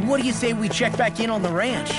What do you say we check back in on the ranch?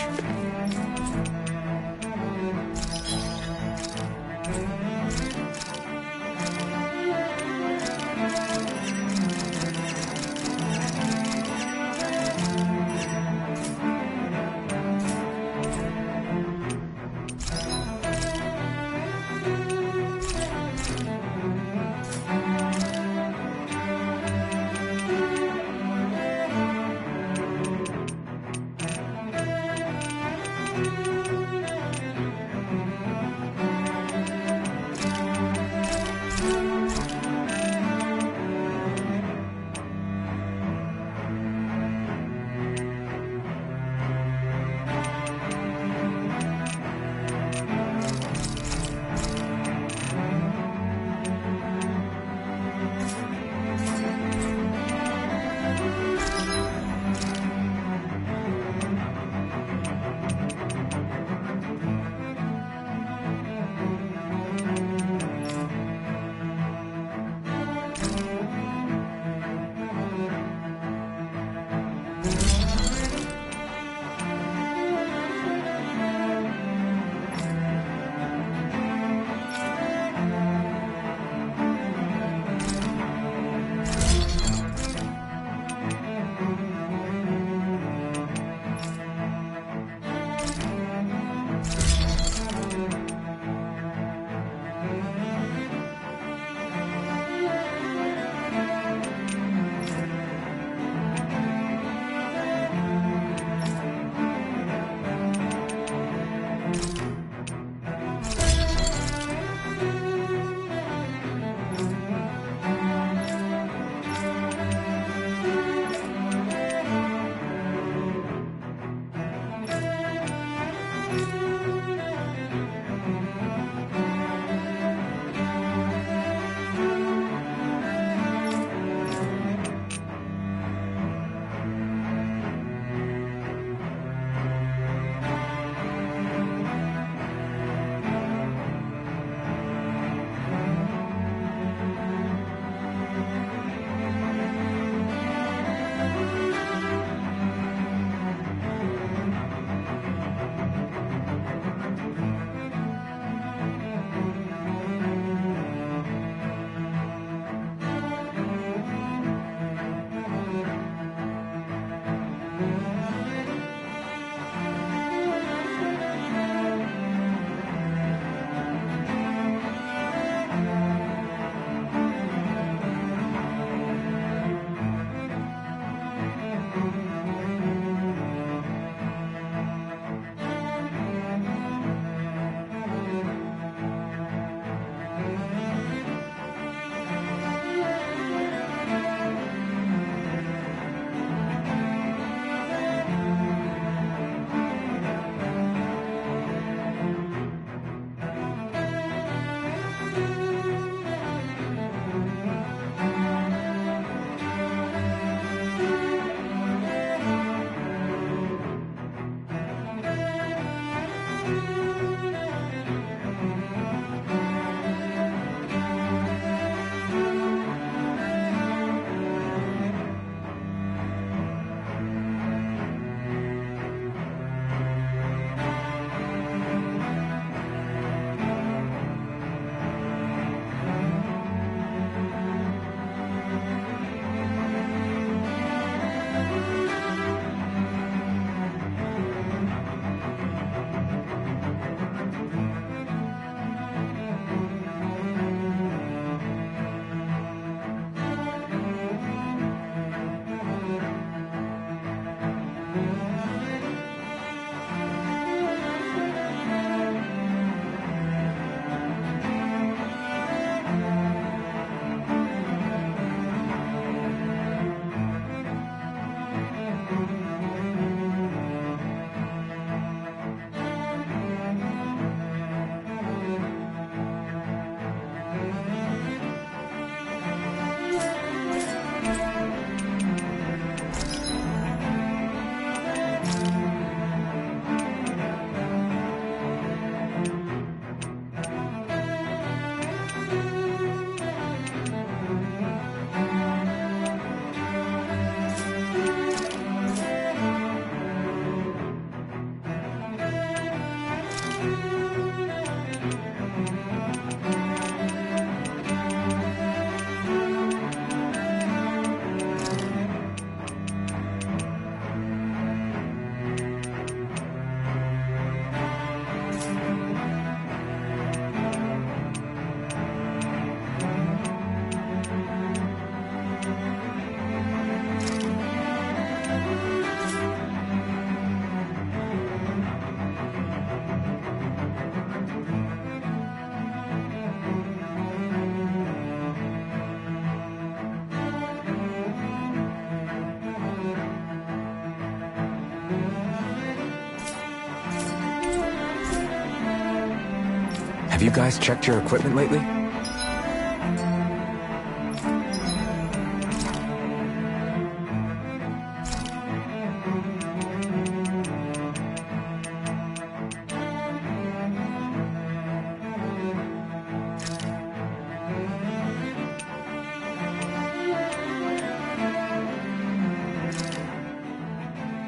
guys checked your equipment lately?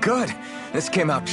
Good. This came out...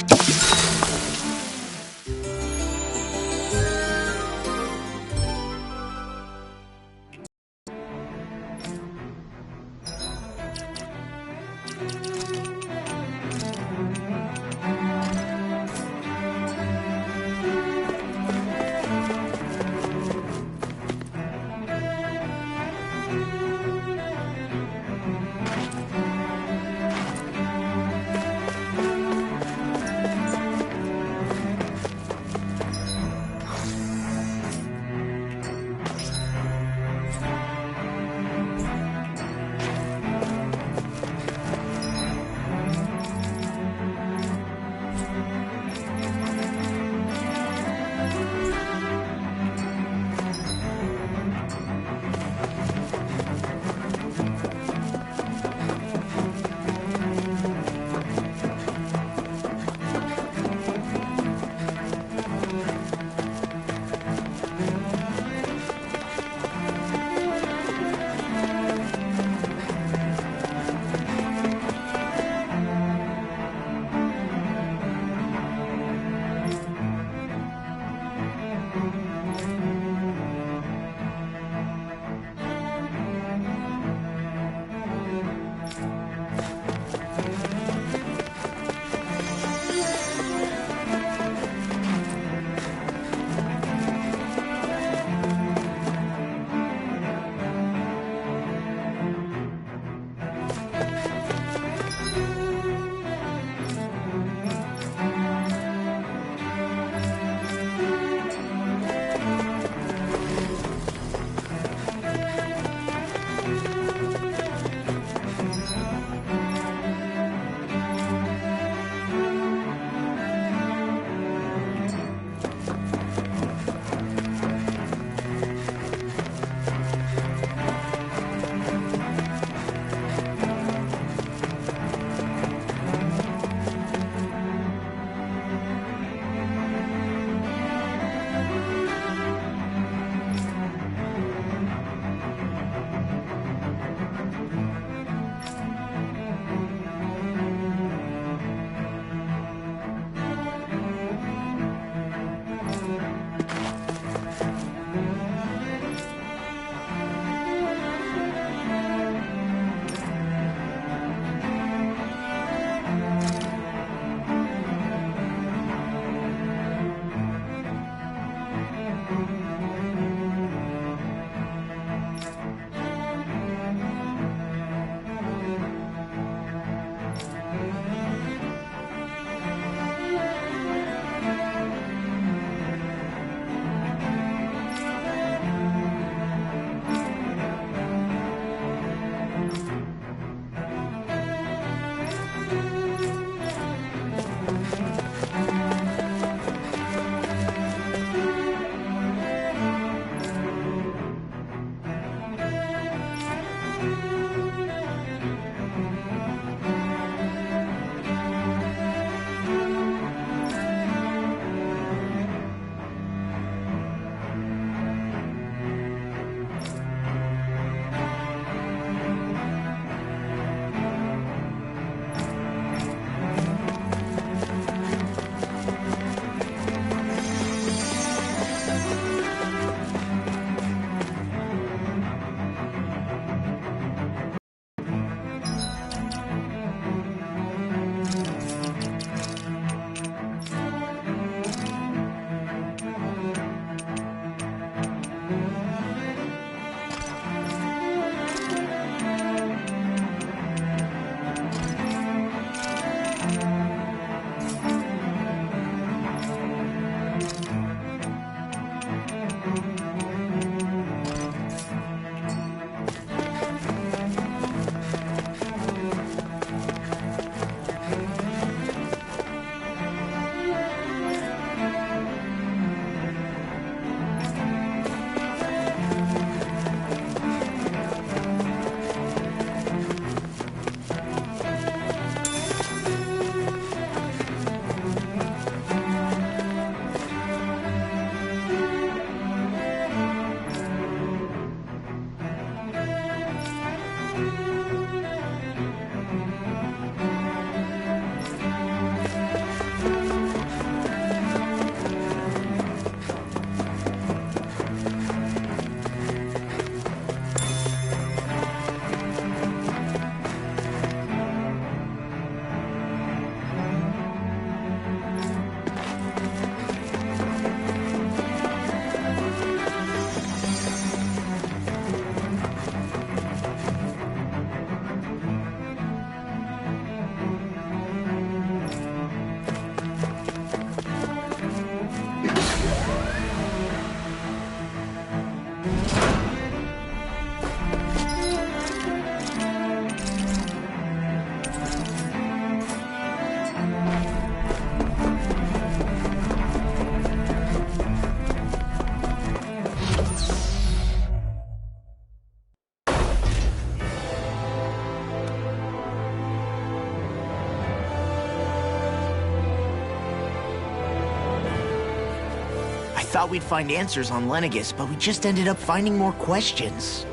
thought we'd find answers on Lenegis, but we just ended up finding more questions.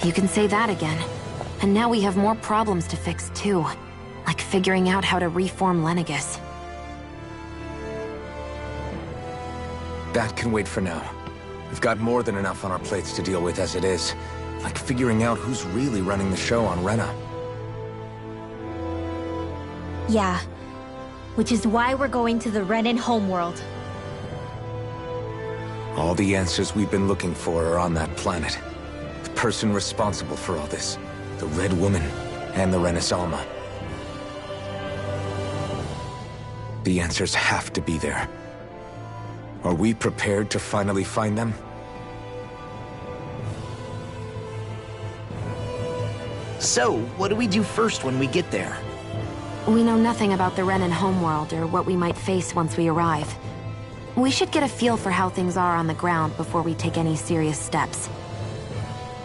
You can say that again. And now we have more problems to fix too. Like figuring out how to reform Lenegis. That can wait for now. We've got more than enough on our plates to deal with as it is. Like figuring out who's really running the show on Rena. Yeah. Which is why we're going to the Renan homeworld. All the answers we've been looking for are on that planet. The person responsible for all this. The Red Woman and the Renis Alma. The answers have to be there. Are we prepared to finally find them? So, what do we do first when we get there? We know nothing about the Renan homeworld or what we might face once we arrive. We should get a feel for how things are on the ground before we take any serious steps.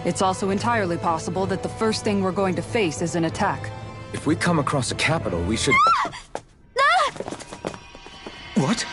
It's also entirely possible that the first thing we're going to face is an attack. If we come across a capital, we should... What?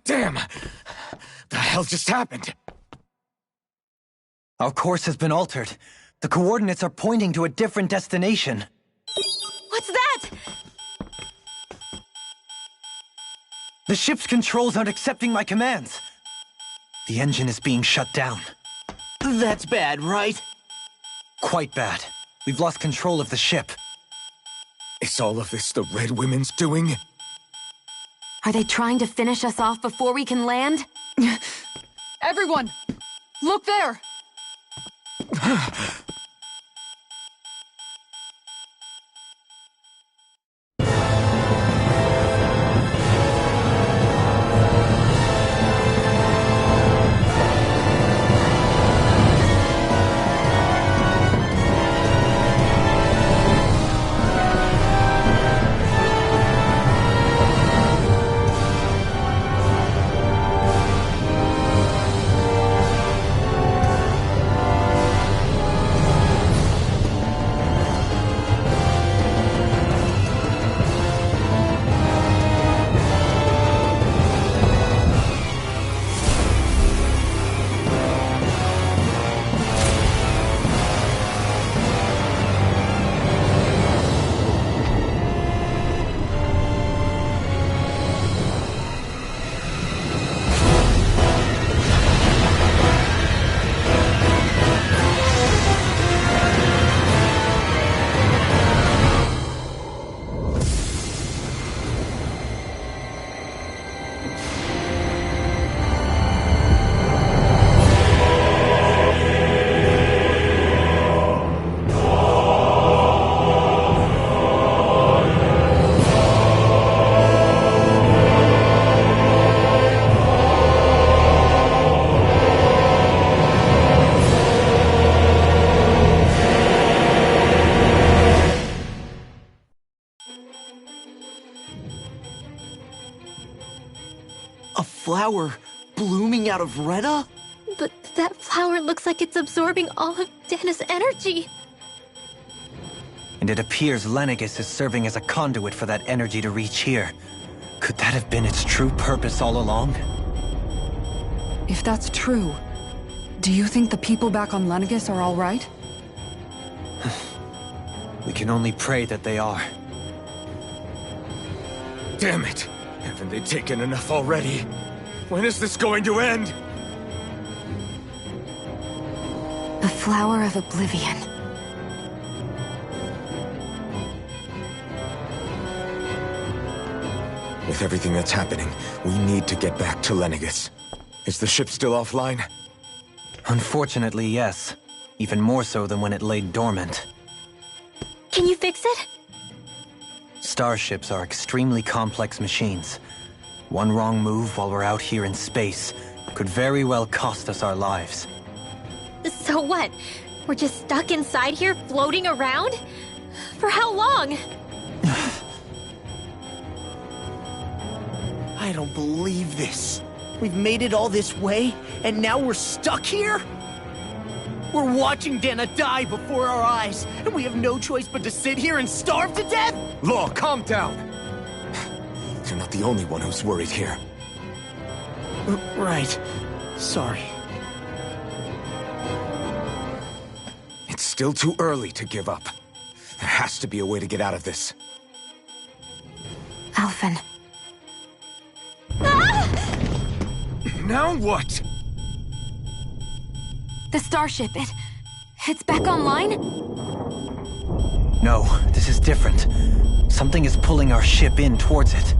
Damn! The hell just happened? Our course has been altered. The coordinates are pointing to a different destination. What's that? The ship's controls aren't accepting my commands. The engine is being shut down. That's bad, right? Quite bad. We've lost control of the ship. Is all of this the Red Women's doing? Are they trying to finish us off before we can land? Everyone! Look there! A flower blooming out of Rena? But that flower looks like it's absorbing all of Dana's energy. And it appears Lenegis is serving as a conduit for that energy to reach here. Could that have been its true purpose all along? If that's true, do you think the people back on Lenegis are all right? We can only pray that they are. Damn it! Haven't they taken enough already? When is this going to end? Flower of Oblivion. With everything that's happening, we need to get back to Lenegis. Is the ship still offline? Unfortunately, yes. Even more so than when it lay dormant. Can you fix it? Starships are extremely complex machines. One wrong move while we're out here in space could very well cost us our lives. So what? We're just stuck inside here, floating around? For how long? I don't believe this. We've made it all this way, and now we're stuck here? We're watching Dana die before our eyes, and we have no choice but to sit here and starve to death? Law, calm down! You're not the only one who's worried here. Right. Sorry. It's still too early to give up. There has to be a way to get out of this. Alphen. Now what? The starship, it's back online? No, this is different. Something is pulling our ship in towards it.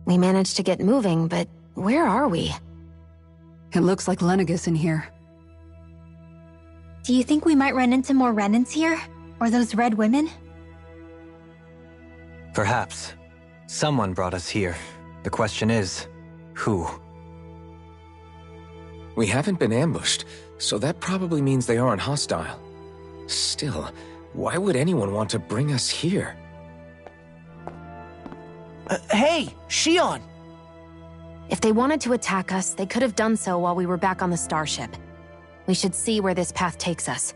We managed to get moving, but where are we? It looks like Lenegis in here. Do you think we might run into more Renans here? Or those red women? Perhaps. Someone brought us here. The question is, who? We haven't been ambushed, so that probably means they aren't hostile. Still, why would anyone want to bring us here? Hey, Shion! If they wanted to attack us, they could have done so while we were back on the starship. We should see where this path takes us.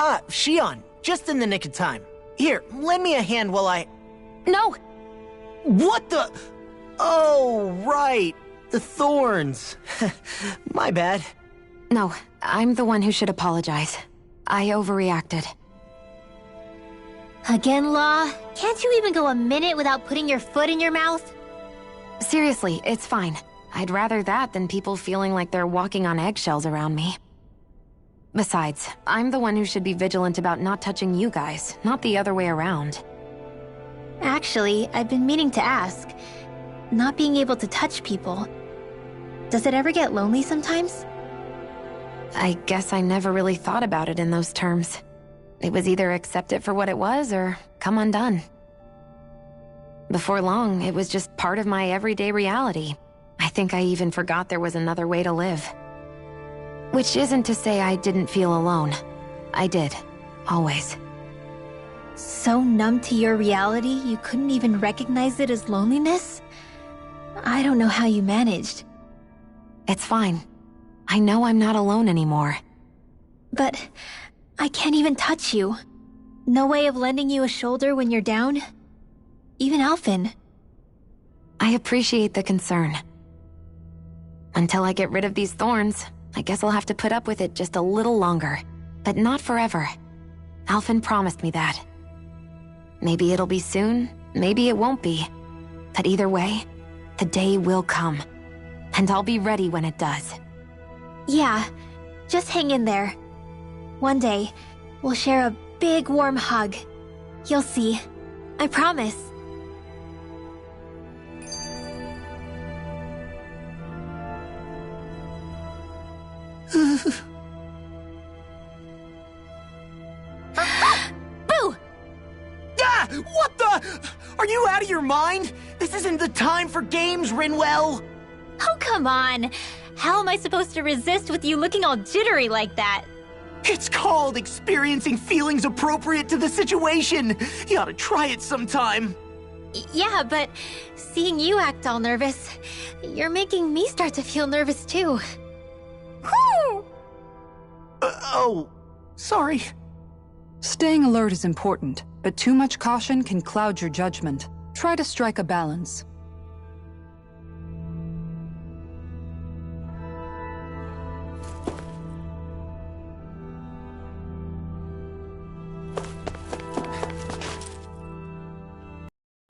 Ah, Shion, just in the nick of time. Here, lend me a hand while I... No! What the... Oh, right. The thorns. My bad. No, I'm the one who should apologize. I overreacted. Again, Law? Can't you even go a minute without putting your foot in your mouth? Seriously, it's fine. I'd rather that than people feeling like they're walking on eggshells around me. Besides, I'm the one who should be vigilant about not touching you guys, not the other way around. Actually, I've been meaning to ask. Not being able to touch people, does it ever get lonely sometimes? I guess I never really thought about it in those terms. It was either accept it for what it was or come undone. Before long, it was just part of my everyday reality. I think I even forgot there was another way to live. Which isn't to say I didn't feel alone. I did. Always. So numb to your reality, you couldn't even recognize it as loneliness? I don't know how you managed. It's fine. I know I'm not alone anymore. But I can't even touch you. No way of lending you a shoulder when you're down? Even Alphen. I appreciate the concern. Until I get rid of these thorns, I guess I'll have to put up with it just a little longer. But not forever. Alphen promised me that. Maybe it'll be soon, maybe it won't be. But either way, the day will come. And I'll be ready when it does. Yeah, just hang in there. One day, we'll share a big warm hug. You'll see. I promise. Boo! Ah! What the? Are you out of your mind? This isn't the time for games, Rinwell! Oh, come on. How am I supposed to resist with you looking all jittery like that? It's called experiencing feelings appropriate to the situation. You ought to try it sometime. Yeah, but seeing you act all nervous, you're making me start to feel nervous too. Oh, sorry. Staying alert is important, but too much caution can cloud your judgment. Try to strike a balance.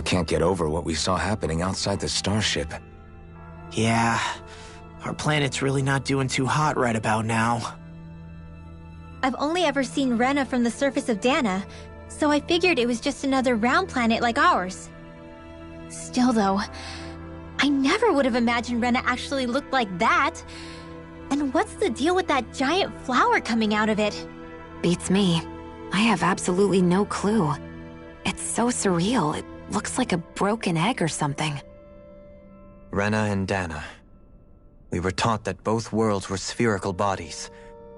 Can't get over what we saw happening outside the starship. Yeah, our planet's really not doing too hot right about now. I've only ever seen Rena from the surface of Dana, so I figured it was just another round planet like ours. Still though, I never would have imagined Rena actually looked like that. And what's the deal with that giant flower coming out of it? Beats me. I have absolutely no clue. It's so surreal. It looks like a broken egg or something. Rena and Dana. We were taught that both worlds were spherical bodies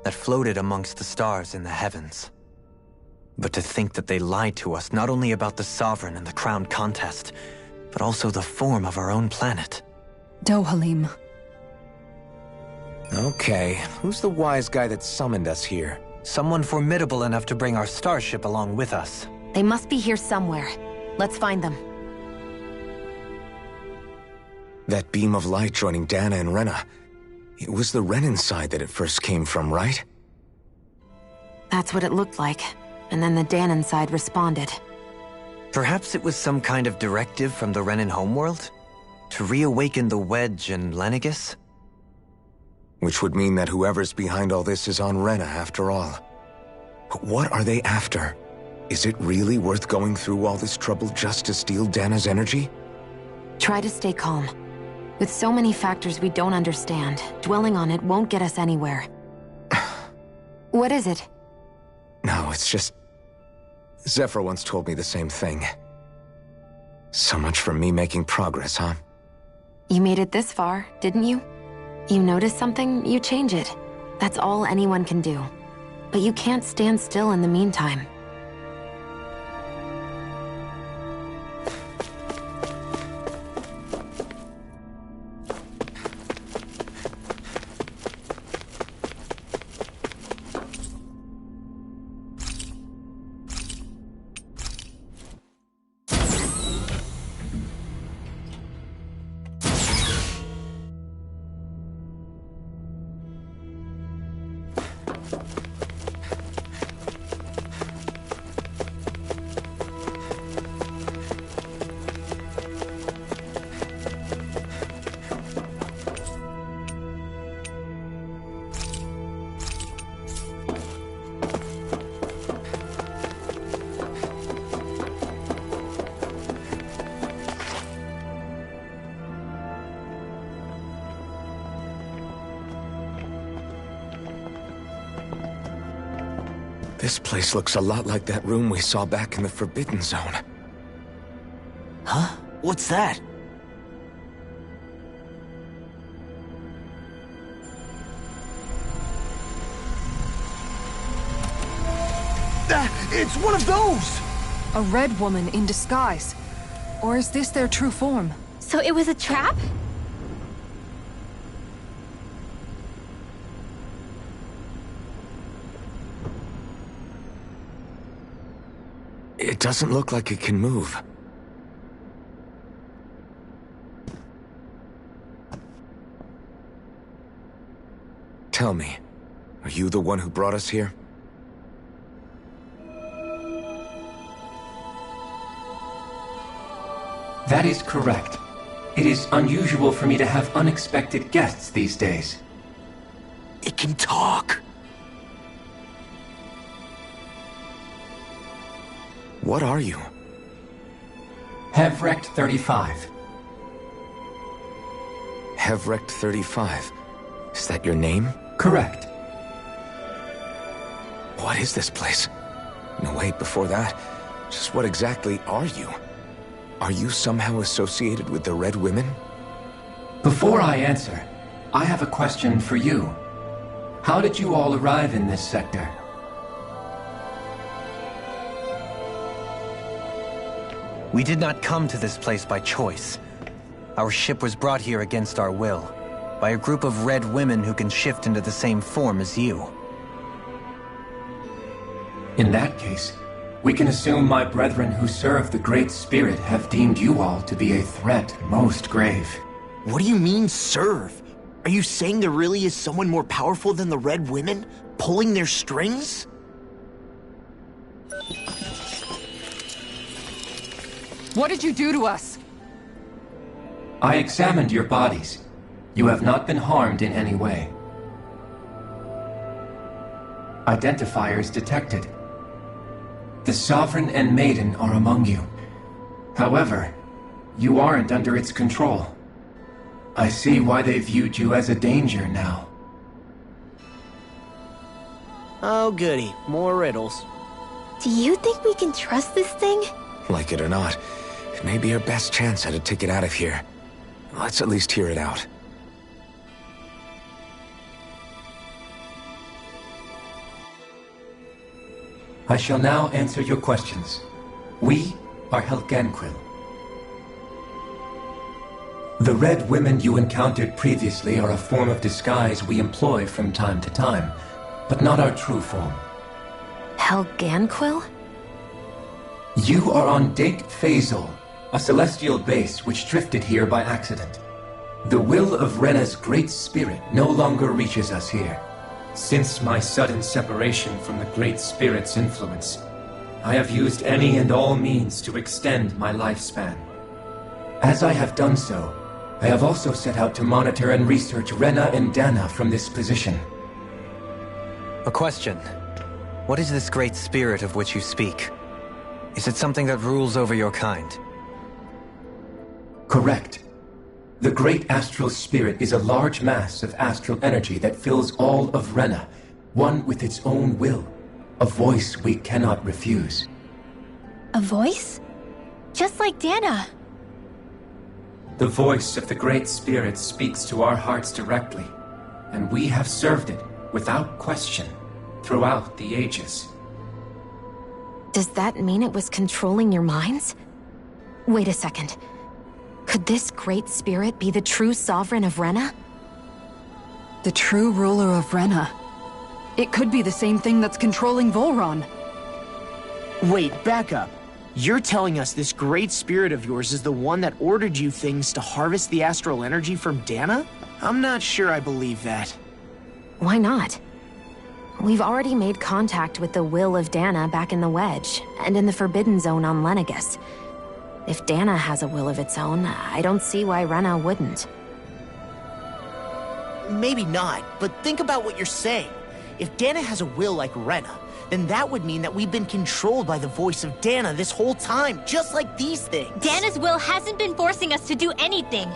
that floated amongst the stars in the heavens. But to think that they lied to us not only about the Sovereign and the Crown contest, but also the form of our own planet. Dohalim. Okay, who's the wise guy that summoned us here? Someone formidable enough to bring our starship along with us. They must be here somewhere. Let's find them. That beam of light joining Dana and Rena. It was the Renan side that it first came from, right? That's what it looked like. And then the Danon side responded. Perhaps it was some kind of directive from the Renan homeworld? To reawaken the Wedge and Lenegis? Which would mean that whoever's behind all this is on Rena after all. But what are they after? Is it really worth going through all this trouble just to steal Dana's energy? Try to stay calm. With so many factors we don't understand, dwelling on it won't get us anywhere. What is it? No, it's just... Zephyr once told me the same thing. So much for me making progress, huh? You made it this far, didn't you? You notice something, you change it. That's all anyone can do. But you can't stand still in the meantime. This place looks a lot like that room we saw back in the Forbidden Zone. Huh? What's that? It's one of those! A red woman in disguise. Or is this their true form? So it was a trap? It doesn't look like it can move. Tell me, are you the one who brought us here? That is correct. It is unusual for me to have unexpected guests these days. It can talk! What are you? Hevrect 35. Hevrect 35. Is that your name? Correct. What is this place? No, wait, before that, just what exactly are you? Are you somehow associated with the Red Women? Before I answer, I have a question for you. How did you all arrive in this sector? We did not come to this place by choice. Our ship was brought here against our will, by a group of red women who can shift into the same form as you. In that case, we can assume my brethren who serve the Great Spirit have deemed you all to be a threat most grave. What do you mean, serve? Are you saying there really is someone more powerful than the Red Women, pulling their strings? What did you do to us? I examined your bodies. You have not been harmed in any way. Identifiers detected. The Sovereign and Maiden are among you. However, you aren't under its control. I see why they viewed you as a danger now. Oh goody, more riddles. Do you think we can trust this thing? Like it or not, it may be our best chance at a ticket out of here. Let's at least hear it out. I shall now answer your questions. We are Helgenquil. The Red Women you encountered previously are a form of disguise we employ from time to time, but not our true form. Helgenquil? You are on Dake Phasol, a celestial base which drifted here by accident. The will of Rena's Great Spirit no longer reaches us here. Since my sudden separation from the Great Spirit's influence, I have used any and all means to extend my lifespan. As I have done so, I have also set out to monitor and research Rena and Dana from this position. A question. What is this Great Spirit of which you speak? Is it something that rules over your kind? Correct. The Great Astral Spirit is a large mass of astral energy that fills all of Rena, one with its own will, a voice we cannot refuse. A voice? Just like Dana. The voice of the Great Spirit speaks to our hearts directly, and we have served it without question throughout the ages. Does that mean it was controlling your minds? Wait a second. Could this Great Spirit be the true Sovereign of Rena? The true ruler of Rena. It could be the same thing that's controlling Volron. Wait, back up. You're telling us this Great Spirit of yours is the one that ordered you things to harvest the astral energy from Dana? I'm not sure I believe that. Why not? We've already made contact with the will of Dana back in the Wedge, and in the Forbidden Zone on Lenegus. If Dana has a will of its own, I don't see why Rena wouldn't. Maybe not, but think about what you're saying. If Dana has a will like Rena, then that would mean that we've been controlled by the voice of Dana this whole time, just like these things. Dana's will hasn't been forcing us to do anything.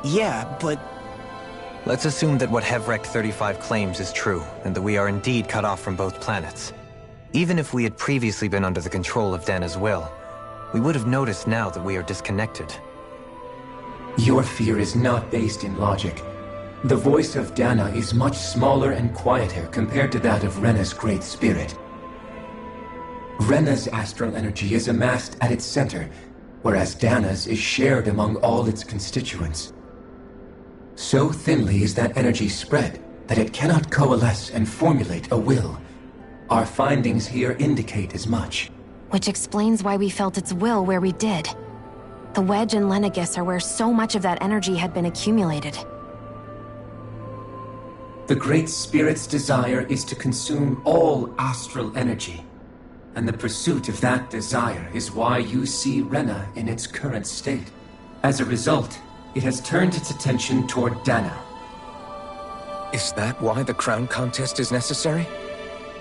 Yeah, but... Let's assume that what Hevrect 35 claims is true, and that we are indeed cut off from both planets. Even if we had previously been under the control of Dana's will, we would have noticed now that we are disconnected. Your fear is not based in logic. The voice of Dana is much smaller and quieter compared to that of Rena's great spirit. Rena's astral energy is amassed at its center, whereas Dana's is shared among all its constituents. So thinly is that energy spread that it cannot coalesce and formulate a will. Our findings here indicate as much. Which explains why we felt its will where we did. The Wedge and Lenegis are where so much of that energy had been accumulated. The Great Spirit's desire is to consume all astral energy, and the pursuit of that desire is why you see Rena in its current state. As a result, it has turned its attention toward Dana. Is that why the crown contest is necessary?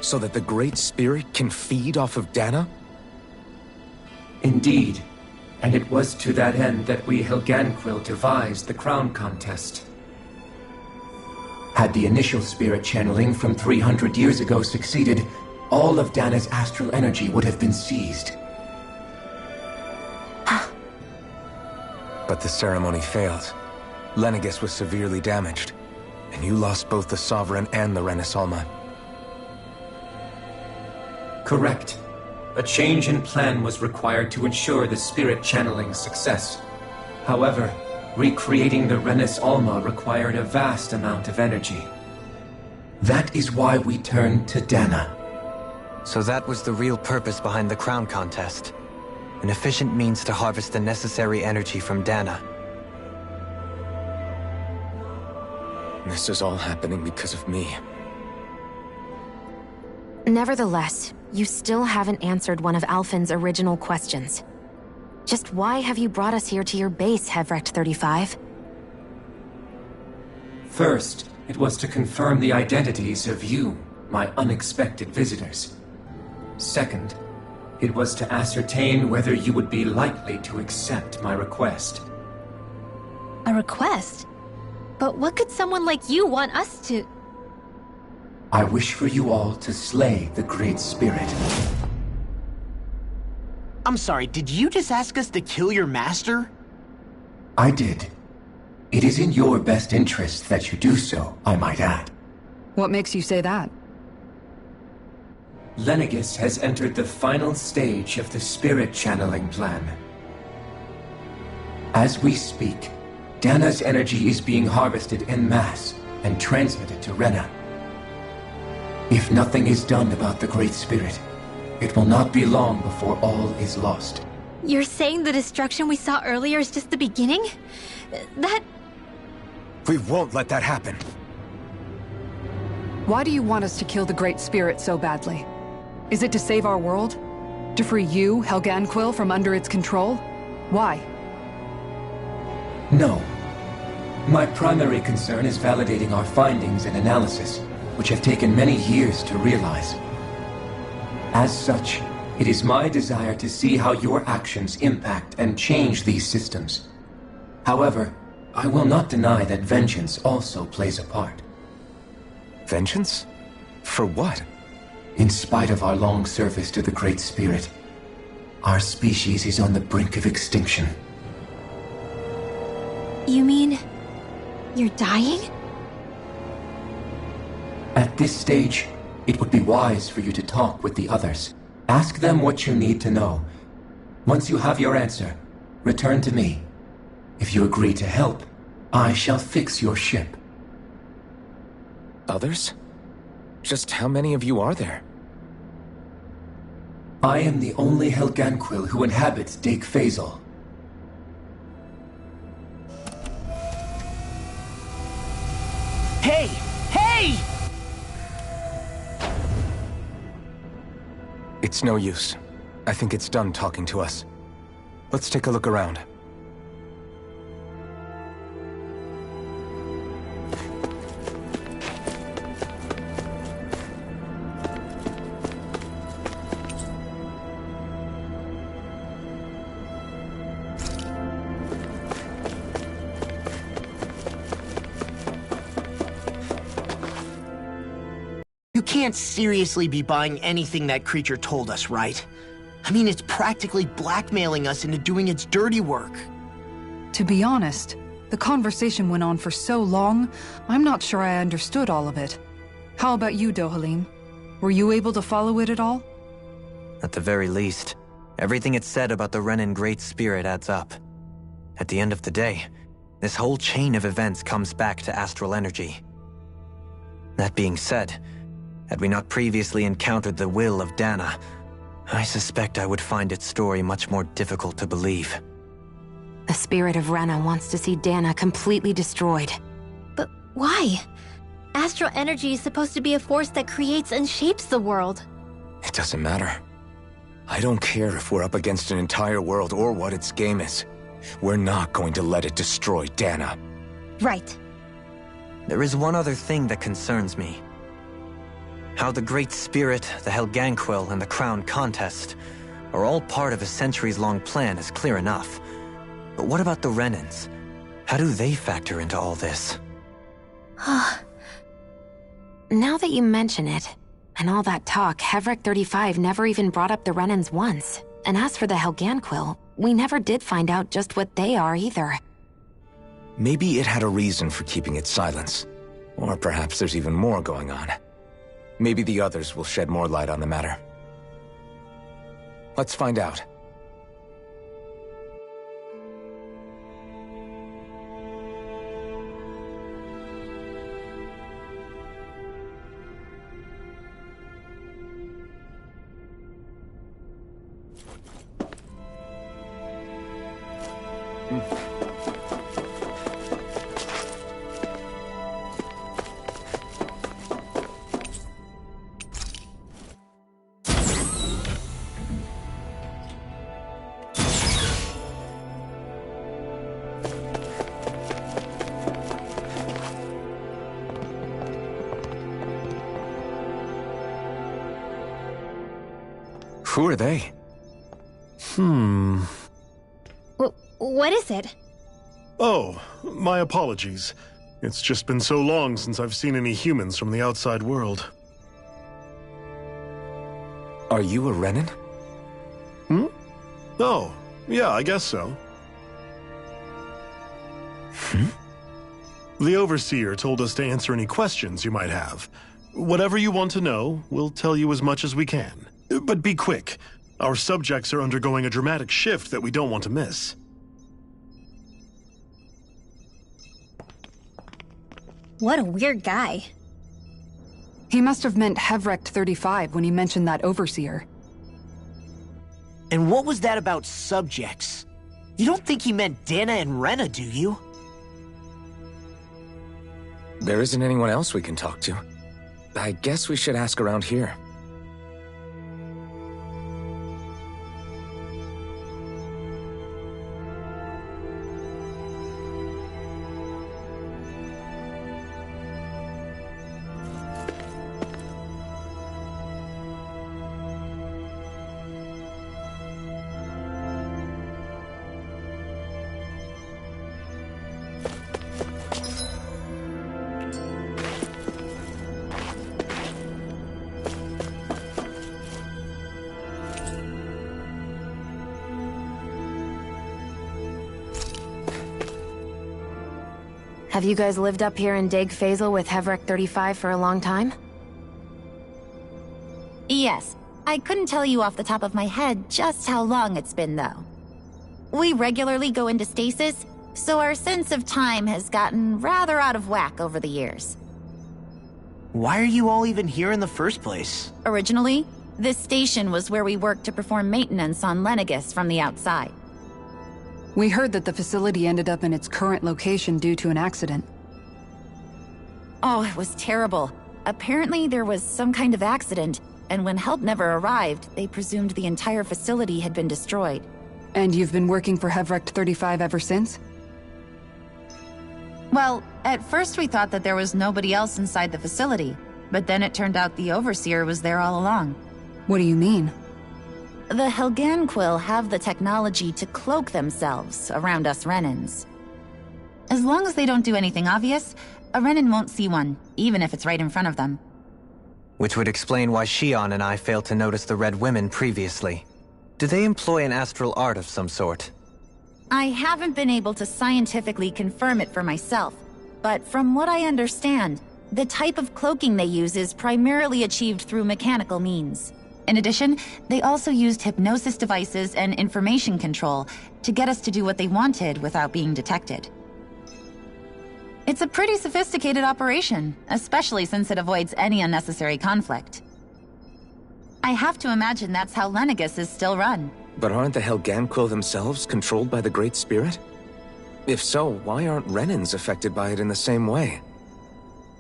So that the Great Spirit can feed off of Dana? Indeed, and it was to that end that we Helganquil devised the crown contest. Had the initial spirit channeling from 300 years ago succeeded, all of Dana's astral energy would have been seized. But the ceremony failed. Lenegis was severely damaged, and you lost both the Sovereign and the Renasalma. Correct. A change in plan was required to ensure the spirit channeling's success. However, recreating the Renis Alma required a vast amount of energy. That is why we turned to Dana. So that was the real purpose behind the crown contest. An efficient means to harvest the necessary energy from Dana. This is all happening because of me. Nevertheless, you still haven't answered one of Alphen's original questions. Just why have you brought us here to your base, Hevrecht 35? First, it was to confirm the identities of you, my unexpected visitors. Second, it was to ascertain whether you would be likely to accept my request. A request? But what could someone like you want us to... I wish for you all to slay the Great Spirit. I'm sorry, did you just ask us to kill your master? I did. It is in your best interest that you do so, I might add. What makes you say that? Lenegis has entered the final stage of the spirit channeling plan. As we speak, Dana's energy is being harvested en masse and transmitted to Rena. If nothing is done about the Great Spirit, it will not be long before all is lost. You're saying the destruction we saw earlier is just the beginning? That... We won't let that happen. Why do you want us to kill the Great Spirit so badly? Is it to save our world? To free you, Helganquil, from under its control? Why? No. My primary concern is validating our findings and analysis, which have taken many years to realize. As such, it is my desire to see how your actions impact and change these systems. However, I will not deny that vengeance also plays a part. Vengeance? For what? In spite of our long service to the Great Spirit, our species is on the brink of extinction. You mean... you're dying? At this stage, it would be wise for you to talk with the others. Ask them what you need to know. Once you have your answer, return to me. If you agree to help, I shall fix your ship. Others? Just how many of you are there? I am the only Helganquil who inhabits Dake Faisal. Hey! Hey! It's no use. I think it's done talking to us. Let's take a look around. can't seriously be buying anything that creature told us, right? I mean, it's practically blackmailing us into doing its dirty work. To be honest, the conversation went on for so long, I'm not sure I understood all of it. How about you, Dohalim? Were you able to follow it at all? At the very least, everything it said about the Renan Great Spirit adds up. At the end of the day, this whole chain of events comes back to astral energy. That being said, had we not previously encountered the will of Dana, I suspect I would find its story much more difficult to believe. The spirit of Rena wants to see Dana completely destroyed. But why? Astral energy is supposed to be a force that creates and shapes the world. It doesn't matter. I don't care if we're up against an entire world or what its game is. We're not going to let it destroy Dana. Right. There is one other thing that concerns me. How the Great Spirit, the Helganquil, and the Crown Contest are all part of a centuries-long plan is clear enough. But what about the Renans? How do they factor into all this? Now that you mention it, and all that talk, Hevric 35 never even brought up the Renans once. And as for the Helganquil, we never did find out just what they are either. Maybe it had a reason for keeping its silence. Or perhaps there's even more going on. Maybe the others will shed more light on the matter. Let's find out. Who are they? What is it? Oh, my apologies. It's just been so long since I've seen any humans from the outside world. Are you a Renan? Oh, yeah, I guess so. The Overseer told us to answer any questions you might have. Whatever you want to know, we'll tell you as much as we can. But be quick. Our subjects are undergoing a dramatic shift that we don't want to miss. What a weird guy. He must have meant Hevric 35 when he mentioned that Overseer. And what was that about subjects? You don't think he meant Dana and Rena, do you? There isn't anyone else we can talk to. I guess we should ask around here. Have you guys lived up here in Deg Faisal with Hevric 35 for a long time? Yes. I couldn't tell you off the top of my head just how long it's been, though. We regularly go into stasis, so our sense of time has gotten rather out of whack over the years. Why are you all even here in the first place? Originally, this station was where we worked to perform maintenance on Lenegis from the outside. We heard that the facility ended up in its current location due to an accident. Oh, it was terrible. Apparently there was some kind of accident, and when help never arrived, they presumed the entire facility had been destroyed. And you've been working for Hevric 35 ever since? Well, at first we thought that there was nobody else inside the facility, but then it turned out the Overseer was there all along. What do you mean? The Helganquil have the technology to cloak themselves around us Renans. As long as they don't do anything obvious, a Renan won't see one, even if it's right in front of them. Which would explain why Shion and I failed to notice the Red Women previously. Do they employ an astral art of some sort? I haven't been able to scientifically confirm it for myself, but from what I understand, the type of cloaking they use is primarily achieved through mechanical means. In addition, they also used hypnosis devices and information control to get us to do what they wanted without being detected. It's a pretty sophisticated operation, especially since it avoids any unnecessary conflict. I have to imagine that's how Lenegis is still run. But aren't the Helganquil themselves controlled by the Great Spirit? If so, why aren't Renans affected by it in the same way?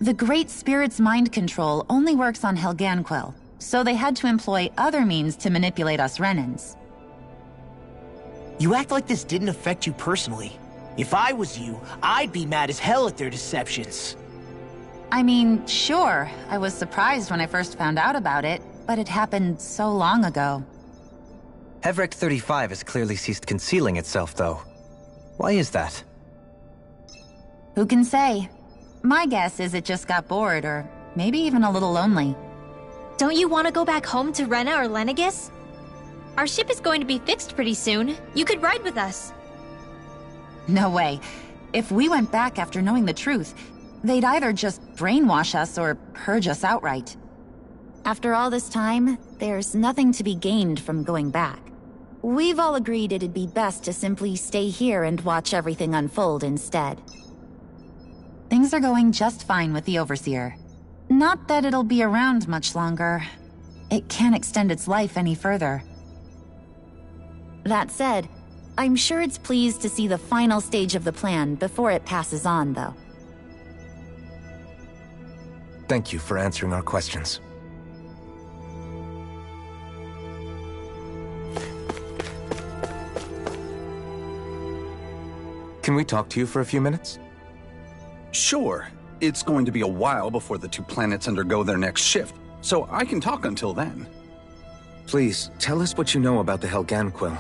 The Great Spirit's mind control only works on Helganquil, so they had to employ other means to manipulate us Renans. You act like this didn't affect you personally. If I was you, I'd be mad as hell at their deceptions. I mean, sure, I was surprised when I first found out about it, but it happened so long ago. Hevric 35 has clearly ceased concealing itself, though. Why is that? Who can say? My guess is it just got bored, or maybe even a little lonely. Don't you want to go back home to Rena or Lenegis? Our ship is going to be fixed pretty soon. You could ride with us. No way. If we went back after knowing the truth, they'd either just brainwash us or purge us outright. After all this time, there's nothing to be gained from going back. We've all agreed it'd be best to simply stay here and watch everything unfold instead. Things are going just fine with the Overseer. Not that it'll be around much longer. It can't extend its life any further. That said, I'm sure it's pleased to see the final stage of the plan before it passes on, though. Thank you for answering our questions. Can we talk to you for a few minutes? Sure. It's going to be a while before the two planets undergo their next shift, so I can talk until then. Please, tell us what you know about the Helganquil.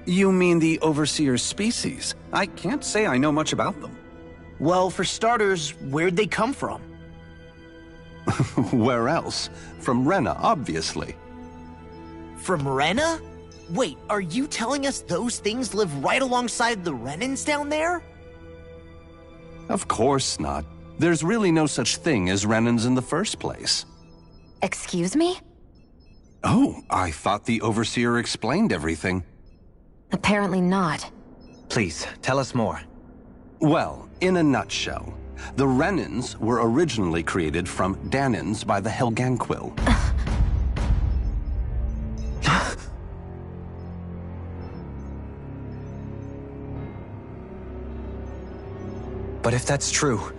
You mean the Overseer species? I can't say I know much about them. Well, for starters, where'd they come from? Where else? From Rena, obviously. From Rena? Wait, are you telling us those things live right alongside the Renans down there? Of course not. There's really no such thing as Renans in the first place. Excuse me? Oh, I thought the Overseer explained everything. Apparently not. Please, tell us more. Well, in a nutshell, the Renans were originally created from Danans by the Helganquil. But if that's true,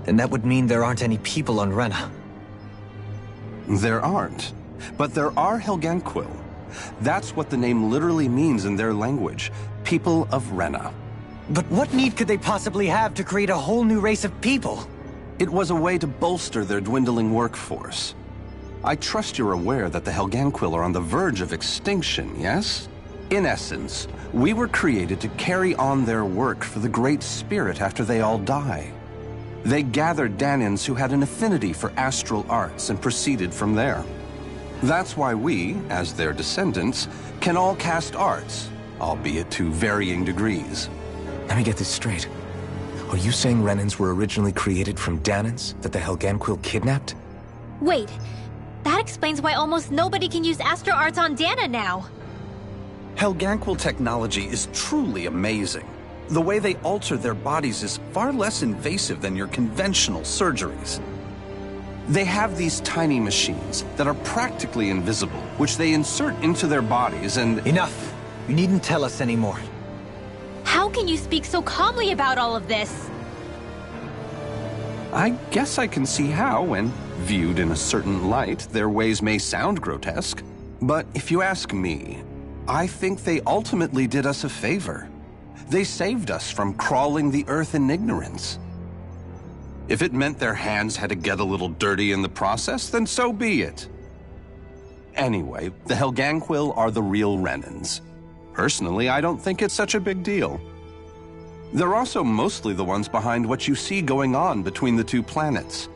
then that would mean there aren't any people on Rena. There aren't. But there are Helganquil. That's what the name literally means in their language. People of Rena. But what need could they possibly have to create a whole new race of people? It was a way to bolster their dwindling workforce. I trust you're aware that the Helganquil are on the verge of extinction, yes? In essence, we were created to carry on their work for the Great Spirit after they all die. They gathered Danans who had an affinity for astral arts and proceeded from there. That's why we, as their descendants, can all cast arts, albeit to varying degrees. Let me get this straight. Are you saying Renans were originally created from Danans that the Helganquil kidnapped? Wait, that explains why almost nobody can use astral arts on Dana now. Helganquil technology is truly amazing. The way they alter their bodies is far less invasive than your conventional surgeries. They have these tiny machines that are practically invisible, which they insert into their bodies and— Enough! You needn't tell us anymore. How can you speak so calmly about all of this? I guess I can see how, when viewed in a certain light, their ways may sound grotesque. But if you ask me, I think they ultimately did us a favor. They saved us from crawling the earth in ignorance. If it meant their hands had to get a little dirty in the process, then so be it. Anyway, the Helganquil are the real Renans. Personally, I don't think it's such a big deal. They're also mostly the ones behind what you see going on between the two planets.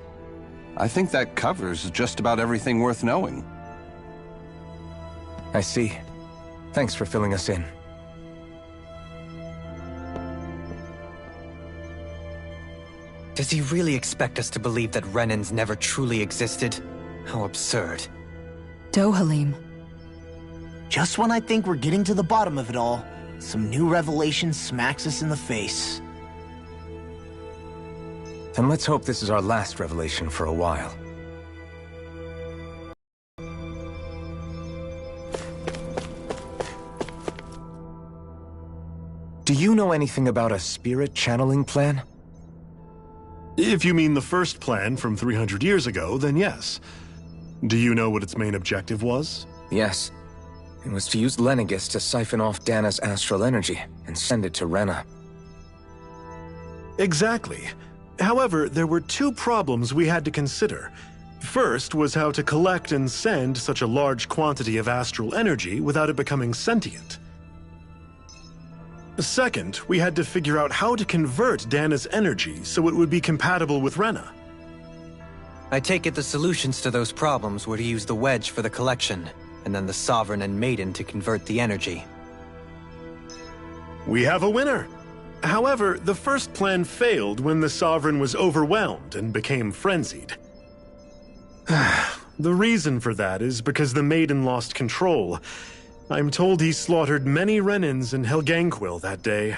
I think that covers just about everything worth knowing. I see. Thanks for filling us in. Does he really expect us to believe that Renans never truly existed? How absurd. Dohalim. Just when I think we're getting to the bottom of it all, some new revelation smacks us in the face. And let's hope this is our last revelation for a while. Do you know anything about a spirit channeling plan? If you mean the first plan from 300 years ago, then yes. Do you know what its main objective was? Yes. It was to use Lenegis to siphon off Dana's astral energy and send it to Rena. Exactly. However, there were two problems we had to consider. First was how to collect and send such a large quantity of astral energy without it becoming sentient. Second, we had to figure out how to convert Dana's energy so it would be compatible with Rena. I take it the solutions to those problems were to use the wedge for the collection, and then the Sovereign and Maiden to convert the energy. We have a winner! However, the first plan failed when the Sovereign was overwhelmed and became frenzied. The reason for that is because the Maiden lost control. I'm told he slaughtered many Renans in Helganquil that day.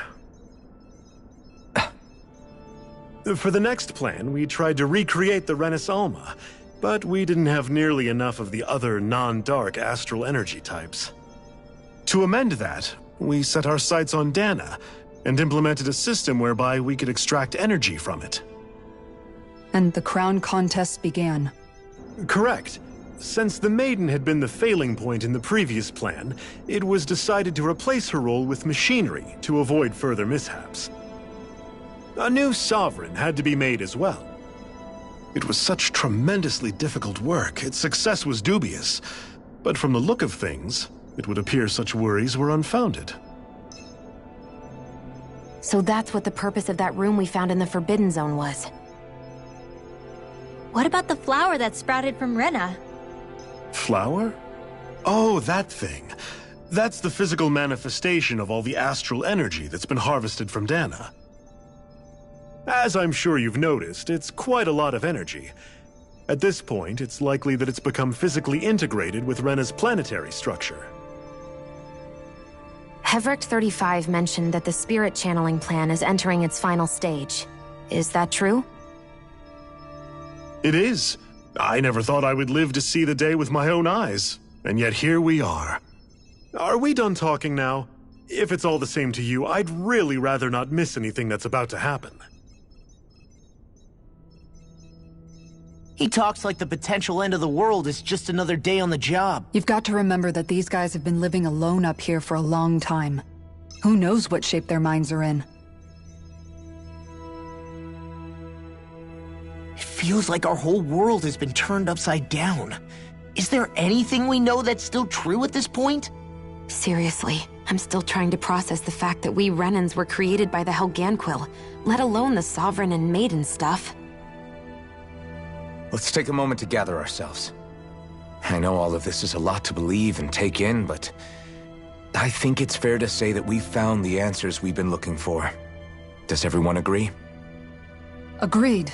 For the next plan, we tried to recreate the Renis Alma, but we didn't have nearly enough of the other non-dark astral energy types. To amend that, we set our sights on Dana, and implemented a system whereby we could extract energy from it. And the crown contest began. Correct. Since the Maiden had been the failing point in the previous plan, it was decided to replace her role with machinery to avoid further mishaps. A new Sovereign had to be made as well. It was such tremendously difficult work, its success was dubious. But from the look of things, it would appear such worries were unfounded. So that's what the purpose of that room we found in the Forbidden Zone was. What about the flower that sprouted from Rena? Flower? Oh, that thing. That's the physical manifestation of all the astral energy that's been harvested from Dana. As I'm sure you've noticed, it's quite a lot of energy. At this point, it's likely that it's become physically integrated with Rena's planetary structure. Heverick 35 mentioned that the spirit channeling plan is entering its final stage. Is that true? It is. I never thought I would live to see the day with my own eyes, and yet here we are. Are we done talking now? If it's all the same to you, I'd really rather not miss anything that's about to happen. He talks like the potential end of the world is just another day on the job. You've got to remember that these guys have been living alone up here for a long time. Who knows what shape their minds are in? It feels like our whole world has been turned upside down. Is there anything we know that's still true at this point? Seriously, I'm still trying to process the fact that we Renans were created by the Helganquil, let alone the Sovereign and Maiden stuff. Let's take a moment to gather ourselves. I know all of this is a lot to believe and take in, but I think it's fair to say that we've found the answers we've been looking for. Does everyone agree? Agreed.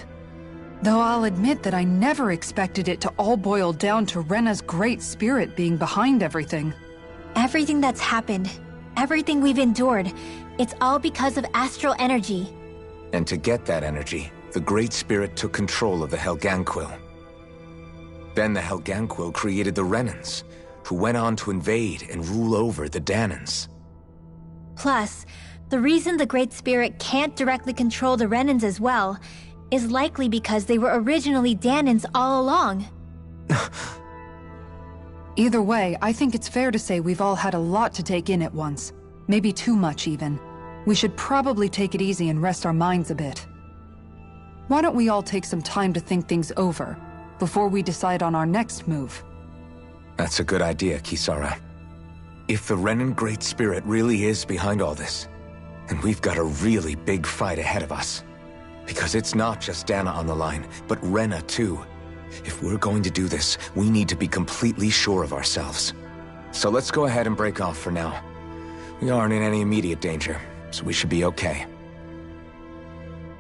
Though I'll admit that I never expected it to all boil down to Rena's great spirit being behind everything. Everything that's happened, everything we've endured, it's all because of astral energy. And to get that energy, the Great Spirit took control of the Helganquil. Then the Helganquil created the Renans, who went on to invade and rule over the Danans. Plus, the reason the Great Spirit can't directly control the Renans as well is likely because they were originally Danans all along. Either way, I think it's fair to say we've all had a lot to take in at once. Maybe too much, even. We should probably take it easy and rest our minds a bit. Why don't we all take some time to think things over, before we decide on our next move? That's a good idea, Kisara. If the Renan Great Spirit really is behind all this, then we've got a really big fight ahead of us. Because it's not just Dana on the line, but Rena too. If we're going to do this, we need to be completely sure of ourselves. So let's go ahead and break off for now. We aren't in any immediate danger, so we should be okay.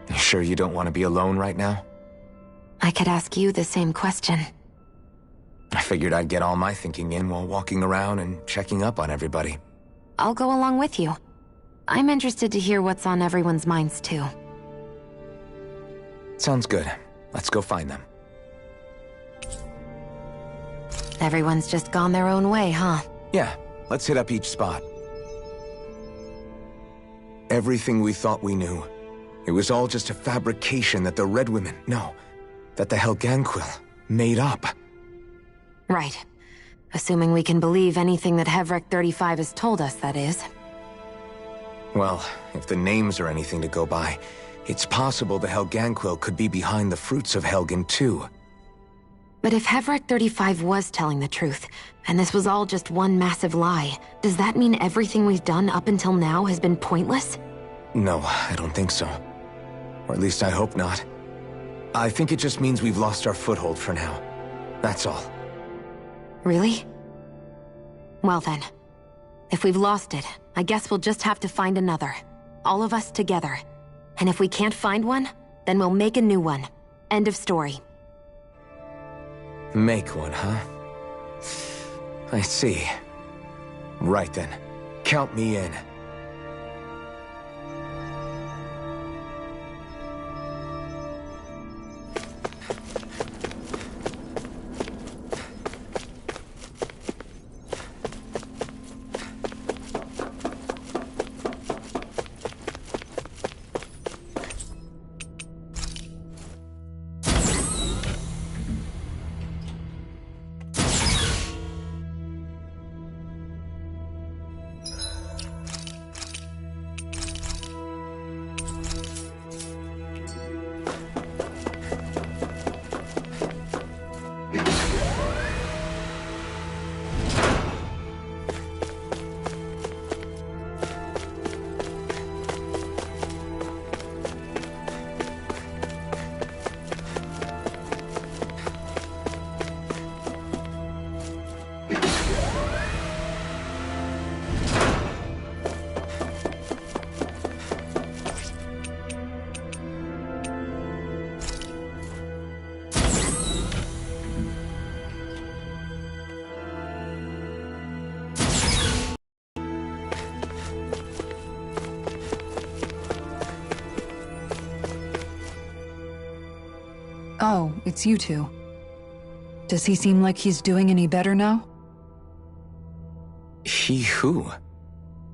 You sure you don't want to be alone right now? I could ask you the same question. I figured I'd get all my thinking in while walking around and checking up on everybody. I'll go along with you. I'm interested to hear what's on everyone's minds, too. Sounds good. Let's go find them. Everyone's just gone their own way, huh? Yeah, let's hit up each spot. Everything we thought we knew, it was all just a fabrication that the Red Women, that the Helganquil made up. Right. Assuming we can believe anything that Hevrek 35 has told us, that is. Well, if the names are anything to go by, it's possible the Helganquil could be behind the fruits of Helgen too. But if Hevrek 35 was telling the truth, and this was all just one massive lie, does that mean everything we've done up until now has been pointless? No, I don't think so. Or at least I hope not. I think it just means we've lost our foothold for now. That's all. Really? Well then, if we've lost it, I guess we'll just have to find another. All of us together. And if we can't find one, then we'll make a new one. End of story. Make one, huh? I see. Right then. Count me in. Oh, it's you two. Does he seem like he's doing any better now? He who?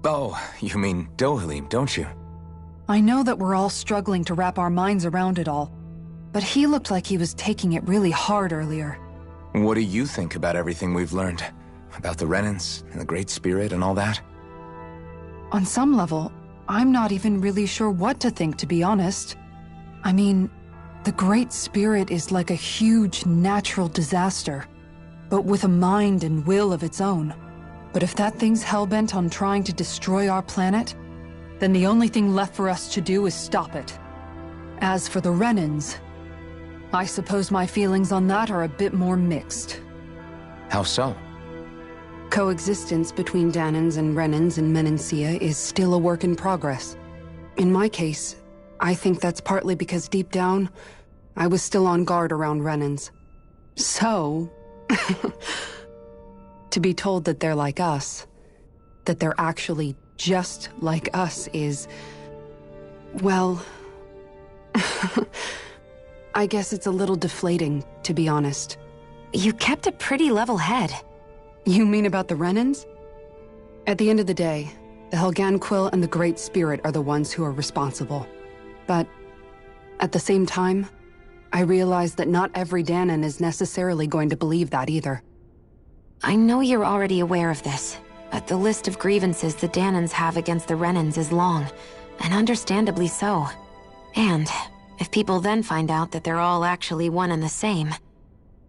Oh, you mean Dohalim, don't you? I know that we're all struggling to wrap our minds around it all, but he looked like he was taking it really hard earlier. What do you think about everything we've learned? About the Renans and the Great Spirit and all that? On some level, I'm not even really sure what to think, to be honest. I mean, the Great Spirit is like a huge natural disaster, but with a mind and will of its own. But if that thing's hellbent on trying to destroy our planet, then the only thing left for us to do is stop it. As for the Renans, I suppose my feelings on that are a bit more mixed. How so? Coexistence between Dahnans and Renans in Menancia is still a work in progress. In my case, I think that's partly because deep down, I was still on guard around Renans. So, to be told that they're like us, that they're actually just like us is, well, I guess it's a little deflating, to be honest. You kept a pretty level head. You mean about the Renans? At the end of the day, the Helganquil and the Great Spirit are the ones who are responsible. But at the same time, I realize that not every Dahnan is necessarily going to believe that either. I know you're already aware of this, but the list of grievances the Dahnans have against the Renans is long, and understandably so. And if people then find out that they're all actually one and the same,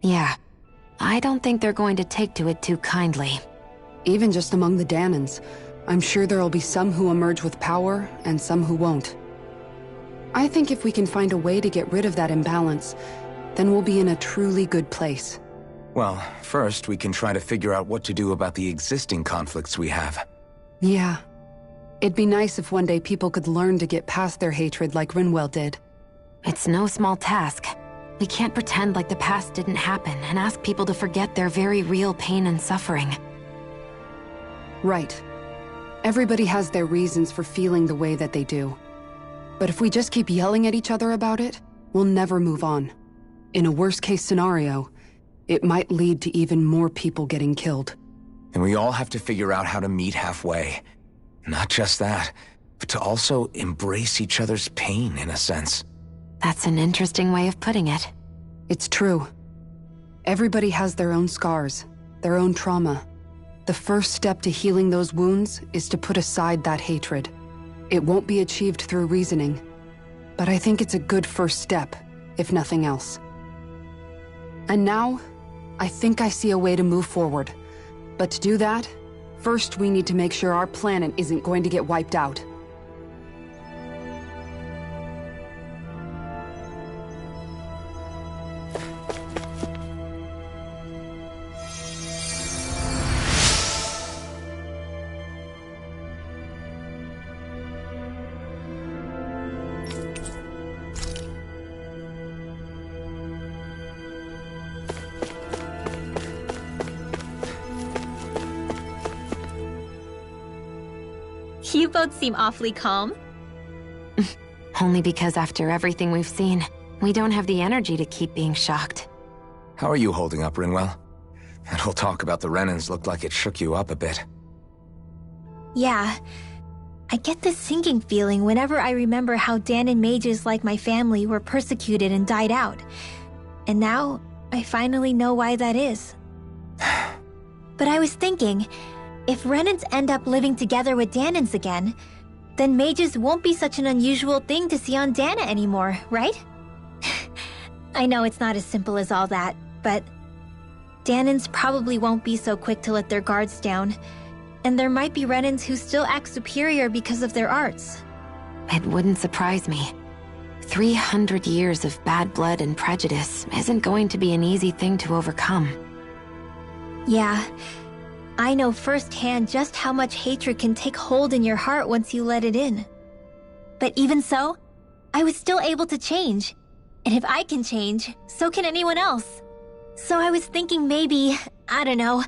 yeah, I don't think they're going to take to it too kindly. Even just among the Dahnans, I'm sure there'll be some who emerge with power and some who won't. I think if we can find a way to get rid of that imbalance, then we'll be in a truly good place. Well, first we can try to figure out what to do about the existing conflicts we have. Yeah. It'd be nice if one day people could learn to get past their hatred like Rinwell did. It's no small task. We can't pretend like the past didn't happen and ask people to forget their very real pain and suffering. Right. Everybody has their reasons for feeling the way that they do. But if we just keep yelling at each other about it, we'll never move on. In a worst-case scenario, it might lead to even more people getting killed. And we all have to figure out how to meet halfway. Not just that, but to also embrace each other's pain, in a sense. That's an interesting way of putting it. It's true. Everybody has their own scars, their own trauma. The first step to healing those wounds is to put aside that hatred. It won't be achieved through reasoning, but I think it's a good first step, if nothing else. And now, I think I see a way to move forward. But to do that, first we need to make sure our planet isn't going to get wiped out. You both seem awfully calm. Only because after everything we've seen, we don't have the energy to keep being shocked. How are you holding up, Rinwell? That whole talk about the Renans looked like it shook you up a bit. Yeah. I get this sinking feeling whenever I remember how Dahnan mages like my family were persecuted and died out. And now, I finally know why that is. But I was thinking, if Renans end up living together with Dahnans again, then mages won't be such an unusual thing to see on Dahna anymore, right? I know it's not as simple as all that, but Dahnans probably won't be so quick to let their guards down, and there might be Renans who still act superior because of their arts. It wouldn't surprise me. 300 years of bad blood and prejudice isn't going to be an easy thing to overcome. Yeah. I know firsthand just how much hatred can take hold in your heart once you let it in. But even so, I was still able to change. And if I can change, so can anyone else. So I was thinking maybe, I don't know,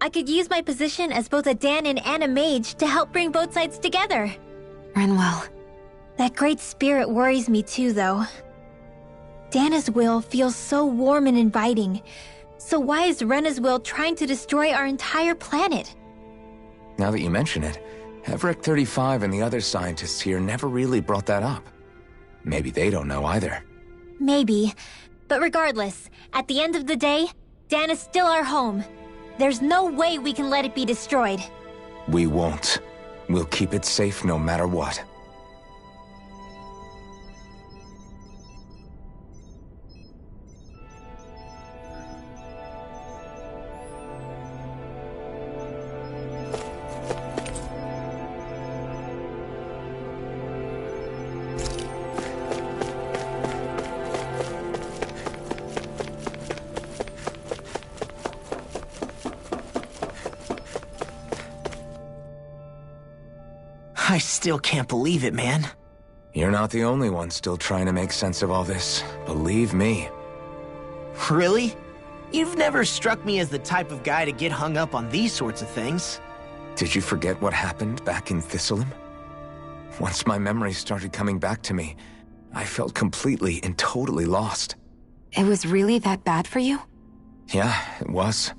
I could use my position as both a Dahnan and a mage to help bring both sides together. Rinwell. That great spirit worries me too, though. Dahna's will feels so warm and inviting. So why is Rena's will trying to destroy our entire planet? Now that you mention it, Everett 35 and the other scientists here never really brought that up. Maybe they don't know either. Maybe. But regardless, at the end of the day, Dahna's still our home. There's no way we can let it be destroyed. We won't. We'll keep it safe no matter what. I still can't believe it, man. You're not the only one still trying to make sense of all this. Believe me. Really? You've never struck me as the type of guy to get hung up on these sorts of things. Did you forget what happened back in Thistleum? Once my memories started coming back to me, I felt completely and totally lost. It was really that bad for you? Yeah, it was.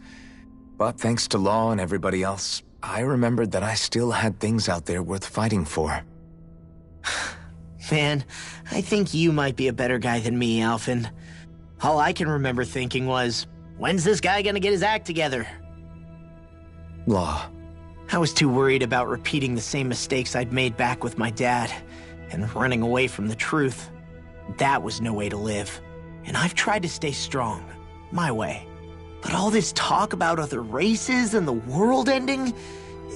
But thanks to Law and everybody else, I remembered that I still had things out there worth fighting for. Man, I think you might be a better guy than me, Alphen. All I can remember thinking was, when's this guy gonna get his act together? Law. I was too worried about repeating the same mistakes I'd made back with my dad, and running away from the truth. That was no way to live. And I've tried to stay strong, my way. But all this talk about other races and the world ending,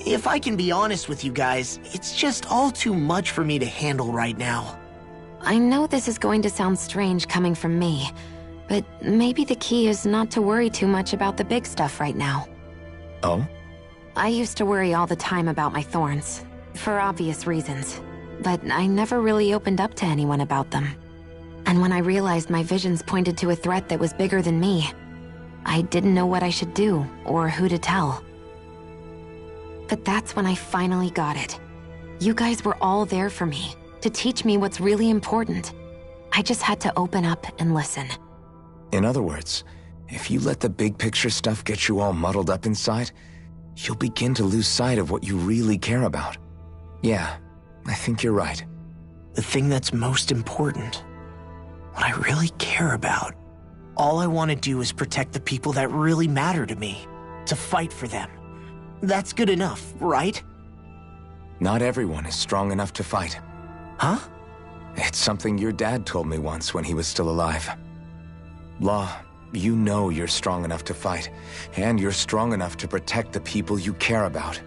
if I can be honest with you guys, it's just all too much for me to handle right now. I know this is going to sound strange coming from me, But maybe the key is not to worry too much about the big stuff right now. Oh? I used to worry all the time about my thorns, for obvious reasons. But I never really opened up to anyone about them. And when I realized my visions pointed to a threat that was bigger than me, I didn't know what I should do, or who to tell. But that's when I finally got it. You guys were all there for me, to teach me what's really important. I just had to open up and listen. In other words, if you let the big picture stuff get you all muddled up inside, you'll begin to lose sight of what you really care about. Yeah, I think you're right. The thing that's most important, what I really care about, all I want to do is protect the people that really matter to me, to fight for them. That's good enough, right? Not everyone is strong enough to fight. Huh? It's something your dad told me once when he was still alive. Law, you know you're strong enough to fight, and you're strong enough to protect the people you care about.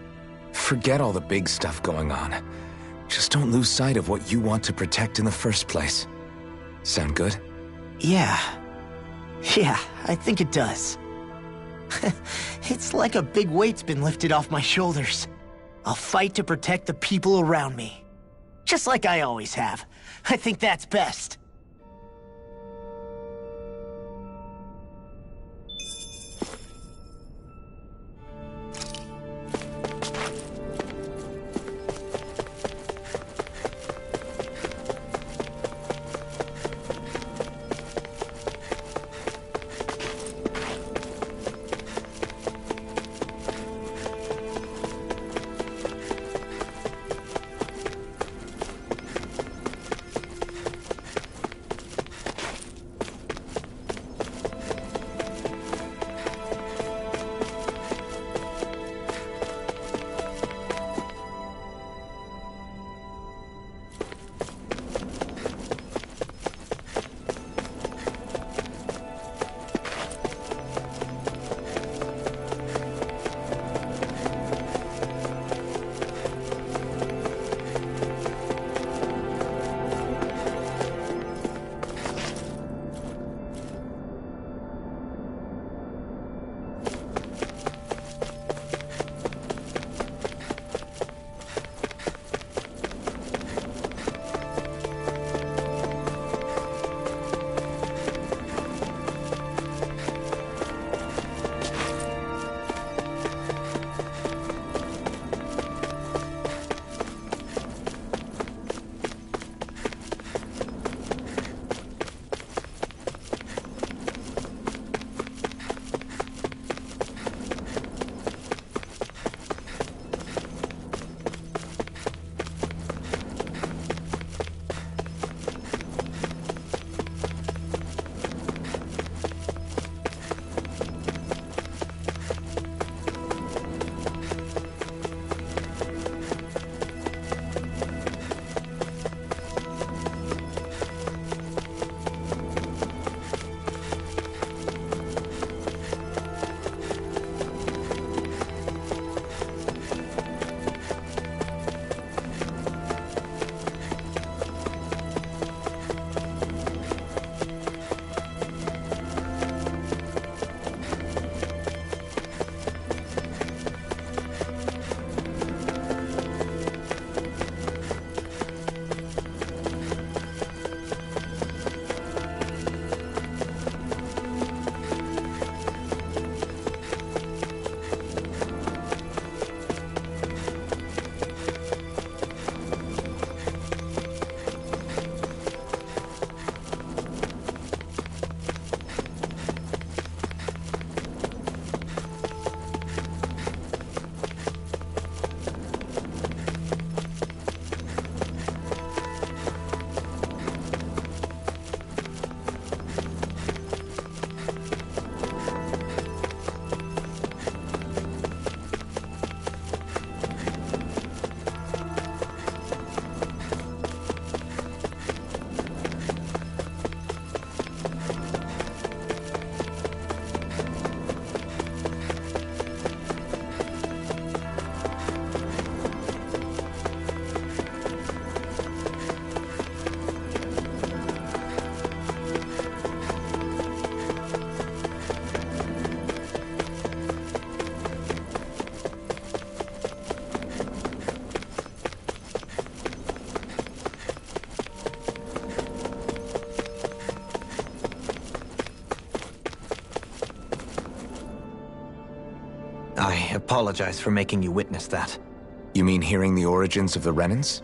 Forget all the big stuff going on. Just don't lose sight of what you want to protect in the first place. Sound good? Yeah, I think it does. It's like a big weight's been lifted off my shoulders. I'll fight to protect the people around me. Just like I always have. I think that's best. I apologize for making you witness that. You mean hearing the origins of the Renans?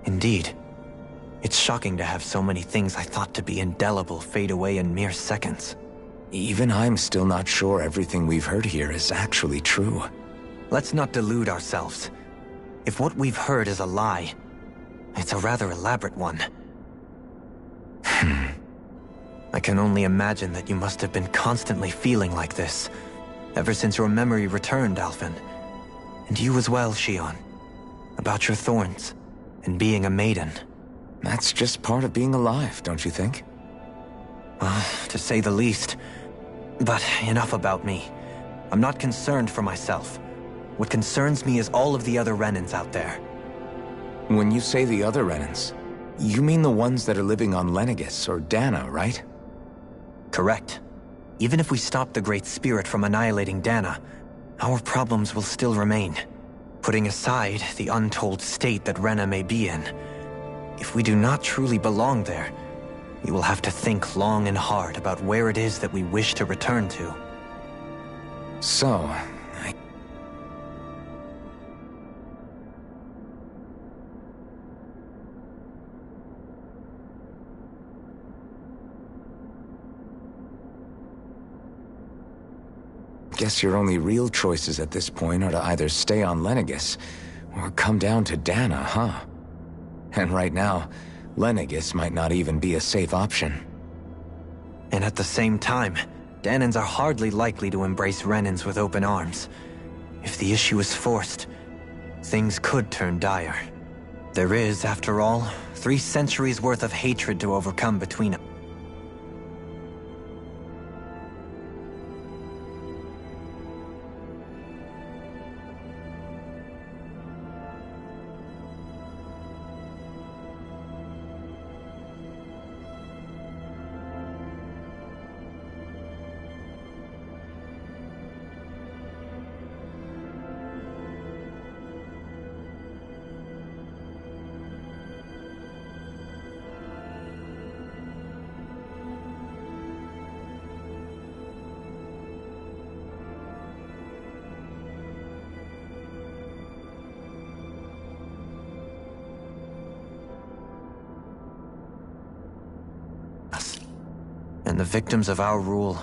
Indeed. It's shocking to have so many things I thought to be indelible fade away in mere seconds. Even I'm still not sure everything we've heard here is actually true. Let's not delude ourselves. If what we've heard is a lie, it's a rather elaborate one. I can only imagine that you must have been constantly feeling like this, ever since your memory returned, Alphen. And you as well, Shionne. About your thorns, and being a maiden. That's just part of being alive, don't you think? Well, to say the least. But enough about me. I'm not concerned for myself. What concerns me is all of the other Renans out there. When you say the other Renans, you mean the ones that are living on Lenegis or Dana, right? Correct. Even if we stop the Great Spirit from annihilating Dana, our problems will still remain. Putting aside the untold state that Rena may be in, if we do not truly belong there, we will have to think long and hard about where it is that we wish to return to. So, guess your only real choices at this point are to either stay on Lenegis or come down to Dana, huh? And right now, Lenegis might not even be a safe option. And at the same time, Danans are hardly likely to embrace Renans with open arms. If the issue is forced, things could turn dire. There is, after all, 3 centuries worth of hatred to overcome between us. And the victims of our rule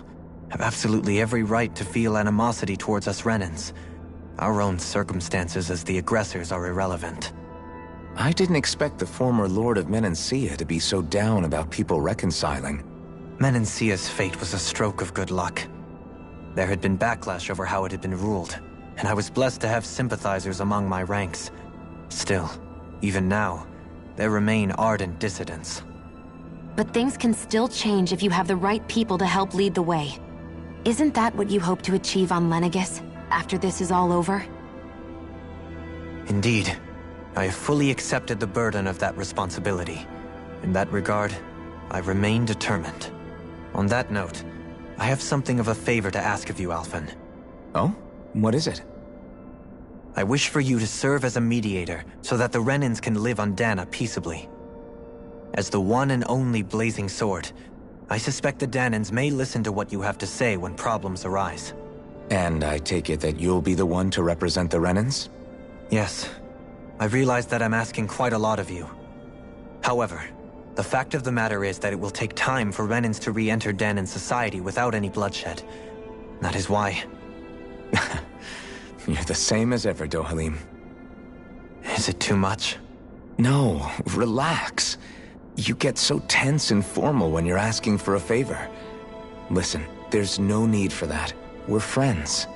have absolutely every right to feel animosity towards us Renans. Our own circumstances as the aggressors are irrelevant. I didn't expect the former Lord of Menancia to be so down about people reconciling. Menancia's fate was a stroke of good luck. There had been backlash over how it had been ruled, and I was blessed to have sympathizers among my ranks. Still, even now, there remain ardent dissidents. But things can still change if you have the right people to help lead the way. Isn't that what you hope to achieve on Lenegis, after this is all over? Indeed. I have fully accepted the burden of that responsibility. In that regard, I remain determined. On that note, I have something of a favor to ask of you, Alphen. Oh? What is it? I wish for you to serve as a mediator so that the Renans can live on Dana peaceably. As the one and only Blazing Sword, I suspect the Danans may listen to what you have to say when problems arise. And I take it that you'll be the one to represent the Renans? Yes. I realize that I'm asking quite a lot of you. However, the fact of the matter is that it will take time for Renans to re-enter Danan society without any bloodshed. That is why... You're the same as ever, Dohalim. Is it too much? No, relax. You get so tense and formal when you're asking for a favor. Listen, there's no need for that. We're friends.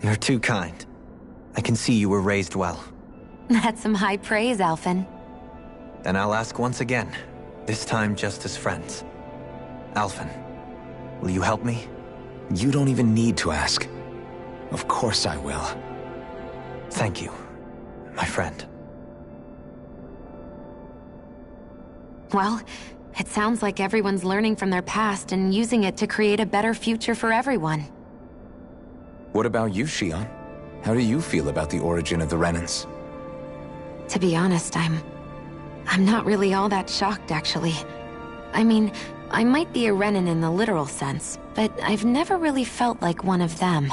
You're too kind. I can see you were raised well. That's some high praise, Alphen. Then I'll ask once again, this time just as friends. Alphen, will you help me? You don't even need to ask. Of course I will. Thank you, my friend. Well, it sounds like everyone's learning from their past and using it to create a better future for everyone. What about you, Shionne? How do you feel about the origin of the Renans? To be honest, I'm not really all that shocked, actually. I mean, I might be a Renan in the literal sense, but I've never really felt like one of them.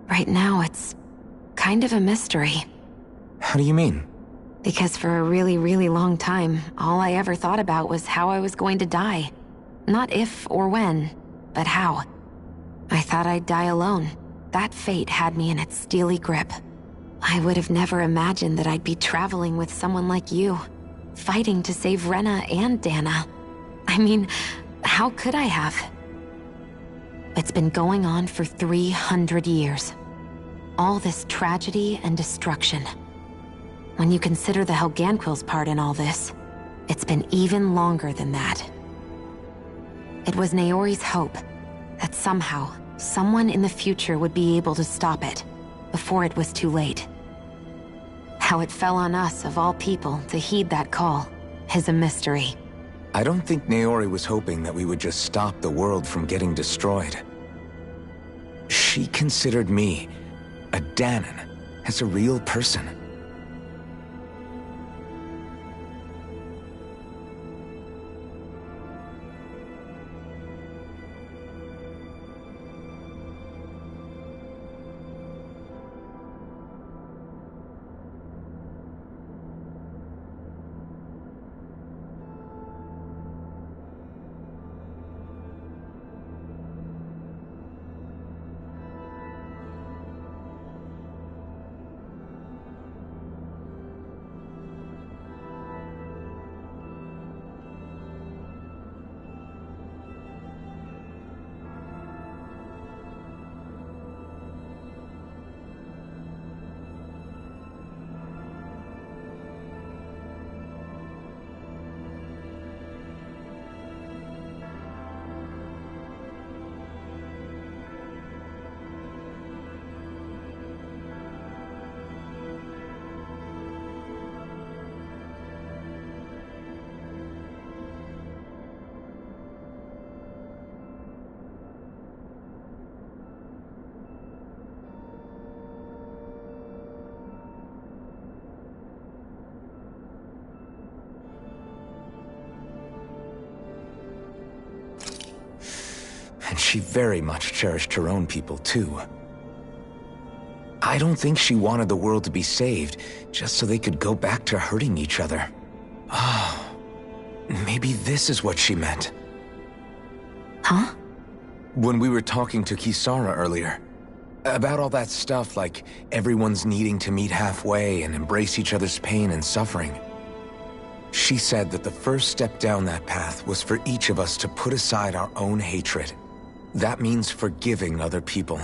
Right now, it's kind of a mystery. How do you mean? Because for a really, really long time, all I ever thought about was how I was going to die. Not if or when, but how. I thought I'd die alone. That fate had me in its steely grip. I would have never imagined that I'd be traveling with someone like you, fighting to save Rena and Dana. I mean, how could I have? It's been going on for 300 years. All this tragedy and destruction. When you consider the Helganquil's part in all this, it's been even longer than that. It was Naori's hope that somehow, someone in the future would be able to stop it, before it was too late. How it fell on us, of all people, to heed that call, is a mystery. I don't think Naori was hoping that we would just stop the world from getting destroyed. She considered me, a Dahnan, as a real person. And she very much cherished her own people, too. I don't think she wanted the world to be saved, just so they could go back to hurting each other. Oh, maybe this is what she meant. Huh? When we were talking to Kisara earlier, about all that stuff like everyone's needing to meet halfway and embrace each other's pain and suffering. She said that the first step down that path was for each of us to put aside our own hatred. That means forgiving other people,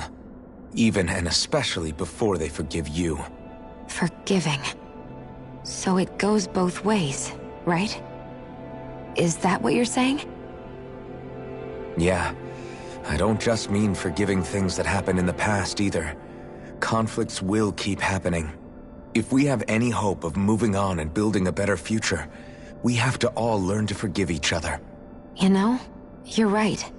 even and especially before they forgive you. Forgiving. So it goes both ways, right? Is that what you're saying? Yeah. I don't just mean forgiving things that happened in the past either. Conflicts will keep happening. If we have any hope of moving on and building a better future, we have to all learn to forgive each other. You know, you're right.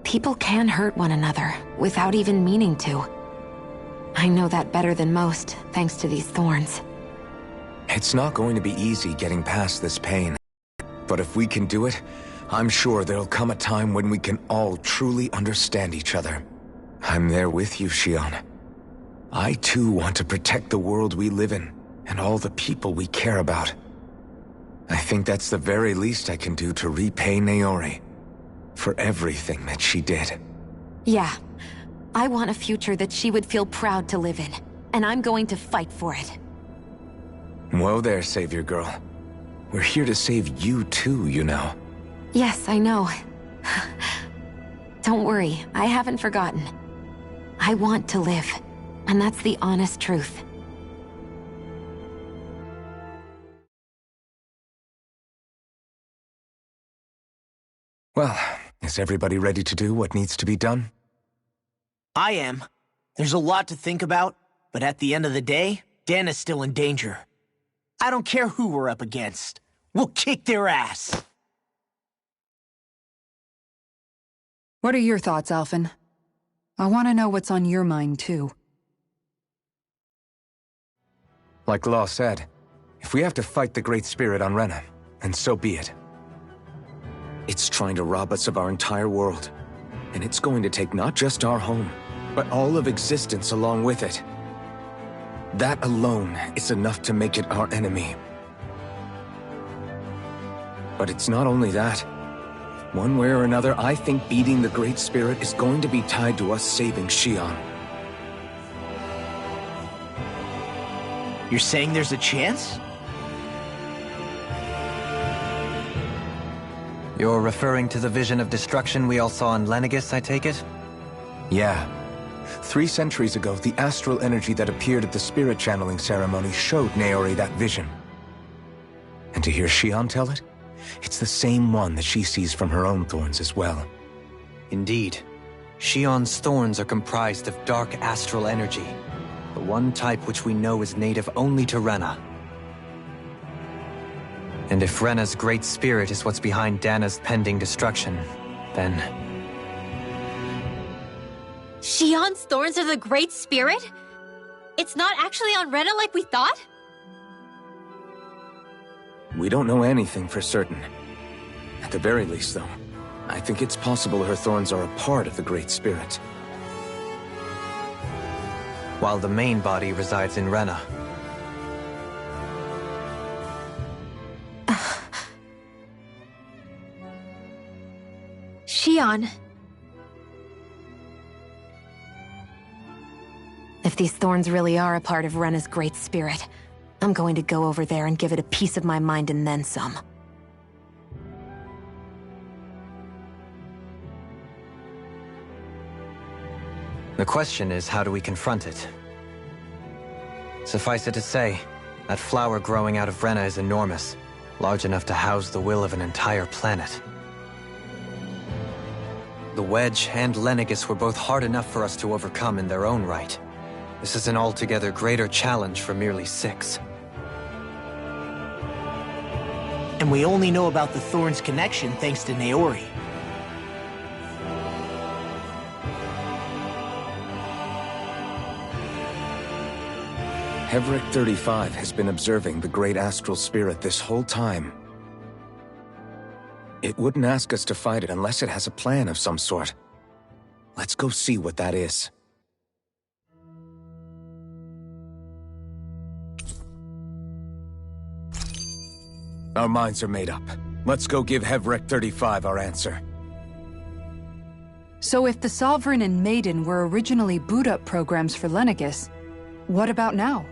People can hurt one another without even meaning to. I know that better than most, thanks to these thorns. It's not going to be easy getting past this pain. But if we can do it, I'm sure there'll come a time when we can all truly understand each other. I'm there with you, Shion. I too want to protect the world we live in, and all the people we care about. I think that's the very least I can do to repay Naori for everything that she did. Yeah. I want a future that she would feel proud to live in, and I'm going to fight for it. Whoa there, Savior Girl. We're here to save you too, you know. Yes, I know. Don't worry, I haven't forgotten. I want to live, and that's the honest truth. Well, is everybody ready to do what needs to be done? I am. There's a lot to think about, but at the end of the day, Dana's still in danger. I don't care who we're up against. We'll kick their ass. What are your thoughts, Alphen? I want to know what's on your mind, too. Like Law said, if we have to fight the Great Spirit on Rena, then so be it. It's trying to rob us of our entire world. And it's going to take not just our home, but all of existence along with it. That alone is enough to make it our enemy. But it's not only that. One way or another, I think beating the Great Spirit is going to be tied to us saving Xion. You're saying there's a chance? You're referring to the vision of destruction we all saw in Lenegis, I take it? Yeah. 3 centuries ago, the astral energy that appeared at the spirit channeling ceremony showed Naori that vision. And to hear Xion tell it, it's the same one that she sees from her own thorns as well. Indeed. Xion's thorns are comprised of dark astral energy, the one type which we know is native only to Rena. And if Rena's great spirit is what's behind Dana's pending destruction, then... Xion's thorns are the Great Spirit? It's not actually on Rena like we thought? We don't know anything for certain. At the very least, though, I think it's possible her thorns are a part of the Great Spirit. While the main body resides in Rena. Xion. If these thorns really are a part of Rena's Great Spirit, I'm going to go over there and give it a piece of my mind and then some. The question is, how do we confront it? Suffice it to say, that flower growing out of Rena is enormous, large enough to house the will of an entire planet. The Wedge and Lenegis were both hard enough for us to overcome in their own right. This is an altogether greater challenge for merely 6. And we only know about the Thorns connection thanks to Naori. Hevric 35 has been observing the Great Astral Spirit this whole time. It wouldn't ask us to fight it unless it has a plan of some sort. Let's go see what that is. Our minds are made up. Let's go give Hevric 35 our answer. So if the Sovereign and Maiden were originally boot-up programs for Lenegis, what about now?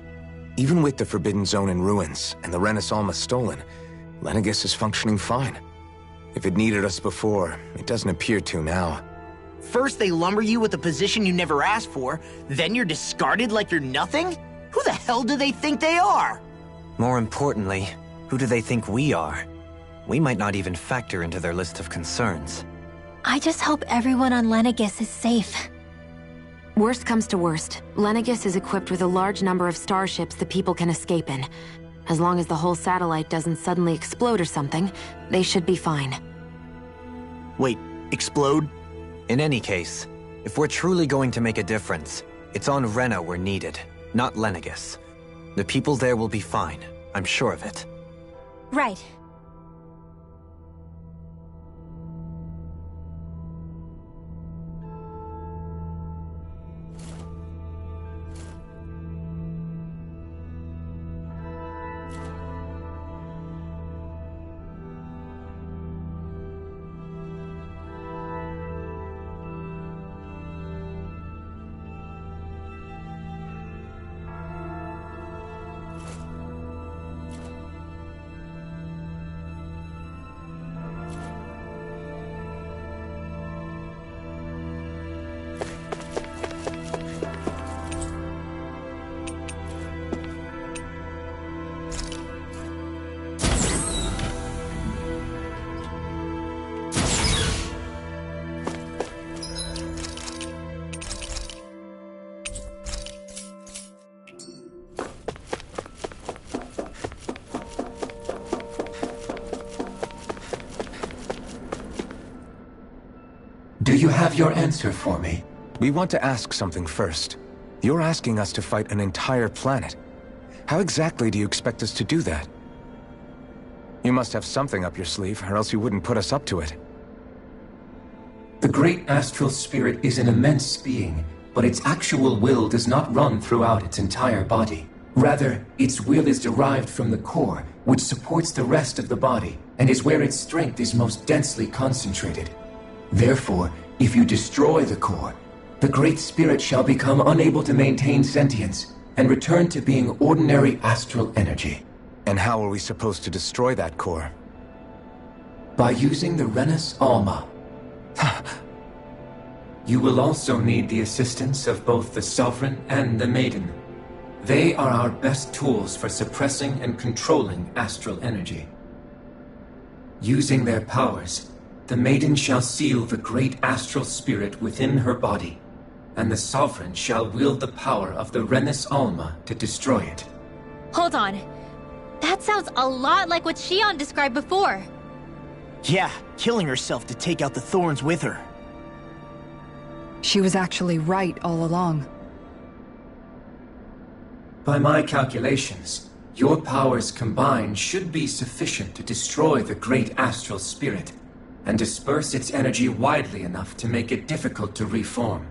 Even with the Forbidden Zone in ruins and the Renis Alma stolen, Lenegis is functioning fine. If it needed us before, it doesn't appear to now. First they lumber you with a position you never asked for, then you're discarded like you're nothing? Who the hell do they think they are? More importantly, who do they think we are? We might not even factor into their list of concerns. I just hope everyone on Lenegis is safe. Worst comes to worst, Lenegis is equipped with a large number of starships the people can escape in. As long as the whole satellite doesn't suddenly explode or something, they should be fine. Wait, explode? In any case, if we're truly going to make a difference, it's on Rena we're needed, not Lenegis. The people there will be fine, I'm sure of it. Right. Do you have your answer for me? We want to ask something first. You're asking us to fight an entire planet. How exactly do you expect us to do that? You must have something up your sleeve, or else you wouldn't put us up to it. The great astral spirit is an immense being, but its actual will does not run throughout its entire body. Rather, its will is derived from the core, which supports the rest of the body, and is where its strength is most densely concentrated. Therefore, if you destroy the core, the Great Spirit shall become unable to maintain sentience, and return to being ordinary astral energy. And how are we supposed to destroy that core? By using the Renus Alma. You will also need the assistance of both the Sovereign and the Maiden. They are our best tools for suppressing and controlling astral energy. Using their powers, the Maiden shall seal the great astral spirit within her body, and the Sovereign shall wield the power of the Renus Alma to destroy it. Hold on. That sounds a lot like what Shion described before. Yeah, killing herself to take out the thorns with her. She was actually right all along. By my calculations, your powers combined should be sufficient to destroy the great astral spirit, and disperse its energy widely enough to make it difficult to reform.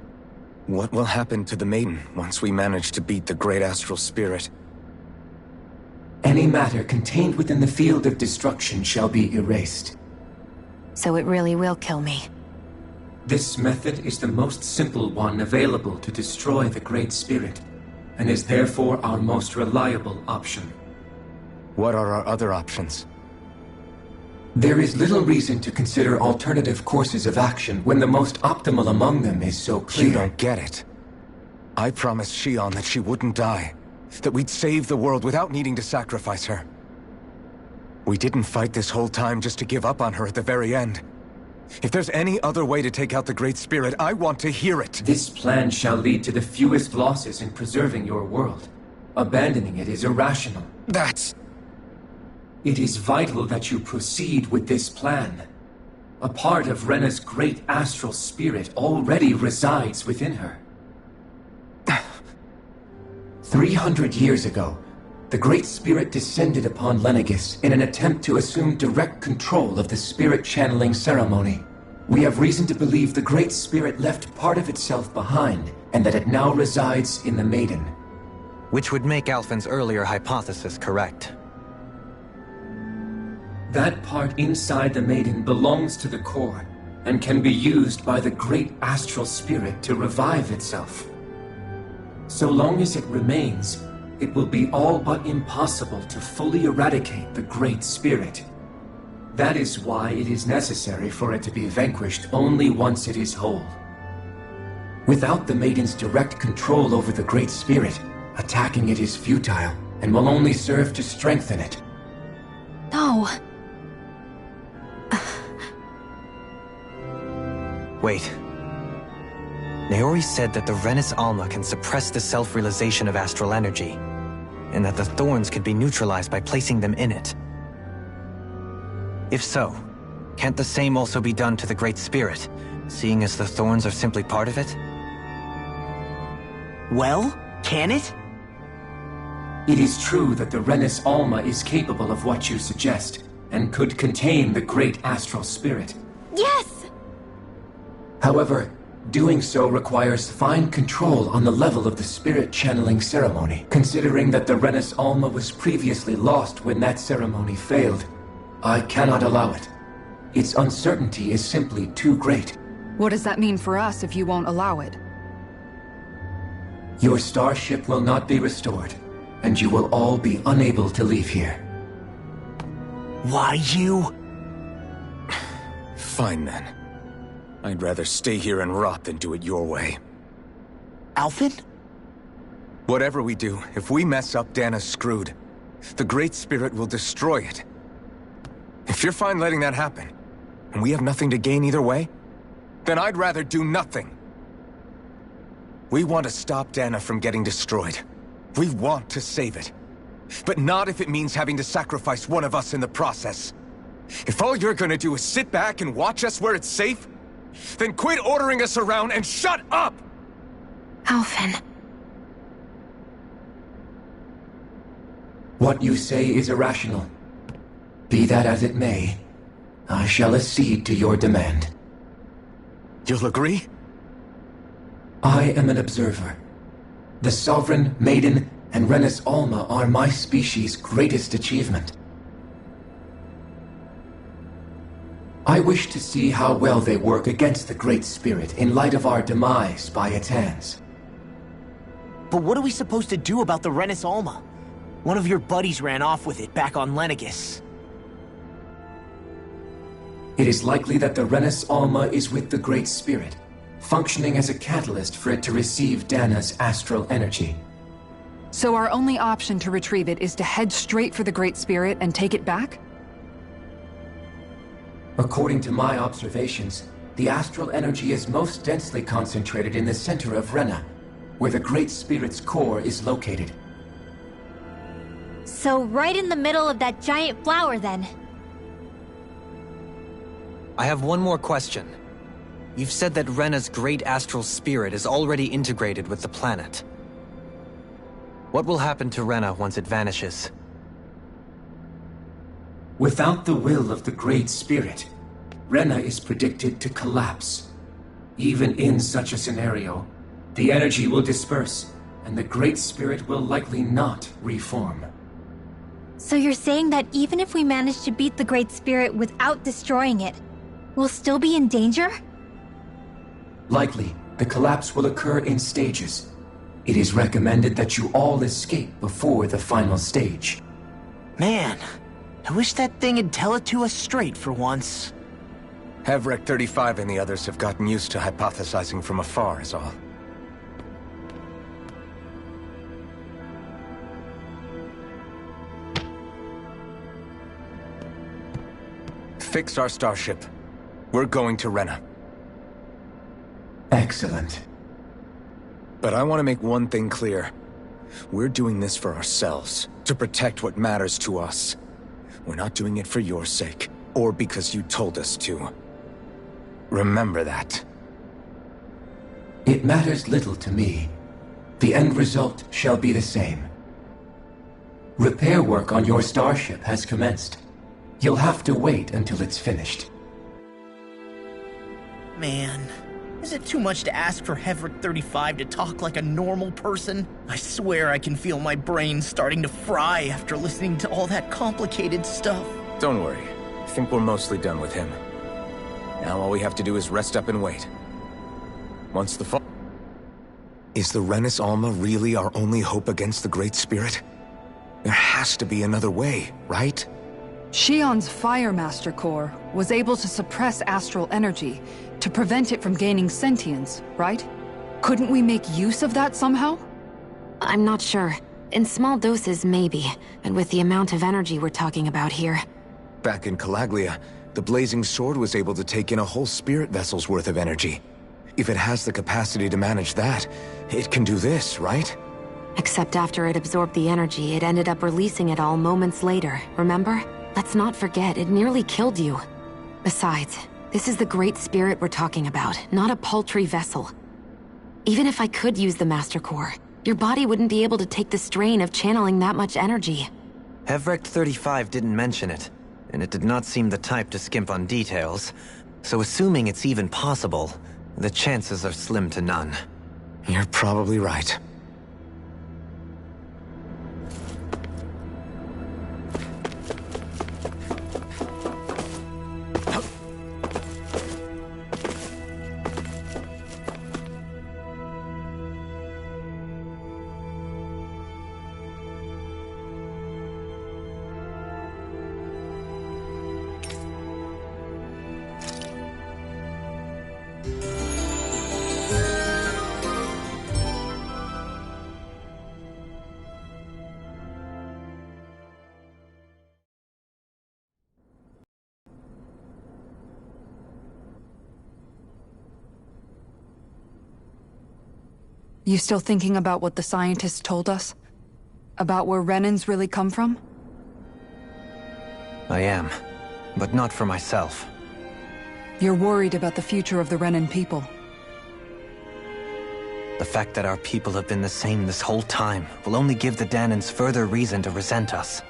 What will happen to the Maiden once we manage to beat the great astral spirit? Any matter contained within the field of destruction shall be erased. So it really will kill me. This method is the most simple one available to destroy the Great Spirit, and is therefore our most reliable option. What are our other options? There is little reason to consider alternative courses of action when the most optimal among them is so clear. You don't get it. I promised Shion that she wouldn't die, that we'd save the world without needing to sacrifice her. We didn't fight this whole time just to give up on her at the very end. If there's any other way to take out the Great Spirit, I want to hear it. This plan shall lead to the fewest losses in preserving your world. Abandoning it is irrational. It is vital that you proceed with this plan. A part of Rena's great astral spirit already resides within her. 300 years ago, the Great Spirit descended upon Lenegis in an attempt to assume direct control of the spirit channeling ceremony. We have reason to believe the Great Spirit left part of itself behind, and that it now resides in the Maiden. Which would make Alphen's earlier hypothesis correct. That part inside the Maiden belongs to the core, and can be used by the great astral spirit to revive itself. So long as it remains, it will be all but impossible to fully eradicate the Great Spirit. That is why it is necessary for it to be vanquished only once it is whole. Without the Maiden's direct control over the Great Spirit, attacking it is futile, and will only serve to strengthen it. No. Wait. Naori said that the Renus Alma can suppress the self-realization of astral energy, and that the thorns could be neutralized by placing them in it. If so, can't the same also be done to the Great Spirit, seeing as the thorns are simply part of it? Well, can it? It is true that the Renus Alma is capable of what you suggest, and could contain the great astral spirit. Yes! However, doing so requires fine control on the level of the spirit channeling ceremony, considering that the Renus Alma was previously lost when that ceremony failed. I cannot allow it. Its uncertainty is simply too great. What does that mean for us if you won't allow it? Your starship will not be restored, and you will all be unable to leave here. Why you? Fine then. I'd rather stay here and rot than do it your way. Alphen? Whatever we do, if we mess up, Dana's screwed. The Great Spirit will destroy it. If you're fine letting that happen, and we have nothing to gain either way, then I'd rather do nothing. We want to stop Dana from getting destroyed. We want to save it. But not if it means having to sacrifice one of us in the process. If all you're gonna do is sit back and watch us where it's safe, then quit ordering us around and shut up! Alphen. What you say is irrational. Be that as it may, I shall accede to your demand. You'll agree? I am an observer. The Sovereign, Maiden, and Rena's Alma are my species' greatest achievement. I wish to see how well they work against the Great Spirit in light of our demise by its hands. But what are we supposed to do about the Renis Alma? One of your buddies ran off with it back on Lenegis. It is likely that the Renis Alma is with the Great Spirit, functioning as a catalyst for it to receive Dana's astral energy. So our only option to retrieve it is to head straight for the Great Spirit and take it back? According to my observations, the astral energy is most densely concentrated in the center of Rena, where the Great Spirit's core is located. So right in the middle of that giant flower, then. I have one more question. You've said that Rena's great astral spirit is already integrated with the planet. What will happen to Rena once it vanishes? Without the will of the Great Spirit, Rena is predicted to collapse. Even in such a scenario, the energy will disperse, and the Great Spirit will likely not reform. So you're saying that even if we manage to beat the Great Spirit without destroying it, we'll still be in danger? Likely, the collapse will occur in stages. It is recommended that you all escape before the final stage. Man, I wish that thing would tell it to us straight for once. Hevrek 35 and the others have gotten used to hypothesizing from afar is all. Fix our starship. We're going to Rena. Excellent. But I want to make one thing clear. We're doing this for ourselves, to protect what matters to us. We're not doing it for your sake, or because you told us to. Remember that. It matters little to me. The end result shall be the same. Repair work on your starship has commenced. You'll have to wait until it's finished. Man, is it too much to ask for Hevrek 35 to talk like a normal person? I swear I can feel my brain starting to fry after listening to all that complicated stuff. Don't worry. I think we're mostly done with him. Now all we have to do is rest up and wait. Once the fall... Is the Renis Alma really our only hope against the Great Spirit? There has to be another way, right? Shion's Fire Master Core was able to suppress astral energy to prevent it from gaining sentience, right? Couldn't we make use of that somehow? I'm not sure. In small doses, maybe. And with the amount of energy we're talking about here. Back in Calaglia, the Blazing Sword was able to take in a whole spirit vessel's worth of energy. If it has the capacity to manage that, it can do this, right? Except after it absorbed the energy, it ended up releasing it all moments later, remember? Let's not forget, it nearly killed you. Besides, this is the Great Spirit we're talking about, not a paltry vessel. Even if I could use the Master Core, your body wouldn't be able to take the strain of channeling that much energy. Hevrek 35 didn't mention it, and it did not seem the type to skimp on details, so assuming it's even possible, the chances are slim to none. You're probably right. You still thinking about what the scientists told us? About where Renans really come from? I am, but not for myself. You're worried about the future of the Renan people. The fact that our people have been the same this whole time will only give the Danans further reason to resent us.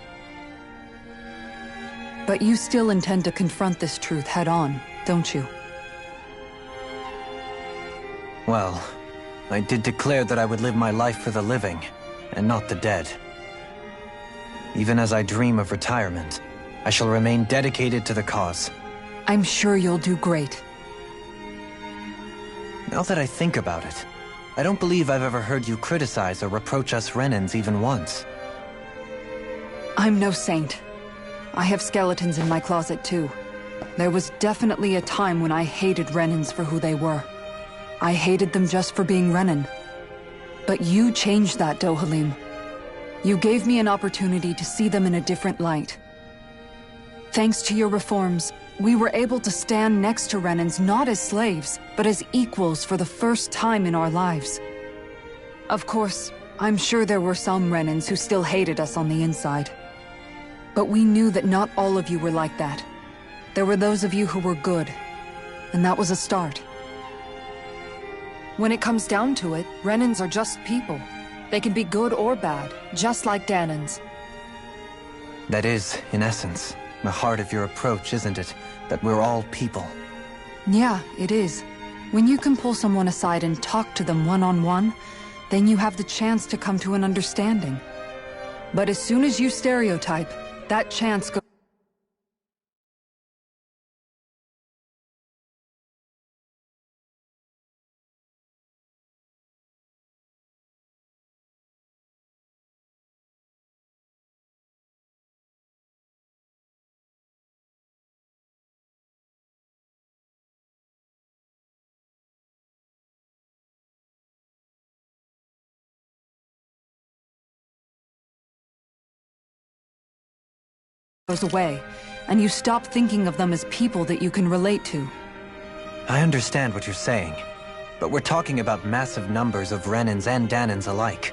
But you still intend to confront this truth head-on, don't you? Well, I did declare that I would live my life for the living, and not the dead. Even as I dream of retirement, I shall remain dedicated to the cause. I'm sure you'll do great. Now that I think about it, I don't believe I've ever heard you criticize or reproach us Renans even once. I'm no saint. I have skeletons in my closet too. There was definitely a time when I hated Renans for who they were. I hated them just for being Renan. But you changed that, Dohalim. You gave me an opportunity to see them in a different light. Thanks to your reforms, we were able to stand next to Renans not as slaves, but as equals for the first time in our lives. Of course, I'm sure there were some Renans who still hated us on the inside. But we knew that not all of you were like that. There were those of you who were good, and that was a start. When it comes down to it, Renans are just people. They can be good or bad, just like Dahnans. That is, in essence, the heart of your approach, isn't it? That we're all people. Yeah, it is. When you can pull someone aside and talk to them one-on-one, then you have the chance to come to an understanding. But as soon as you stereotype, that chance goes away, and you stop thinking of them as people that you can relate to. I understand what you're saying, but we're talking about massive numbers of Renans and Dahnans alike.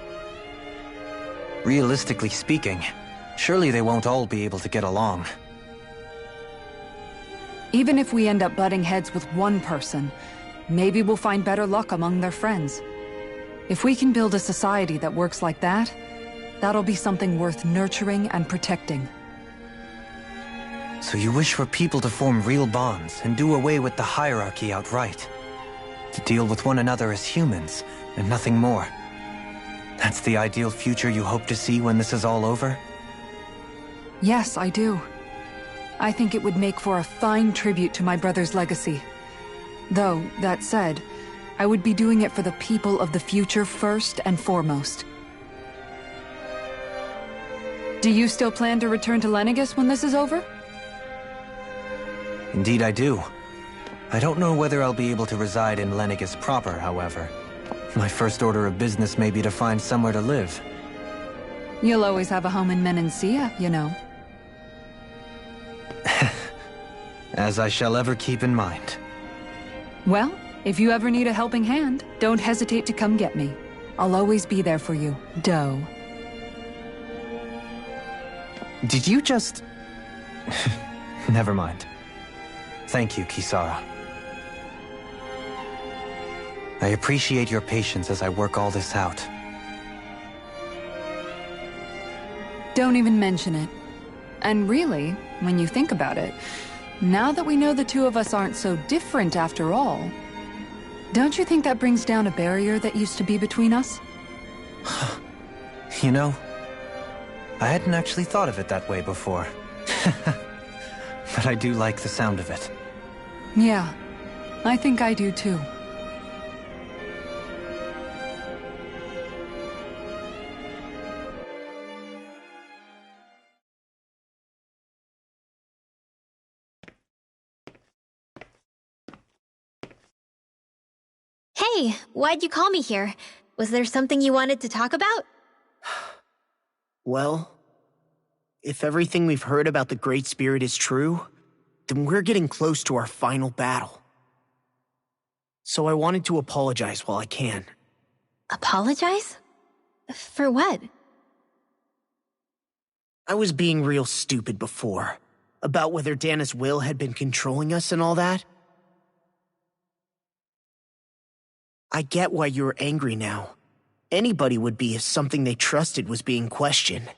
Realistically speaking, surely they won't all be able to get along. Even if we end up butting heads with one person, maybe we'll find better luck among their friends. If we can build a society that works like that, that'll be something worth nurturing and protecting. So you wish for people to form real bonds and do away with the hierarchy outright. To deal with one another as humans, and nothing more. That's the ideal future you hope to see when this is all over? Yes, I do. I think it would make for a fine tribute to my brother's legacy. Though, that said, I would be doing it for the people of the future first and foremost. Do you still plan to return to Lenegis when this is over? Indeed I do. I don't know whether I'll be able to reside in Lenegis proper, however. My first order of business may be to find somewhere to live. You'll always have a home in Menancia, you know. As I shall ever keep in mind. Well, if you ever need a helping hand, don't hesitate to come get me. I'll always be there for you, Doe. Did you just... Never mind. Thank you, Kisara. I appreciate your patience as I work all this out. Don't even mention it. And really, when you think about it, now that we know the two of us aren't so different after all, don't you think that brings down a barrier that used to be between us? You know, I hadn't actually thought of it that way before. But I do like the sound of it. Yeah, I think I do too. Hey, why'd you call me here? Was there something you wanted to talk about? Well, if everything we've heard about the Great Spirit is true, then we're getting close to our final battle. So I wanted to apologize while I can. Apologize? For what? I was being real stupid before, about whether Dana's will had been controlling us and all that. I get why you're angry now. Anybody would be if something they trusted was being questioned.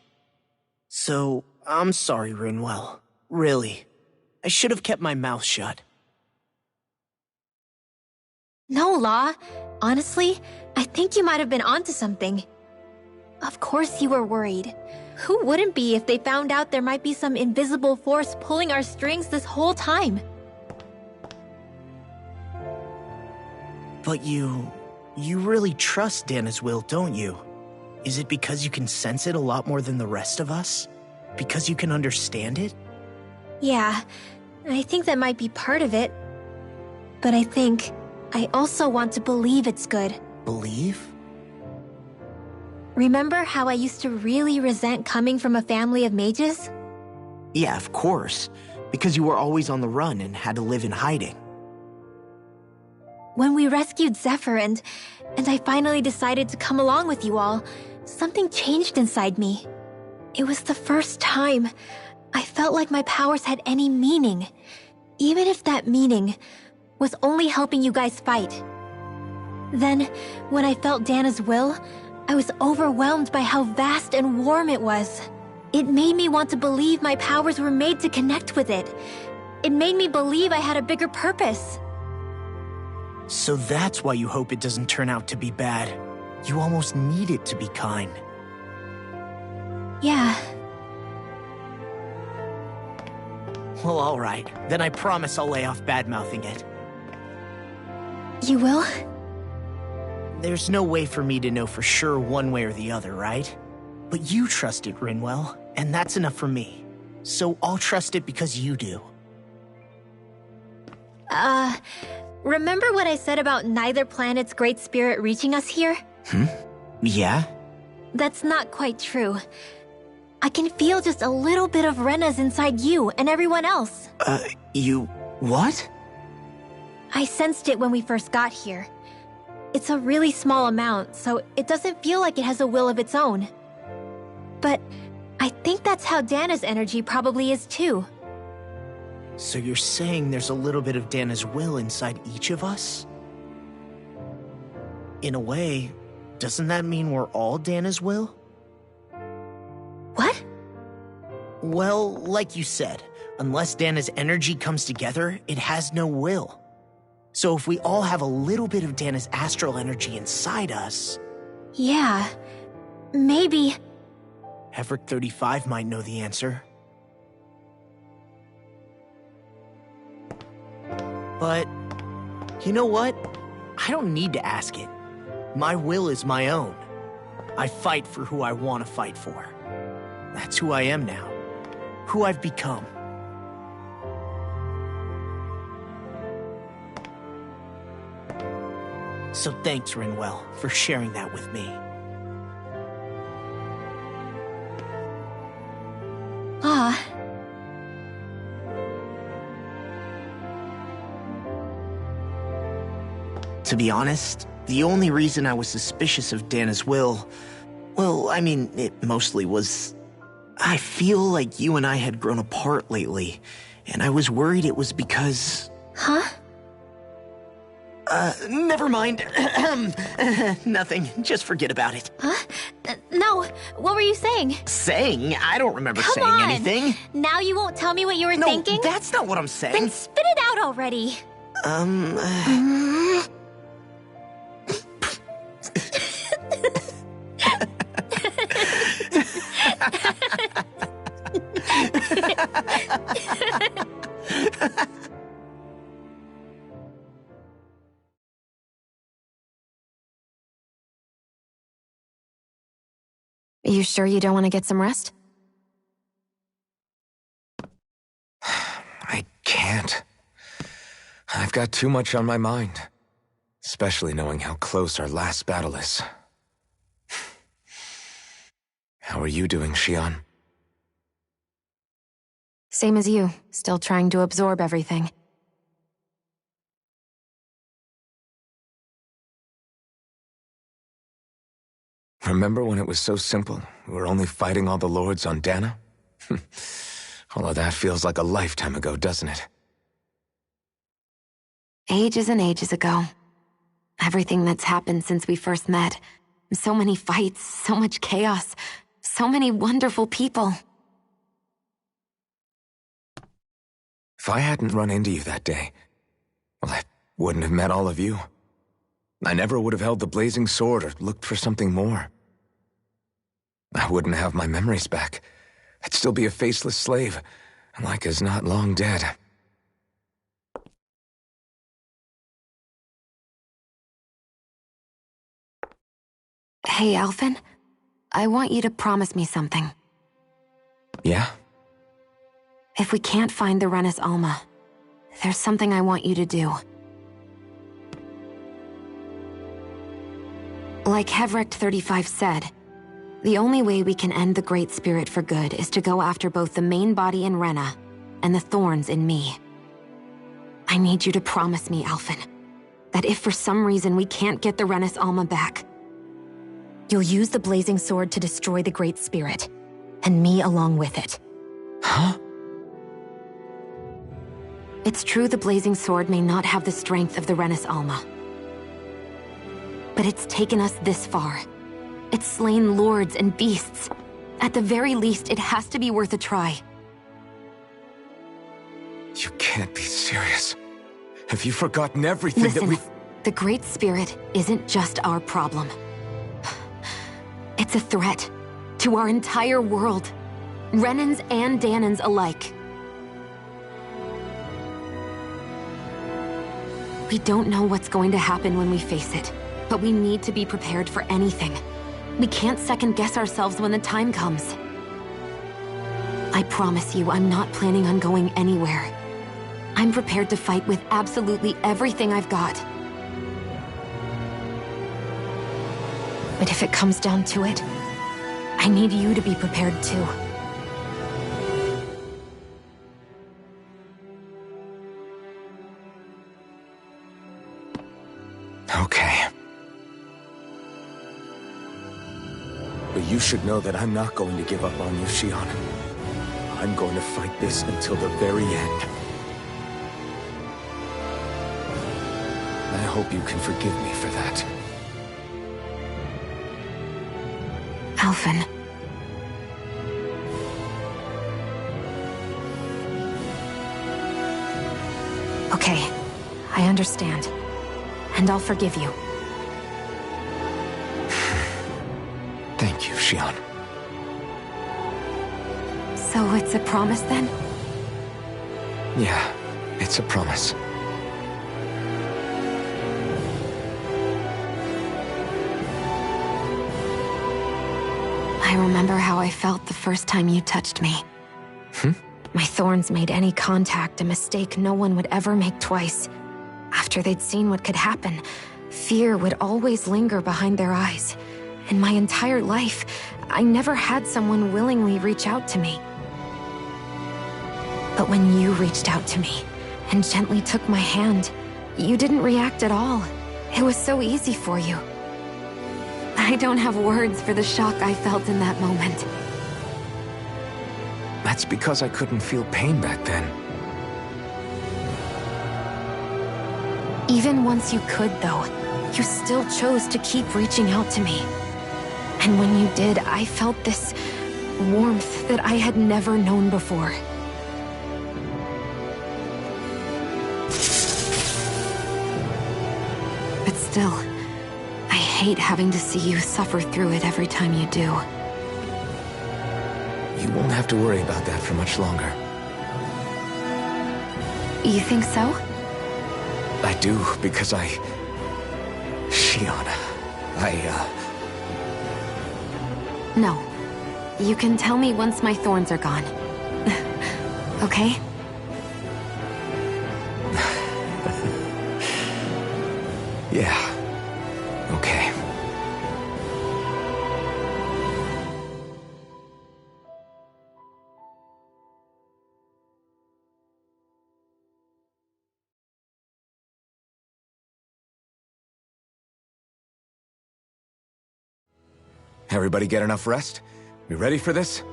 So, I'm sorry, Rinwell. Really. I should have kept my mouth shut. No, Law. Honestly, I think you might have been onto something. Of course you were worried. Who wouldn't be if they found out there might be some invisible force pulling our strings this whole time? But you really trust Dana's will, don't you? Is it because you can sense it a lot more than the rest of us? Because you can understand it? Yeah, I think that might be part of it. But I also want to believe it's good. Believe? Remember how I used to really resent coming from a family of mages? Yeah, of course. Because you were always on the run and had to live in hiding. When we rescued Zephyr and I finally decided to come along with you all, something changed inside me. It was the first time I felt like my powers had any meaning, even if that meaning was only helping you guys fight. Then, when I felt Dana's will, I was overwhelmed by how vast and warm it was. It made me want to believe my powers were made to connect with it. It made me believe I had a bigger purpose. So that's why you hope it doesn't turn out to be bad. You almost need it to be kind. Yeah. Well, alright. Then I promise I'll lay off bad-mouthing it. You will? There's no way for me to know for sure one way or the other, right? But you trust it, Rinwell, and that's enough for me. So I'll trust it because you do. Remember what I said about neither planet's great spirit reaching us here? Yeah? That's not quite true. I can feel just a little bit of Rena's inside you and everyone else. You... what? I sensed it when we first got here. It's a really small amount, so it doesn't feel like it has a will of its own. But I think that's how Dana's energy probably is too. So you're saying there's a little bit of Dana's will inside each of us? In a way, doesn't that mean we're all Dana's will? What? Well, like you said, unless Dana's energy comes together, it has no will. So if we all have a little bit of Dana's astral energy inside us... Yeah, maybe... Everett 35 might know the answer. But, you know what? I don't need to ask it. My will is my own. I fight for who I want to fight for. That's who I am now. Who I've become. So thanks, Rinwell, for sharing that with me. To be honest, the only reason I was suspicious of Dana's will, well, I mean, it mostly was... I feel like you and I had grown apart lately, and I was worried it was because... Huh? Never mind. Nothing. Just forget about it. Huh? No, what were you saying? Saying? I don't remember Come saying on. anything. Now you won't tell me what you were thinking? No, that's not what I'm saying. Then spit it out already. You sure you don't want to get some rest? I can't. I've got too much on my mind. Especially knowing how close our last battle is. How are you doing, Xion? Same as you, still trying to absorb everything. Remember when it was so simple? We were only fighting all the lords on Dana? All of that feels like a lifetime ago, doesn't it? Ages and ages ago. Everything that's happened since we first met. So many fights, so much chaos, so many wonderful people. If I hadn't run into you that day, well, I wouldn't have met all of you. I never would have held the blazing sword or looked for something more. I wouldn't have my memories back. I'd still be a faceless slave, like as not long dead. Hey, Alphen. I want you to promise me something. Yeah? If we can't find the Renis Alma, there's something I want you to do. Like Hevricht 35 said, the only way we can end the Great Spirit for good is to go after both the main body in Rena and the thorns in me. I need you to promise me, Alphen, that if for some reason we can't get the Renis Alma back, you'll use the blazing sword to destroy the Great Spirit, and me along with it. Huh? It's true the blazing sword may not have the strength of the Renis Alma. But it's taken us this far. It's slain lords and beasts. At the very least, it has to be worth a try. You can't be serious. Have you forgotten everything Listen, that we've... The Great Spirit isn't just our problem. It's a threat to our entire world. Renans and Dahnans alike. We don't know what's going to happen when we face it, but we need to be prepared for anything. We can't second-guess ourselves when the time comes. I promise you, I'm not planning on going anywhere. I'm prepared to fight with absolutely everything I've got. But if it comes down to it, I need you to be prepared too. Okay. But you should know that I'm not going to give up on you, Shionne. I'm going to fight this until the very end. I hope you can forgive me for that. Alphen. Okay, I understand. And I'll forgive you. Thank you, Shionne. So it's a promise then? Yeah, it's a promise. I remember how I felt the first time you touched me. My thorns made any contact a mistake no one would ever make twice. After they'd seen what could happen, fear would always linger behind their eyes. In my entire life, I never had someone willingly reach out to me. But when you reached out to me and gently took my hand, you didn't react at all. It was so easy for you. I don't have words for the shock I felt in that moment. That's because I couldn't feel pain back then. Even once you could, though, you still chose to keep reaching out to me. And when you did, I felt this warmth that I had never known before. But still, I hate having to see you suffer through it every time you do. You won't have to worry about that for much longer. You think so? I do, because Shionne, No. You can tell me once my thorns are gone. Okay? Yeah. Okay. Everybody get enough rest? We ready for this?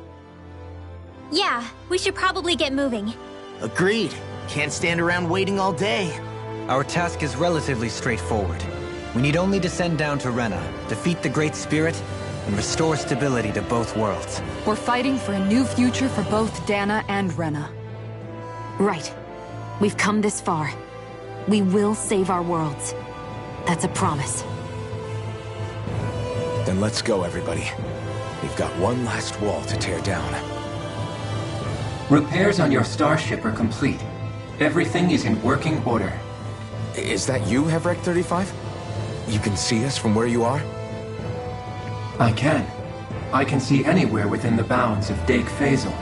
Yeah, we should probably get moving. Agreed. Can't stand around waiting all day. Our task is relatively straightforward. We need only descend down to Rena, defeat the Great Spirit, and restore stability to both worlds. We're fighting for a new future for both Dana and Rena. Right. We've come this far. We will save our worlds. That's a promise. Then let's go, everybody. We've got one last wall to tear down. Repairs on your starship are complete. Everything is in working order. Is that you, Hevrek 35? You can see us from where you are? I can. I can see anywhere within the bounds of Dake Faisal.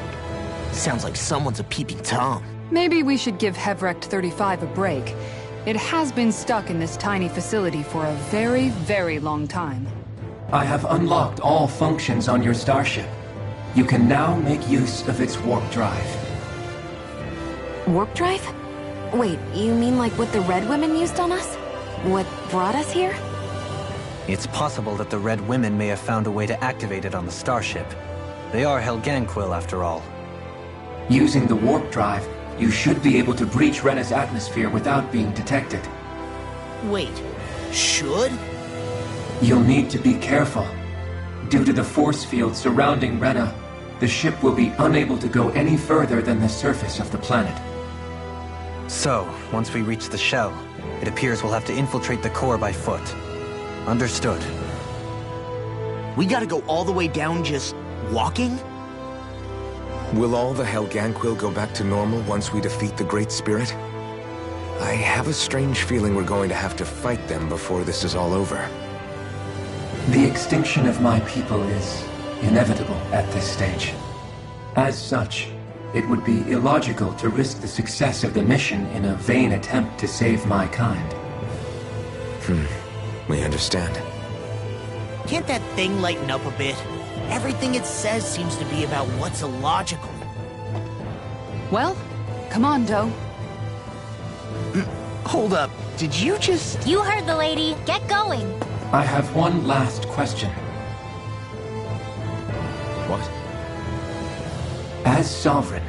Sounds like someone's a peeping Tom. Maybe we should give Hevrek 35 a break. It has been stuck in this tiny facility for a very, very long time. I have unlocked all functions on your starship. You can now make use of its warp drive. Warp drive? Wait, you mean like what the Red Women used on us? What brought us here? It's possible that the Red Women may have found a way to activate it on the starship. They are Helganquil, after all. Using the warp drive, you should be able to breach Rena's atmosphere without being detected. Wait, should? You'll need to be careful. Due to the force field surrounding Rena, the ship will be unable to go any further than the surface of the planet. So, once we reach the shell, it appears we'll have to infiltrate the core by foot. Understood. We gotta go all the way down just walking? Will all the Helganquil go back to normal once we defeat the Great Spirit? I have a strange feeling we're going to have to fight them before this is all over. The extinction of my people is inevitable at this stage. As such, it would be illogical to risk the success of the mission in a vain attempt to save my kind. We understand. Can't that thing lighten up a bit? Everything it says seems to be about what's illogical. Well, come on, Doe. Hold up, did you just... You heard the lady. Get going. I have one last question. What? As Sovereign,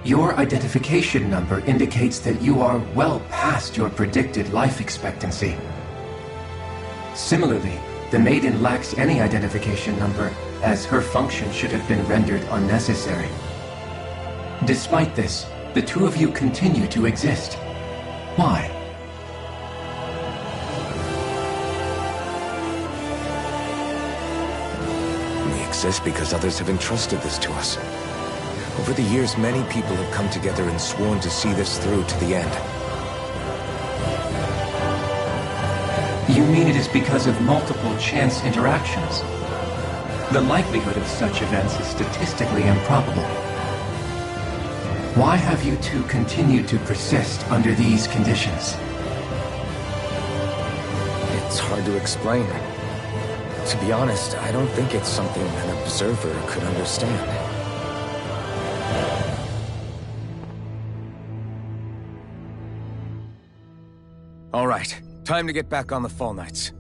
your identification number indicates that you are well past your predicted life expectancy. Similarly, the Maiden lacks any identification number, as her function should have been rendered unnecessary. Despite this, the two of you continue to exist. Why? We exist because others have entrusted this to us. Over the years, many people have come together and sworn to see this through to the end. You mean it is because of multiple chance interactions? The likelihood of such events is statistically improbable. Why have you two continued to persist under these conditions? It's hard to explain. To be honest, I don't think it's something an observer could understand. All right, time to get back on the Fall Knights.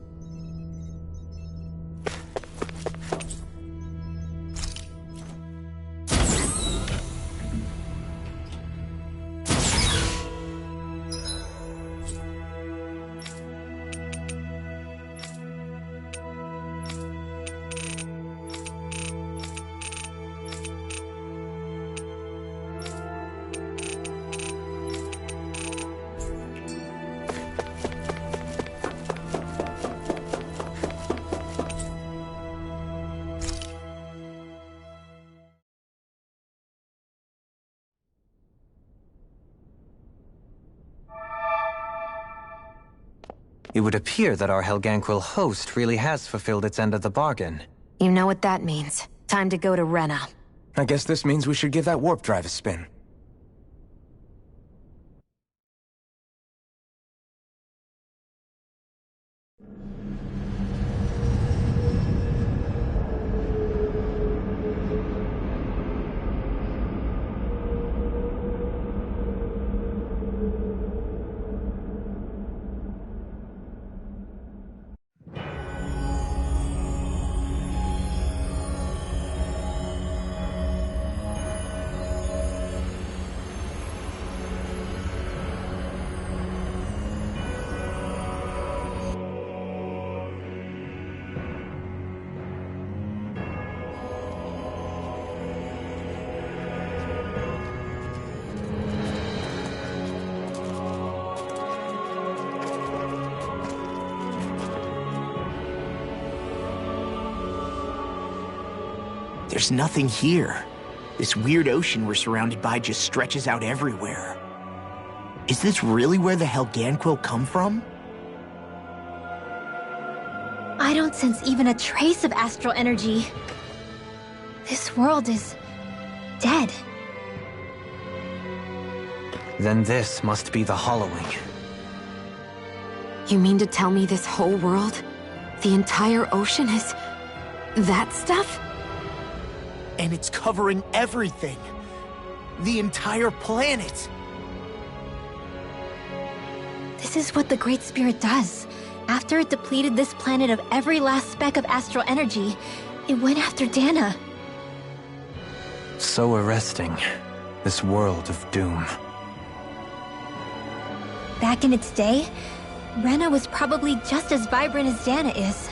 It would appear that our Helganquil host really has fulfilled its end of the bargain. You know what that means. Time to go to Rena. I guess this means we should give that warp drive a spin. There's nothing here. This weird ocean we're surrounded by just stretches out everywhere. Is this really where the Helganquil come from? I don't sense even a trace of astral energy. This world is dead. Then this must be the Hollowing. You mean to tell me this whole world, the entire ocean is that stuff? And it's covering everything. The entire planet. This is what the Great Spirit does. After it depleted this planet of every last speck of astral energy, it went after Dana. So arresting. This world of doom. Back in its day, Rena was probably just as vibrant as Dana is.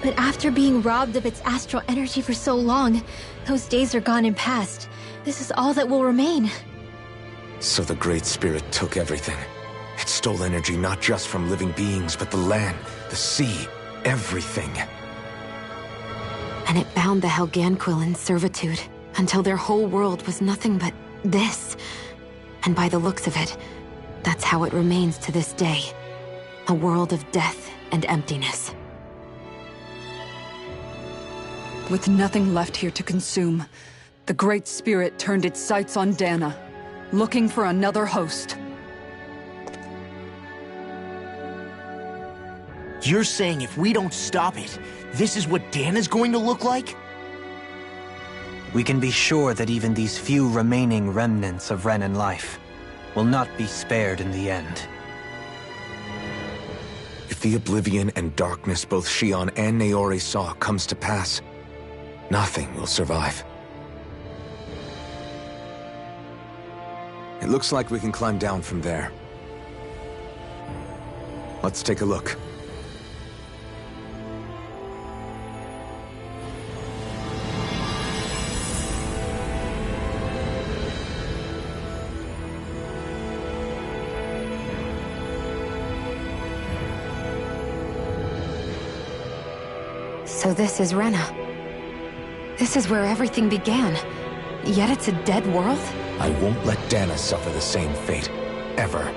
But after being robbed of its astral energy for so long, those days are gone and past. This is all that will remain. So the Great Spirit took everything. It stole energy not just from living beings, but the land, the sea, everything. And it bound the Helganquil in servitude, until their whole world was nothing but this. And by the looks of it, that's how it remains to this day. A world of death and emptiness. With nothing left here to consume, the Great Spirit turned its sights on Dana, looking for another host. You're saying if we don't stop it, this is what Dana's going to look like? We can be sure that even these few remaining remnants of Renan life will not be spared in the end. If the oblivion and darkness both Shion and Naori saw comes to pass, nothing will survive. It looks like we can climb down from there. Let's take a look. So this is Rena. This is where everything began. Yet it's a dead world? I won't let Dana suffer the same fate. Ever.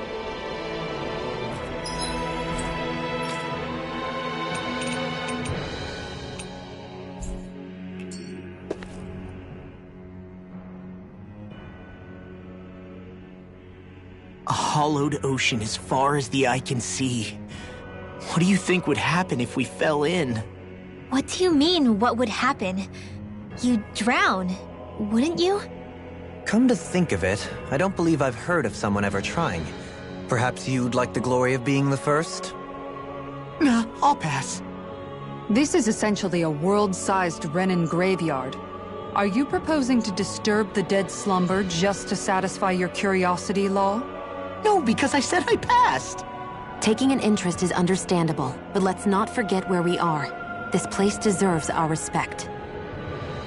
A hollowed ocean as far as the eye can see. What do you think would happen if we fell in? What do you mean, what would happen? You'd drown, wouldn't you? Come to think of it, I don't believe I've heard of someone ever trying. Perhaps you'd like the glory of being the first? Nah, I'll pass. This is essentially a world-sized Renan graveyard. Are you proposing to disturb the dead slumber just to satisfy your curiosity, Law? No, because I said I passed. Taking an interest is understandable, but let's not forget where we are. This place deserves our respect.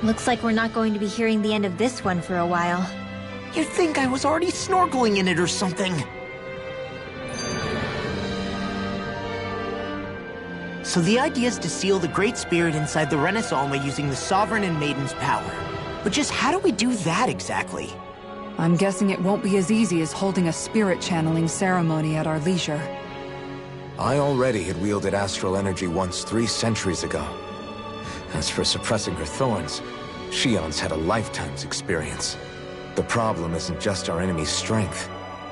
Looks like we're not going to be hearing the end of this one for a while. You'd think I was already snorkeling in it or something. So the idea is to seal the Great Spirit inside the Renaissance using the Sovereign and Maiden's power. But just how do we do that exactly? I'm guessing it won't be as easy as holding a spirit channeling ceremony at our leisure. I already had wielded astral energy once 3 centuries ago. As for suppressing her thorns, Shion's had a lifetime's experience. The problem isn't just our enemy's strength,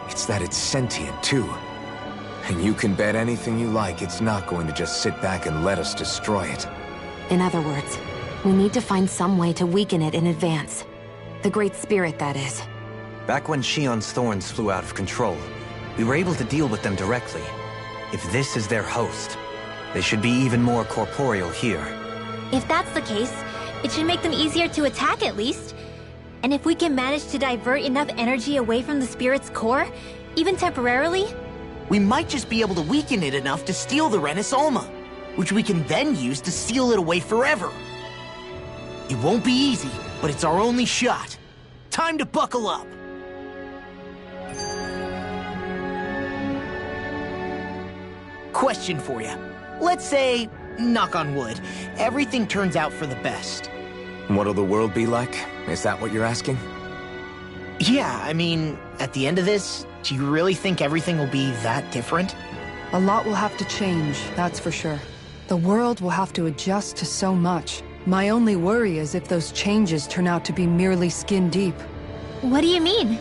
it's that it's sentient too. And you can bet anything you like it's not going to just sit back and let us destroy it. In other words, we need to find some way to weaken it in advance. The Great Spirit, that is. Back when Shion's thorns flew out of control, we were able to deal with them directly. If this is their host, they should be even more corporeal here. If that's the case, it should make them easier to attack at least. And if we can manage to divert enough energy away from the spirit's core, even temporarily, we might just be able to weaken it enough to steal the Renaissance, which we can then use to seal it away forever. It won't be easy, but it's our only shot. Time to buckle up. Question for you. Let's say, knock on wood, everything turns out for the best. What'll the world be like? Is that what you're asking? Yeah, I mean, at the end of this, do you really think everything will be that different? A lot will have to change, that's for sure. The world will have to adjust to so much. My only worry is if those changes turn out to be merely skin deep. What do you mean?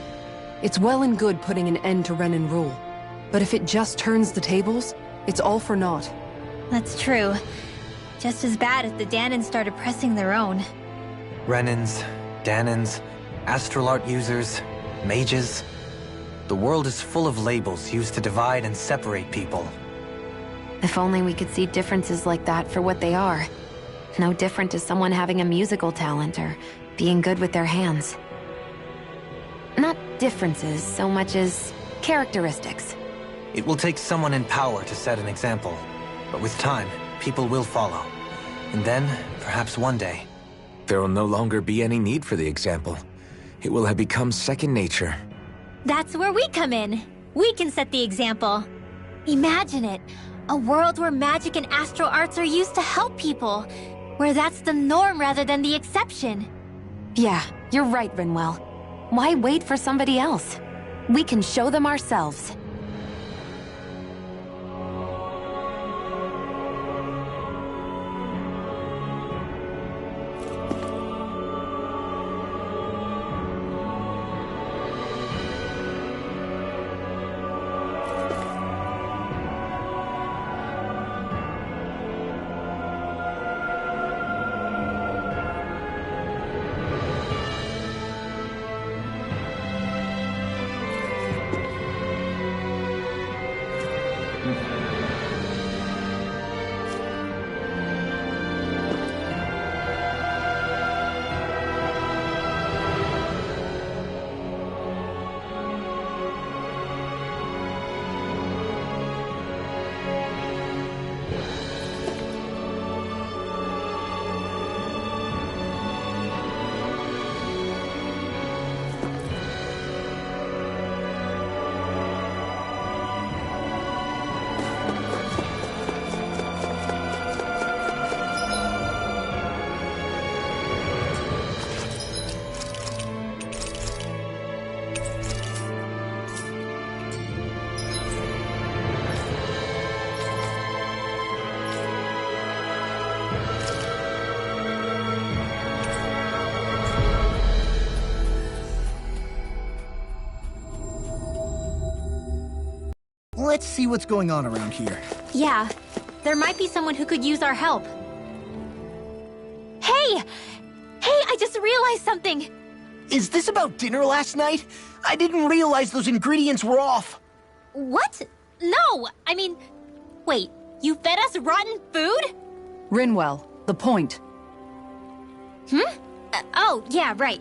It's well and good putting an end to Renan rule. But if it just turns the tables, it's all for naught. That's true. Just as bad if the Dahnans started pressing their own. Renans, Dahnans, astral art users, mages. The world is full of labels used to divide and separate people. If only we could see differences like that for what they are. No different to someone having a musical talent or being good with their hands. Not differences so much as characteristics. It will take someone in power to set an example. But with time, people will follow. And then, perhaps one day... There will no longer be any need for the example. It will have become second nature. That's where we come in. We can set the example. Imagine it. A world where magic and astral arts are used to help people. Where that's the norm rather than the exception. Yeah, you're right, Rinwell. Why wait for somebody else? We can show them ourselves. Let's see what's going on around here. Yeah, there might be someone who could use our help. Hey! Hey, I just realized something! Is this about dinner last night? I didn't realize those ingredients were off. What? No! I mean, wait, you fed us rotten food? Rinwell, the point. Oh, yeah, right.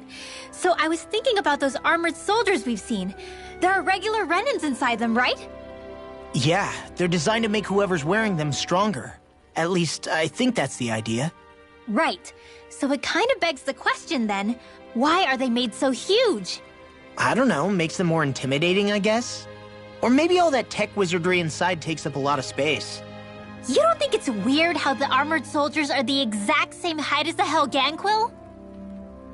So I was thinking about those armored soldiers we've seen. There are regular Renans inside them, right? Yeah, they're designed to make whoever's wearing them stronger. At least, I think that's the idea. Right. So it kind of begs the question then, why are they made so huge? I don't know, makes them more intimidating, I guess? Or maybe all that tech wizardry inside takes up a lot of space. You don't think it's weird how the armored soldiers are the exact same height as the Helganquil?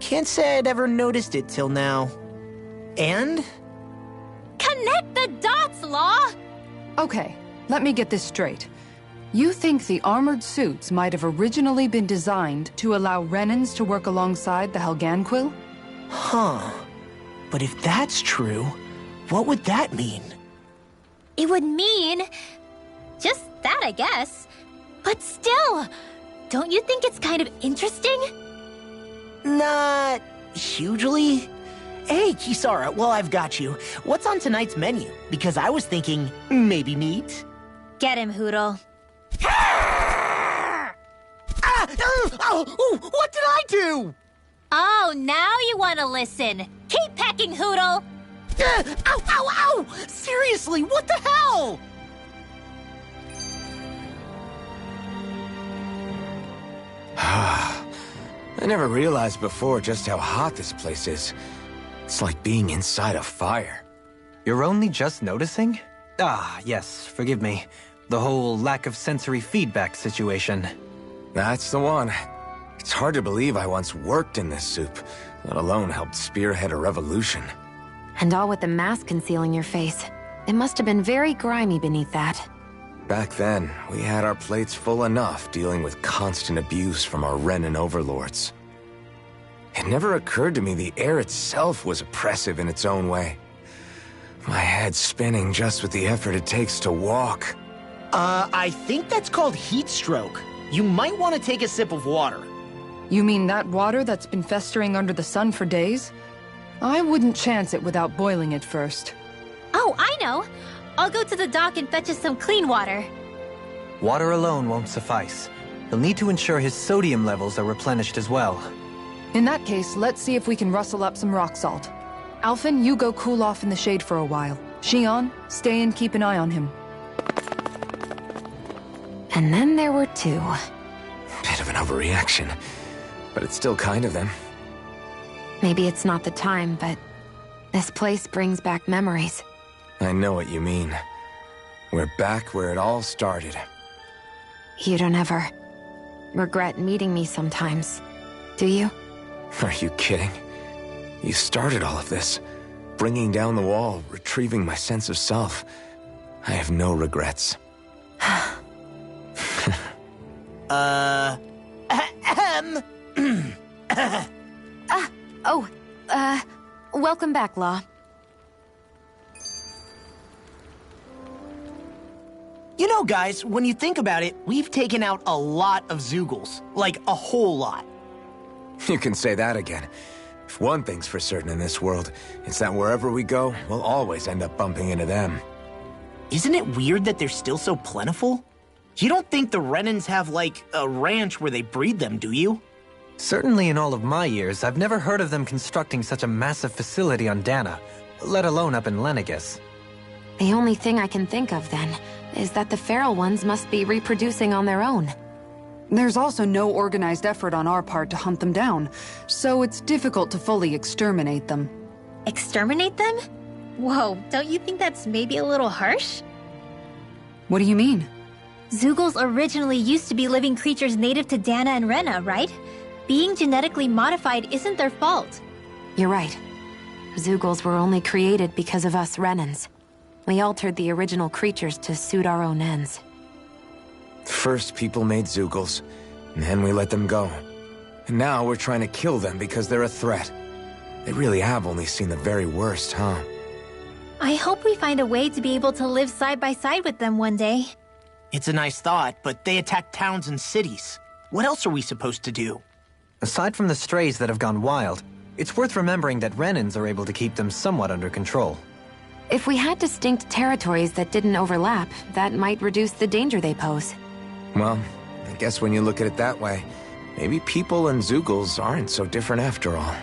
Can't say I'd ever noticed it till now. And? Connect the dots, Law! Okay, let me get this straight. You think the armored suits might have originally been designed to allow Renans to work alongside the Helganquil? Huh. But if that's true, what would that mean? It would mean... just that, I guess. But still, don't you think it's kind of interesting? Not hugely. Hey, Kisara, while I've got you, what's on tonight's menu? Because I was thinking, maybe meat? Get him, Hootle. What did I do? Oh, now you want to listen. Keep pecking, Hootle! Ow! Seriously, what the hell? I never realized before just how hot this place is. It's like being inside a fire. You're only just noticing? Ah, yes, forgive me. The whole lack of sensory feedback situation. That's the one. It's hard to believe I once worked in this soup, let alone helped spearhead a revolution. And all with the mask concealing your face. It must have been very grimy beneath that. Back then, we had our plates full enough dealing with constant abuse from our Renan overlords. It never occurred to me the air itself was oppressive in its own way. My head's spinning just with the effort it takes to walk. I think that's called heat stroke. You might want to take a sip of water. You mean that water that's been festering under the sun for days? I wouldn't chance it without boiling it first. Oh, I know! I'll go to the dock and fetch us some clean water. Water alone won't suffice. You'll need to ensure his sodium levels are replenished as well. In that case, let's see if we can rustle up some rock salt. Alphen, you go cool off in the shade for a while. Xion, stay and keep an eye on him. And then there were two. Bit of an overreaction, but it's still kind of them. Maybe it's not the time, but this place brings back memories. I know what you mean. We're back where it all started. You don't ever regret meeting me sometimes, do you? Are you kidding? You started all of this. Bringing down the wall, retrieving my sense of self. I have no regrets. Welcome back, Law. You know, guys, when you think about it, we've taken out a lot of Zeugles. Like, a whole lot. You can say that again. If one thing's for certain in this world, it's that wherever we go, we'll always end up bumping into them. Isn't it weird that they're still so plentiful? You don't think the Renans have, like, a ranch where they breed them, do you? Certainly in all of my years, I've never heard of them constructing such a massive facility on Dana, let alone up in Lenegis. The only thing I can think of, then, is that the feral ones must be reproducing on their own. There's also no organized effort on our part to hunt them down, so it's difficult to fully exterminate them. Exterminate them? Whoa, don't you think that's maybe a little harsh? What do you mean? Zeugles originally used to be living creatures native to Dana and Rena, right? Being genetically modified isn't their fault. You're right. Zeugles were only created because of us Renans. We altered the original creatures to suit our own ends. First, people made Zeugles, and then we let them go. And now we're trying to kill them because they're a threat. They really have only seen the very worst, huh? I hope we find a way to be able to live side by side with them one day. It's a nice thought, but they attack towns and cities. What else are we supposed to do? Aside from the strays that have gone wild, it's worth remembering that Renans are able to keep them somewhat under control. If we had distinct territories that didn't overlap, that might reduce the danger they pose. Well, I guess when you look at it that way, maybe people and Zeugles aren't so different after all.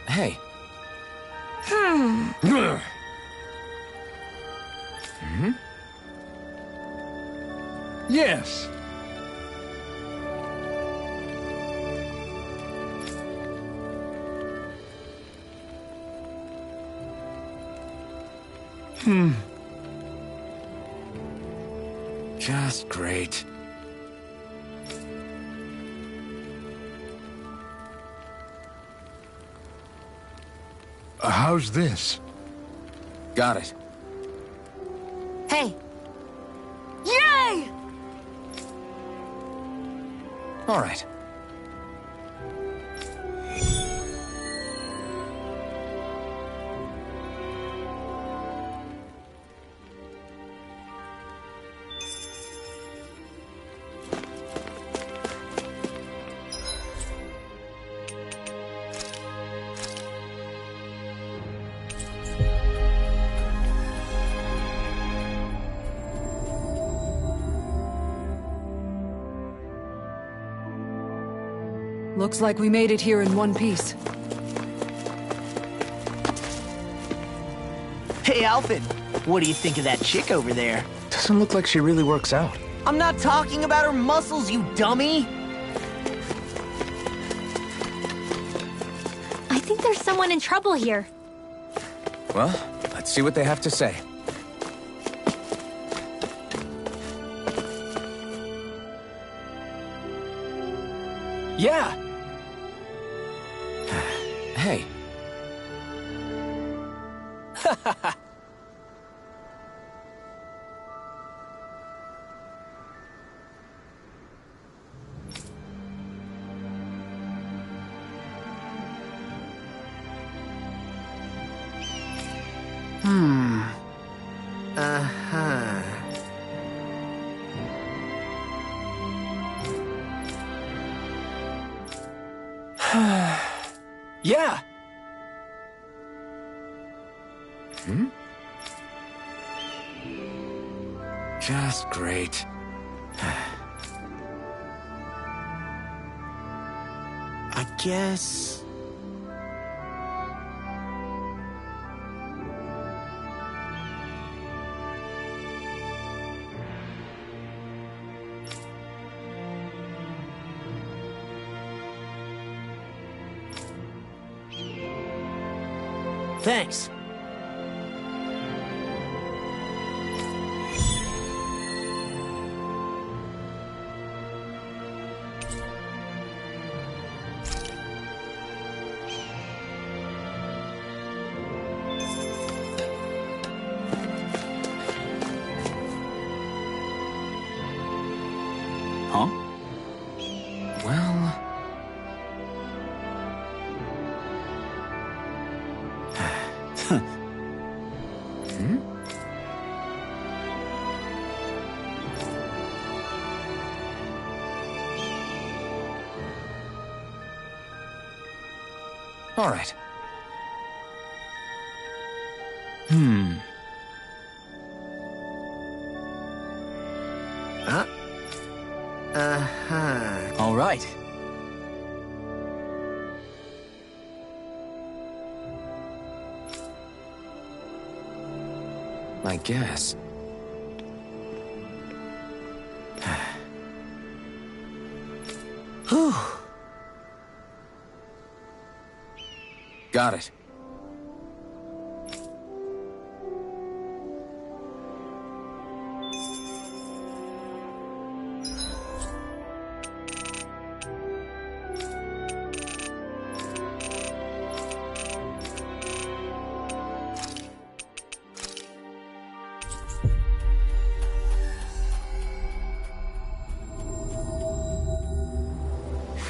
Hey. Yes. Just great. How's this? Got it. Hey! Yay! All right. Looks like we made it here in one piece. Hey, Alfred. What do you think of that chick over there? Doesn't look like she really works out. I'm not talking about her muscles, you dummy! I think there's someone in trouble here. Well, let's see what they have to say. Yeah! Hey. Uh-huh. Yeah! Just great. I guess... Thanks. Huh? Well... All right. Uh-huh. All right. I guess. Whew. Got it.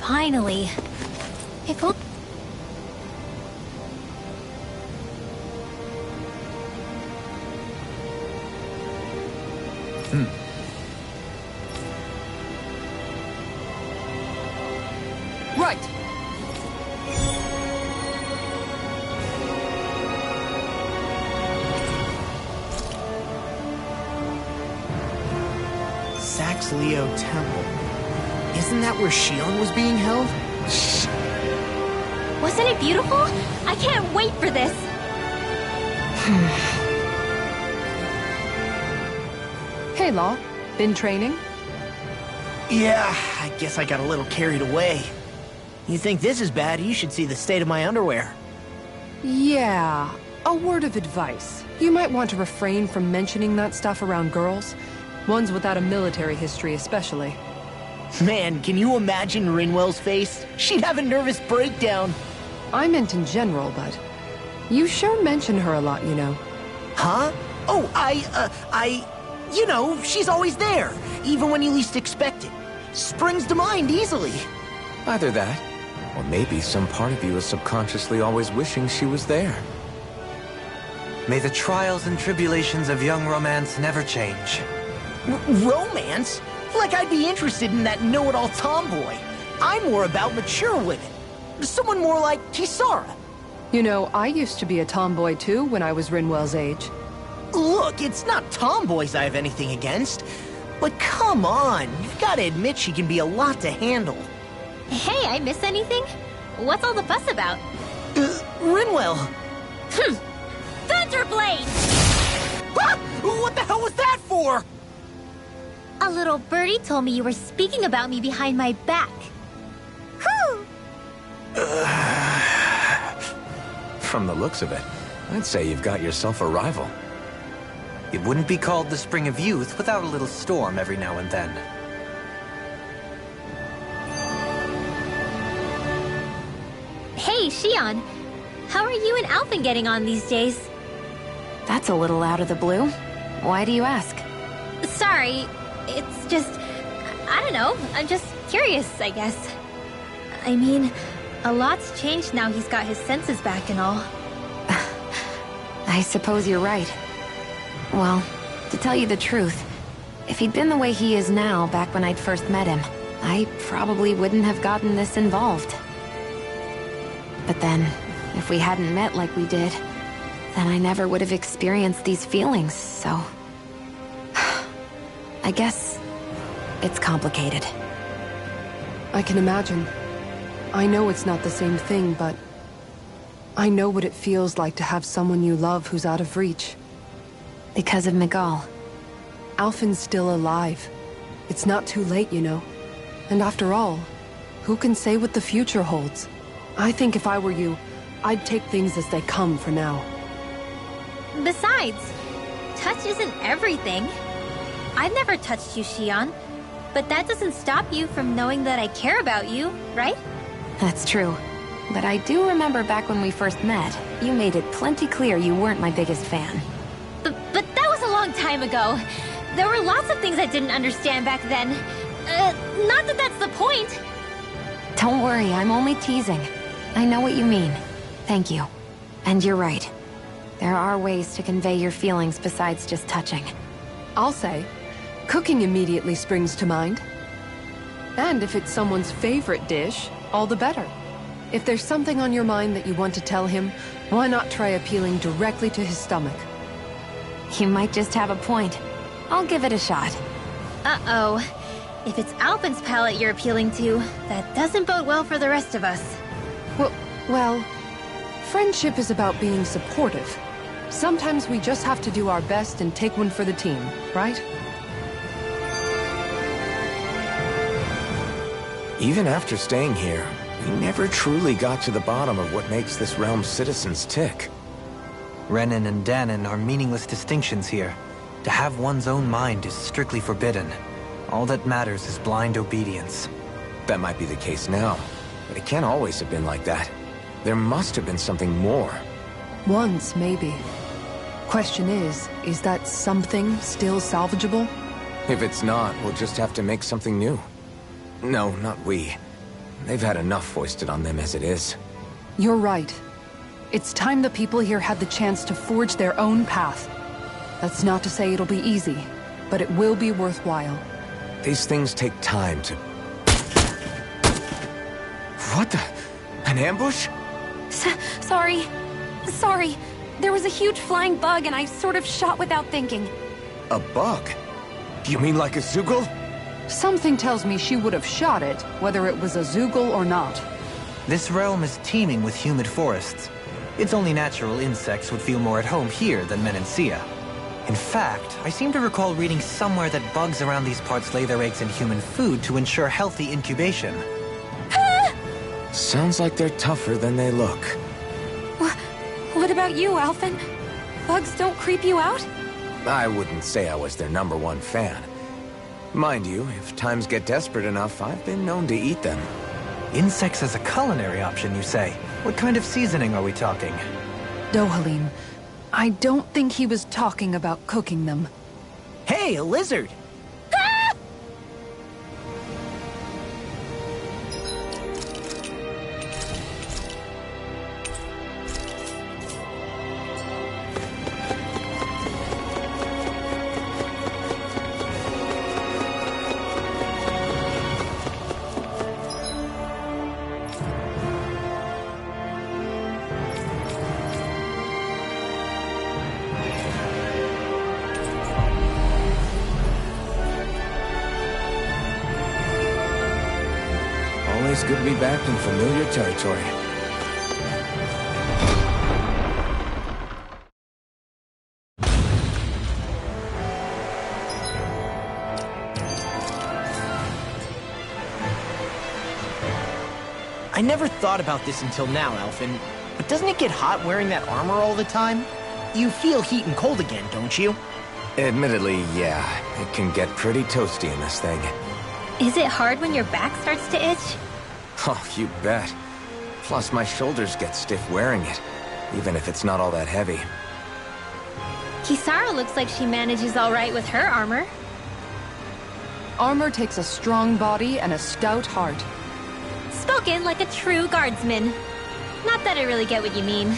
Finally. If only... Right! Sax-Leo Temple. Isn't that where Xion was being held? Wasn't it beautiful? I can't wait for this! Hey, Law. Been training? Yeah, I guess I got a little carried away. You think this is bad, you should see the state of my underwear. Yeah. A word of advice. You might want to refrain from mentioning that stuff around girls. Ones without a military history especially. Man, can you imagine Rinwell's face? She'd have a nervous breakdown. I meant in general, but... You sure mention her a lot, you know. Huh? Oh, you know, she's always there, even when you least expect it. Springs to mind easily. Either that, or maybe some part of you is subconsciously always wishing she was there. May the trials and tribulations of young romance never change. Romance? Like I'd be interested in that know-it-all tomboy. I'm more about mature women. Someone more like Kisara. You know, I used to be a tomboy too when I was Rinwell's age. Look, it's not tomboys I have anything against. But come on, you've got to admit she can be a lot to handle. Hey, I miss anything? What's all the fuss about? Rinwell. Thunderblade! Ah! What the hell was that for? A little birdie told me you were speaking about me behind my back. Whew! From the looks of it, I'd say you've got yourself a rival. It wouldn't be called the Spring of Youth without a little storm every now and then. Hey, Shion. How are you and Alphen getting on these days? That's a little out of the blue. Why do you ask? Sorry, it's just... I don't know, I'm just curious, I guess. I mean, a lot's changed now he's got his senses back and all. I suppose you're right. Well, to tell you the truth, if he'd been the way he is now back when I'd first met him, I probably wouldn't have gotten this involved. But then, if we hadn't met like we did, then I never would have experienced these feelings, so... I guess... it's complicated. I can imagine. I know it's not the same thing, but... I know what it feels like to have someone you love who's out of reach. Because of Miguel. Alphen's still alive. It's not too late, you know. And after all, who can say what the future holds? I think if I were you, I'd take things as they come for now. Besides, touch isn't everything. I've never touched you, Shion. But that doesn't stop you from knowing that I care about you, right? That's true. But I do remember back when we first met, you made it plenty clear you weren't my biggest fan. But that was a long time ago. There were lots of things I didn't understand back then. Not that that's the point. Don't worry, I'm only teasing. I know what you mean. Thank you. And you're right. There are ways to convey your feelings besides just touching. I'll say, cooking immediately springs to mind. And if it's someone's favorite dish, all the better. If there's something on your mind that you want to tell him, why not try appealing directly to his stomach? You might just have a point. I'll give it a shot. Uh-oh. If it's Alphen's palate you're appealing to, that doesn't bode well for the rest of us. Well, friendship is about being supportive. Sometimes we just have to do our best and take one for the team, right? Even after staying here, we never truly got to the bottom of what makes this realm's citizens tick. Renan and Danon are meaningless distinctions here. To have one's own mind is strictly forbidden. All that matters is blind obedience. That might be the case now, but it can't always have been like that. There must have been something more. Once, maybe. Question is that something still salvageable? If it's not, we'll just have to make something new. No, not we. They've had enough foisted on them as it is. You're right. It's time the people here had the chance to forge their own path. That's not to say it'll be easy, but it will be worthwhile. These things take time to... What the... An ambush? Sorry. There was a huge flying bug and I sort of shot without thinking. A bug? You mean like a Zeugl? Something tells me she would have shot it, whether it was a Zeugl or not. This realm is teeming with humid forests. It's only natural insects would feel more at home here than Menancia. In fact, I seem to recall reading somewhere that bugs around these parts lay their eggs in human food to ensure healthy incubation. Sounds like they're tougher than they look. What about you, Alphen? Bugs don't creep you out? I wouldn't say I was their #1 fan. Mind you, if times get desperate enough, I've been known to eat them. Insects as a culinary option, you say? What kind of seasoning are we talking? Dohalim, I don't think he was talking about cooking them. Hey, a lizard! Always good to be back in familiar territory. I never thought about this until now, Alphen, but doesn't it get hot wearing that armor all the time? You feel heat and cold again, don't you? Admittedly, yeah. It can get pretty toasty in this thing. Is it hard when your back starts to itch? Oh, you bet. Plus, my shoulders get stiff wearing it, even if it's not all that heavy. Kisara looks like she manages all right with her armor. Armor takes a strong body and a stout heart. Spoken like a true guardsman. Not that I really get what you mean.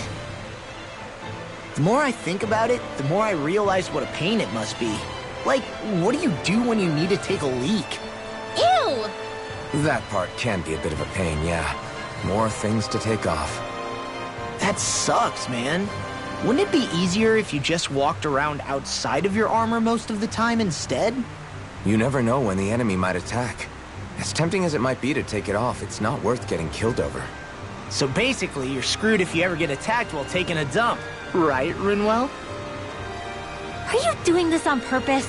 The more I think about it, the more I realize what a pain it must be. Like, what do you do when you need to take a leak? Ew! That part can be a bit of a pain, yeah. More things to take off. That sucks, man. Wouldn't it be easier if you just walked around outside of your armor most of the time instead? You never know when the enemy might attack. As tempting as it might be to take it off, it's not worth getting killed over. So basically, you're screwed if you ever get attacked while taking a dump. Right, Rinwell? Are you doing this on purpose?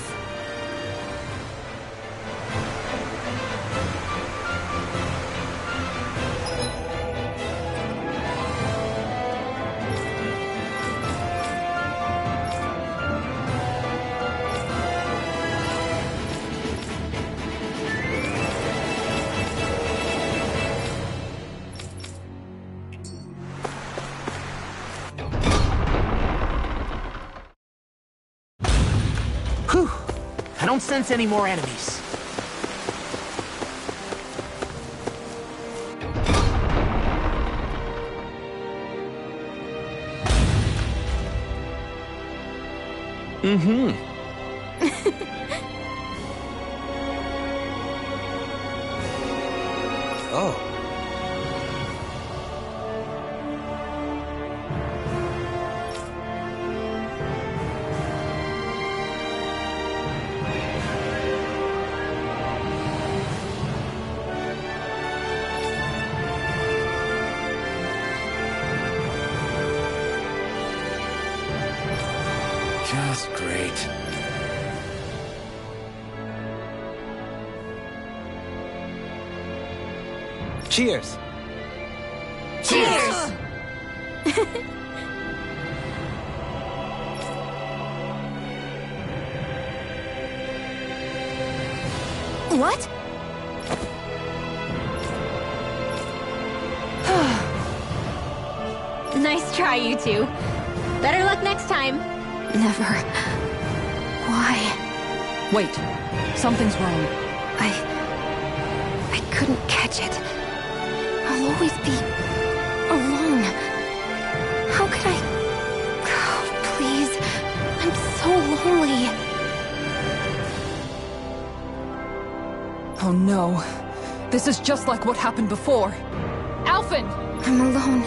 I don't sense any more enemies. Oh. Just great. Cheers! Cheers! What? Nice try, you two. Better luck next time. Never. Why? Wait, something's wrong. I couldn't catch it. I'll always be alone. How could I? Oh, please. I'm so lonely. Oh no. This is just like what happened before. Alphen! I'm alone.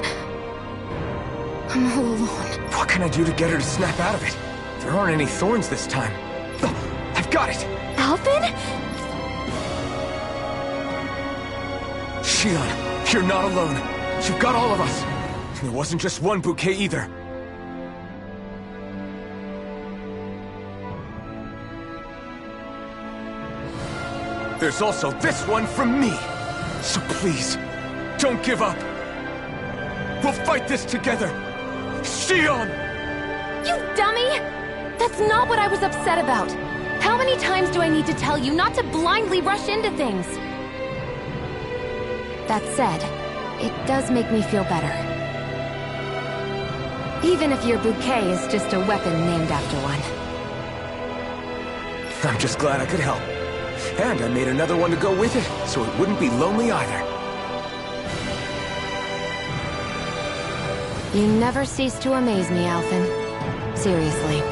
I'm all alone. What can I do to get her to snap out of it? There aren't any thorns this time. Oh, I've got it! Alphen? Shion, you're not alone. You've got all of us. And it wasn't just one bouquet either. There's also this one from me. So please, don't give up. We'll fight this together. Shion! You dummy! That's not what I was upset about. How many times do I need to tell you not to blindly rush into things? That said, it does make me feel better. Even if your bouquet is just a weapon named after one. I'm just glad I could help. And I made another one to go with it, so it wouldn't be lonely either. You never cease to amaze me, Alphen. Seriously.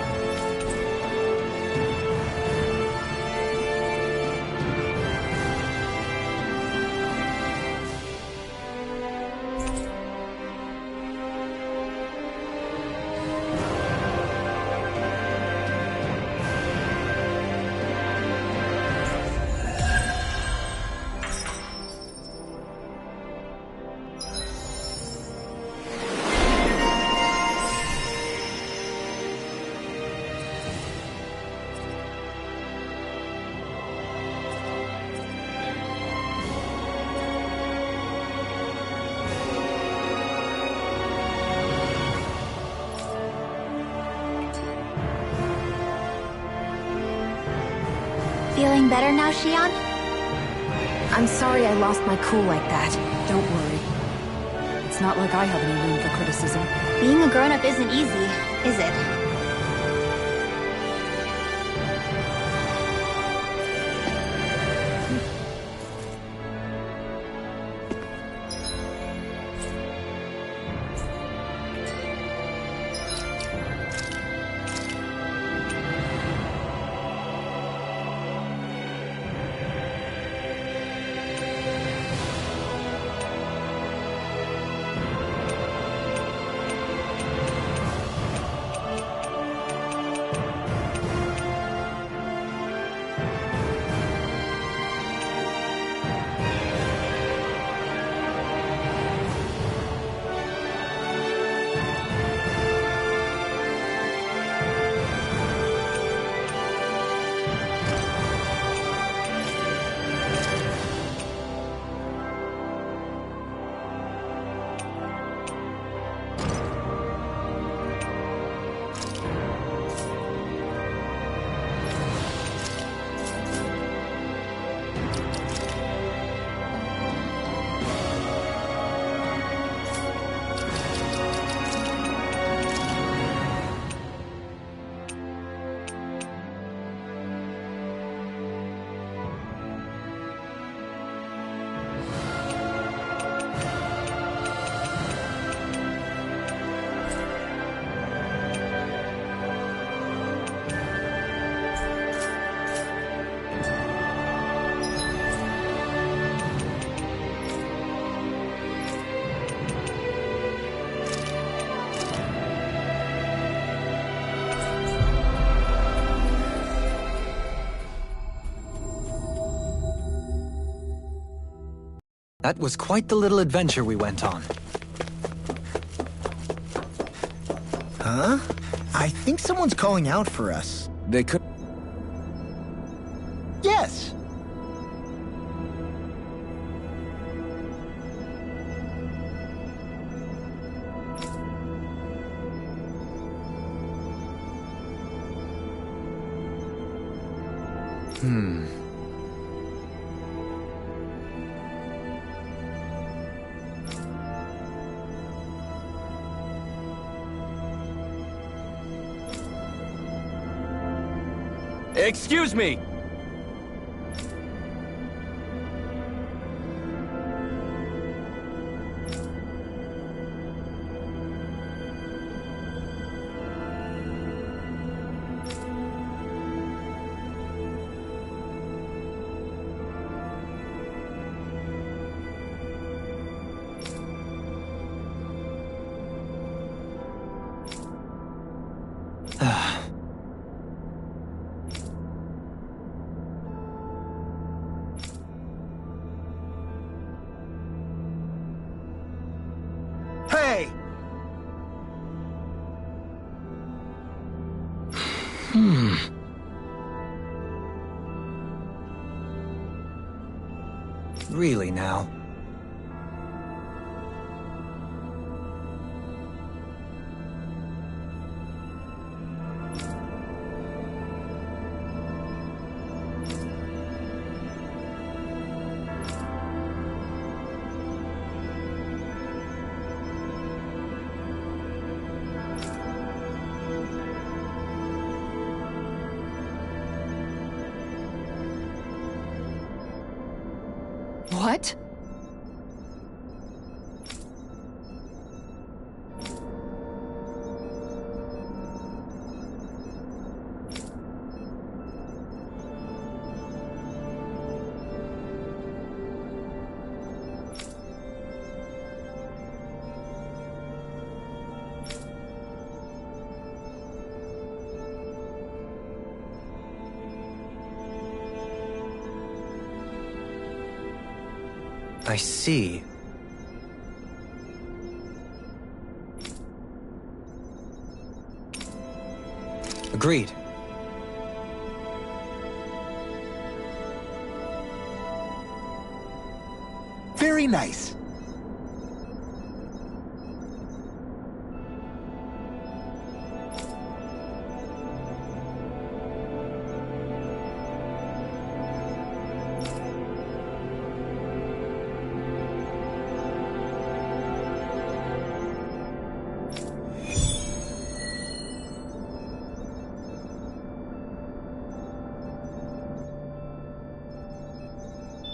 Feeling better now, Xion? I'm sorry I lost my cool like that. Don't worry. It's not like I have any room for criticism. Being a grown-up isn't easy, is it? That was quite the little adventure we went on. Huh? I think someone's calling out for us. They could... Yes! Excuse me! Hey! Really now? What? I see. Agreed. Very nice.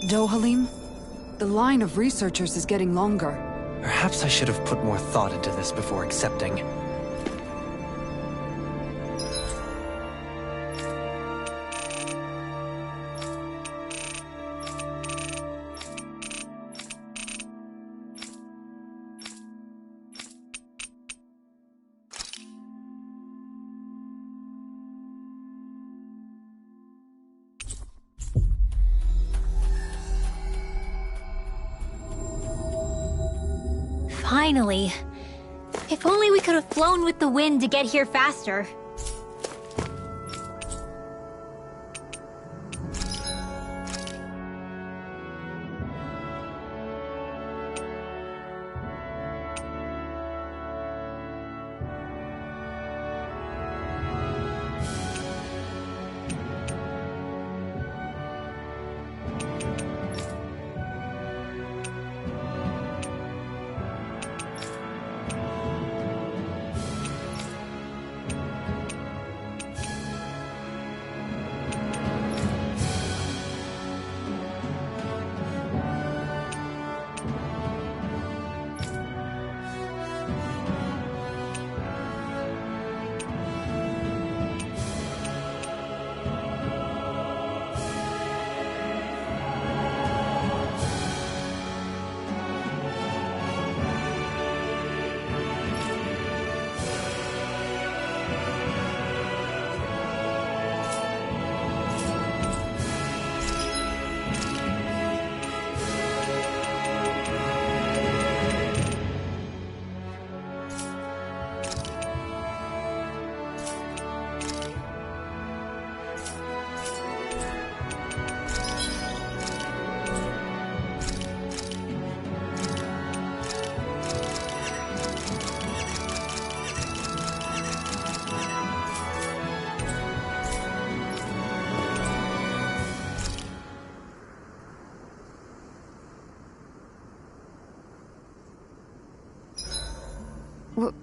Dohalim? The line of researchers is getting longer. Perhaps I should have put more thought into this before accepting. Finally. If only we could have flown with the wind to get here faster.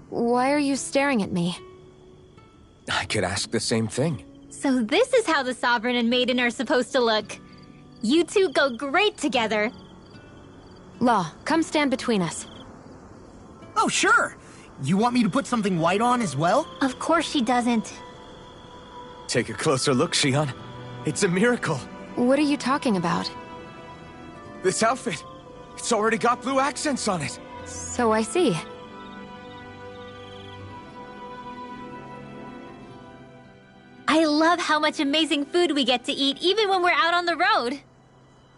Why are you staring at me? I could ask the same thing. So this is how the Sovereign and Maiden are supposed to look. You two go great together. Law, come stand between us. Oh, sure. You want me to put something white on as well? Of course she doesn't. Take a closer look, Shion. It's a miracle. What are you talking about? This outfit, it's already got blue accents on it. So I see. I love how much amazing food we get to eat even when we're out on the road.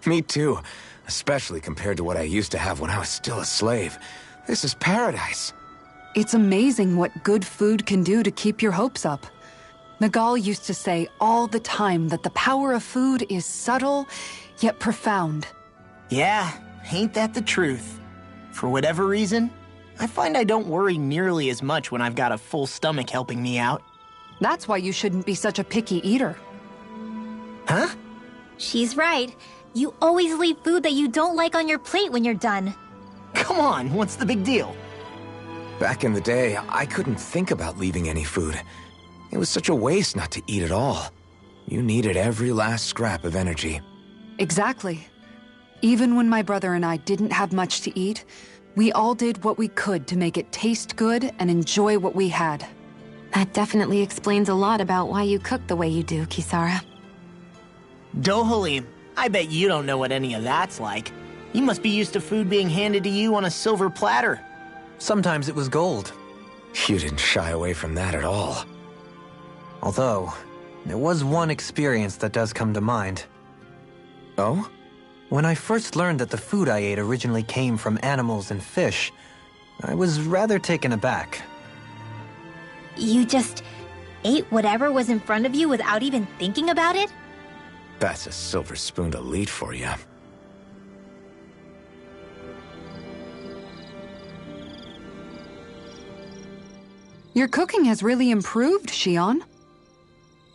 Me too. Especially compared to what I used to have when I was still a slave. This is paradise. It's amazing what good food can do to keep your hopes up. Nagal used to say all the time that the power of food is subtle, yet profound. Yeah, ain't that the truth? For whatever reason, I find I don't worry nearly as much when I've got a full stomach helping me out. That's why you shouldn't be such a picky eater. Huh? She's right. You always leave food that you don't like on your plate when you're done. Come on, what's the big deal? Back in the day, I couldn't think about leaving any food. It was such a waste not to eat at all. You needed every last scrap of energy. Exactly. Even when my brother and I didn't have much to eat, we all did what we could to make it taste good and enjoy what we had. That definitely explains a lot about why you cook the way you do, Kisara. Dohalim, I bet you don't know what any of that's like. You must be used to food being handed to you on a silver platter. Sometimes it was gold. You didn't shy away from that at all. Although, there was one experience that does come to mind. Oh? When I first learned that the food I ate originally came from animals and fish, I was rather taken aback. You just ate whatever was in front of you without even thinking about it? That's a silver spoon elite for you. Your cooking has really improved, Shion.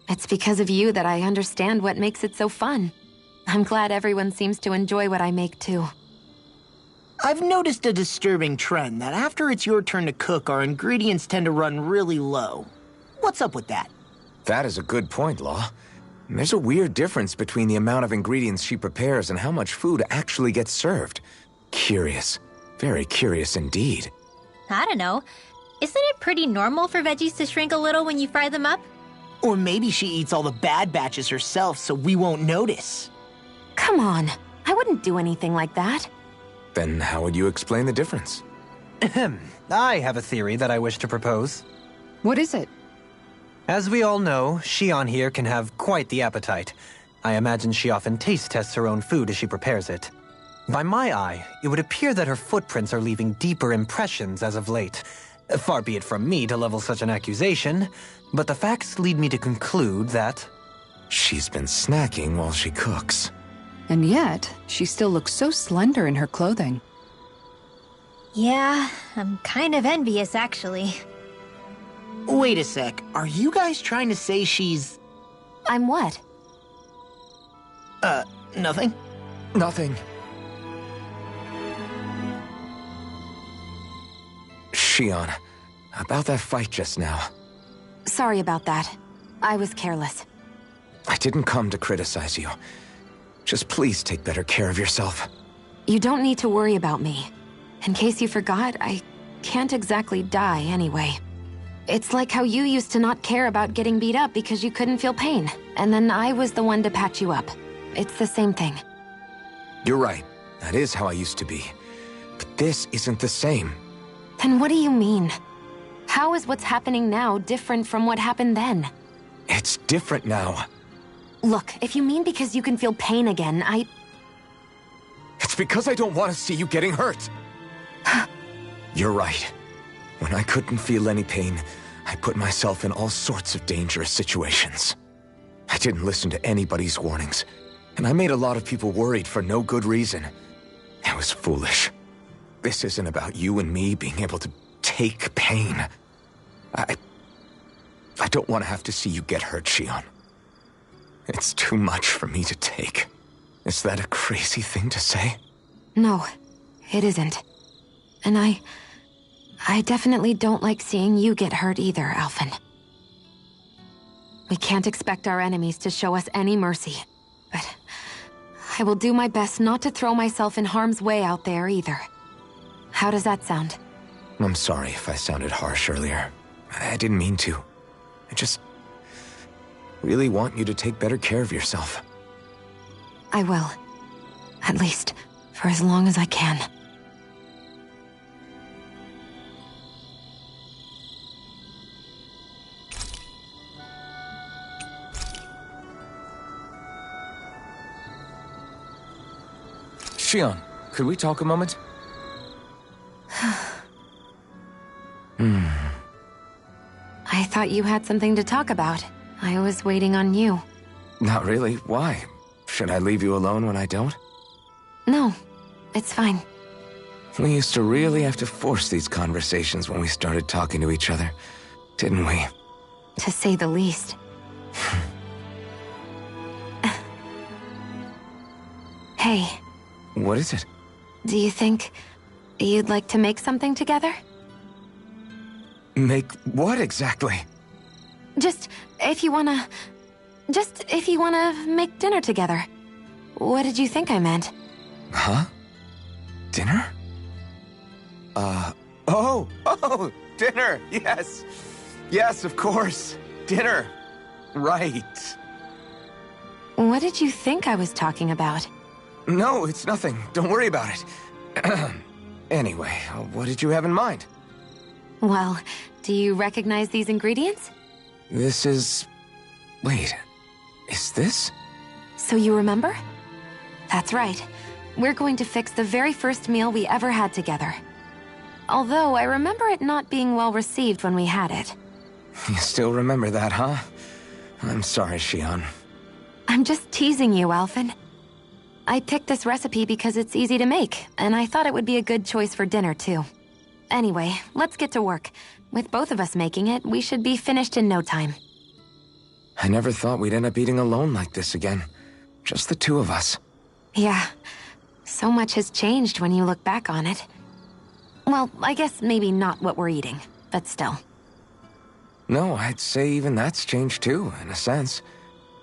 It's because of you that I understand what makes it so fun. I'm glad everyone seems to enjoy what I make too. I've noticed a disturbing trend that after it's your turn to cook, our ingredients tend to run really low. What's up with that? That is a good point, Law. There's a weird difference between the amount of ingredients she prepares and how much food actually gets served. Curious. Very curious indeed. I don't know. Isn't it pretty normal for veggies to shrink a little when you fry them up? Or maybe she eats all the bad batches herself so we won't notice. Come on, I wouldn't do anything like that. Then how would you explain the difference? Ahem. I have a theory that I wish to propose. What is it? As we all know, Shion here can have quite the appetite. I imagine she often taste tests her own food as she prepares it. By my eye, it would appear that her footprints are leaving deeper impressions as of late. Far be it from me to level such an accusation, but the facts lead me to conclude that... She's been snacking while she cooks. And yet, she still looks so slender in her clothing. Yeah, I'm kind of envious, actually. Wait a sec, are you guys trying to say she's... I'm what? Nothing? Nothing. Shion, about that fight just now. Sorry about that. I was careless. I didn't come to criticize you. Just please take better care of yourself. You don't need to worry about me. In case you forgot, I can't exactly die anyway. It's like how you used to not care about getting beat up because you couldn't feel pain, and then I was the one to patch you up. It's the same thing. You're right. That is how I used to be. But this isn't the same. Then what do you mean? How is what's happening now different from what happened then? It's different now. Look, if you mean because you can feel pain again, It's because I don't want to see you getting hurt. You're right. When I couldn't feel any pain, I put myself in all sorts of dangerous situations. I didn't listen to anybody's warnings, and I made a lot of people worried for no good reason. It was foolish. This isn't about you and me being able to take pain. I don't want to have to see you get hurt, Shion. It's too much for me to take. Is that a crazy thing to say? No, it isn't. And I definitely don't like seeing you get hurt either, Alphen. We can't expect our enemies to show us any mercy, but I will do my best not to throw myself in harm's way out there either. How does that sound? I'm sorry if I sounded harsh earlier. I didn't mean to. I just really want you to take better care of yourself. I will. At least, for as long as I can. Shion, could we talk a moment? I thought you had something to talk about. I was waiting on you. Not really. Why? Should I leave you alone when I don't? No, it's fine. We used to really have to force these conversations when we started talking to each other, didn't we? To say the least. Hey. What is it? Do you think you'd like to make something together? Make what exactly? Just if you wanna make dinner together. What did you think I meant? Huh? Dinner? Oh, dinner! Yes! Yes, of course! Dinner! Right. What did you think I was talking about? No, it's nothing. Don't worry about it. Anyway, what did you have in mind? Well, do you recognize these ingredients? This is... Wait, is this? So you remember? That's right. We're going to fix the very first meal we ever had together. Although I remember it not being well received when we had it. You still remember that, huh? I'm sorry, Xion. I'm just teasing you, Alphen. I picked this recipe because it's easy to make, and I thought it would be a good choice for dinner, too. Anyway, let's get to work. With both of us making it, we should be finished in no time. I never thought we'd end up eating alone like this again. Just the two of us. Yeah. So much has changed when you look back on it. Well, I guess maybe not what we're eating, but still. No, I'd say even that's changed too, in a sense.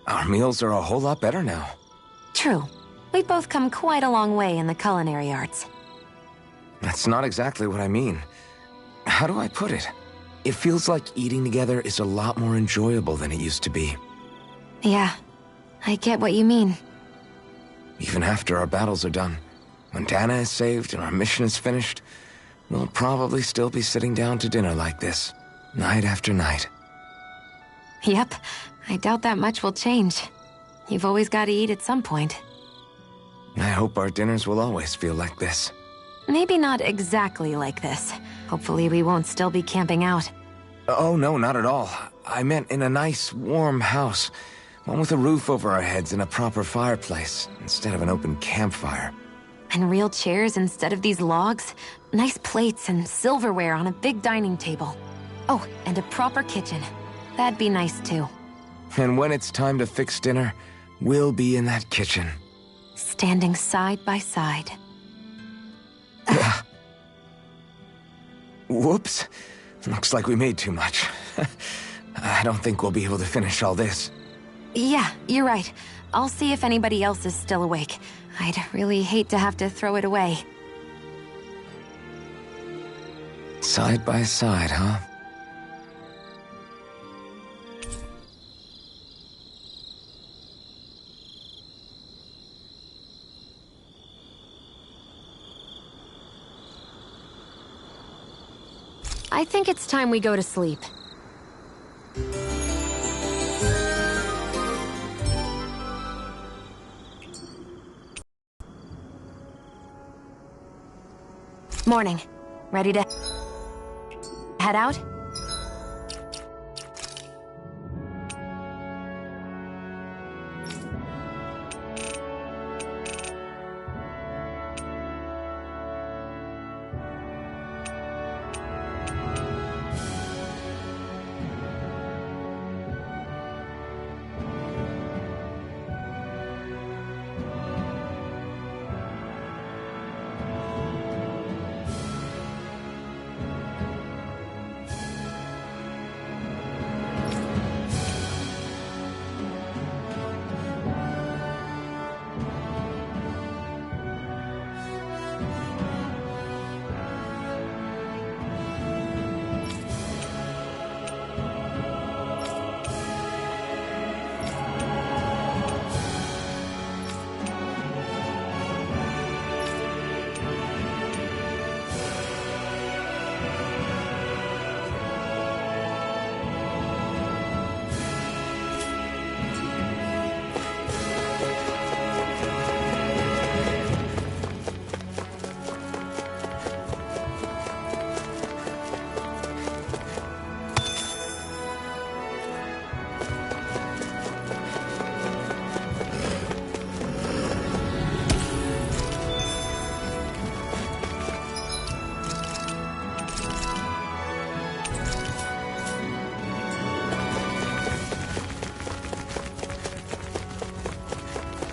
Our meals are a whole lot better now. True. We've both come quite a long way in the culinary arts. That's not exactly what I mean. How do I put it? It feels like eating together is a lot more enjoyable than it used to be. Yeah, I get what you mean. Even after our battles are done, when Dana is saved and our mission is finished, we'll probably still be sitting down to dinner like this, night after night. Yep, I doubt that much will change. You've always got to eat at some point. I hope our dinners will always feel like this. Maybe not exactly like this. Hopefully we won't still be camping out. Oh, no, not at all. I meant in a nice, warm house. One with a roof over our heads and a proper fireplace, instead of an open campfire. And real chairs instead of these logs. Nice plates and silverware on a big dining table. Oh, and a proper kitchen. That'd be nice too. And when it's time to fix dinner, we'll be in that kitchen. Standing side by side. Whoops. Looks like we made too much. I don't think we'll be able to finish all this. Yeah, you're right. I'll see if anybody else is still awake. I'd really hate to have to throw it away. Side by side, huh? I think it's time we go to sleep. Morning. Ready to head out?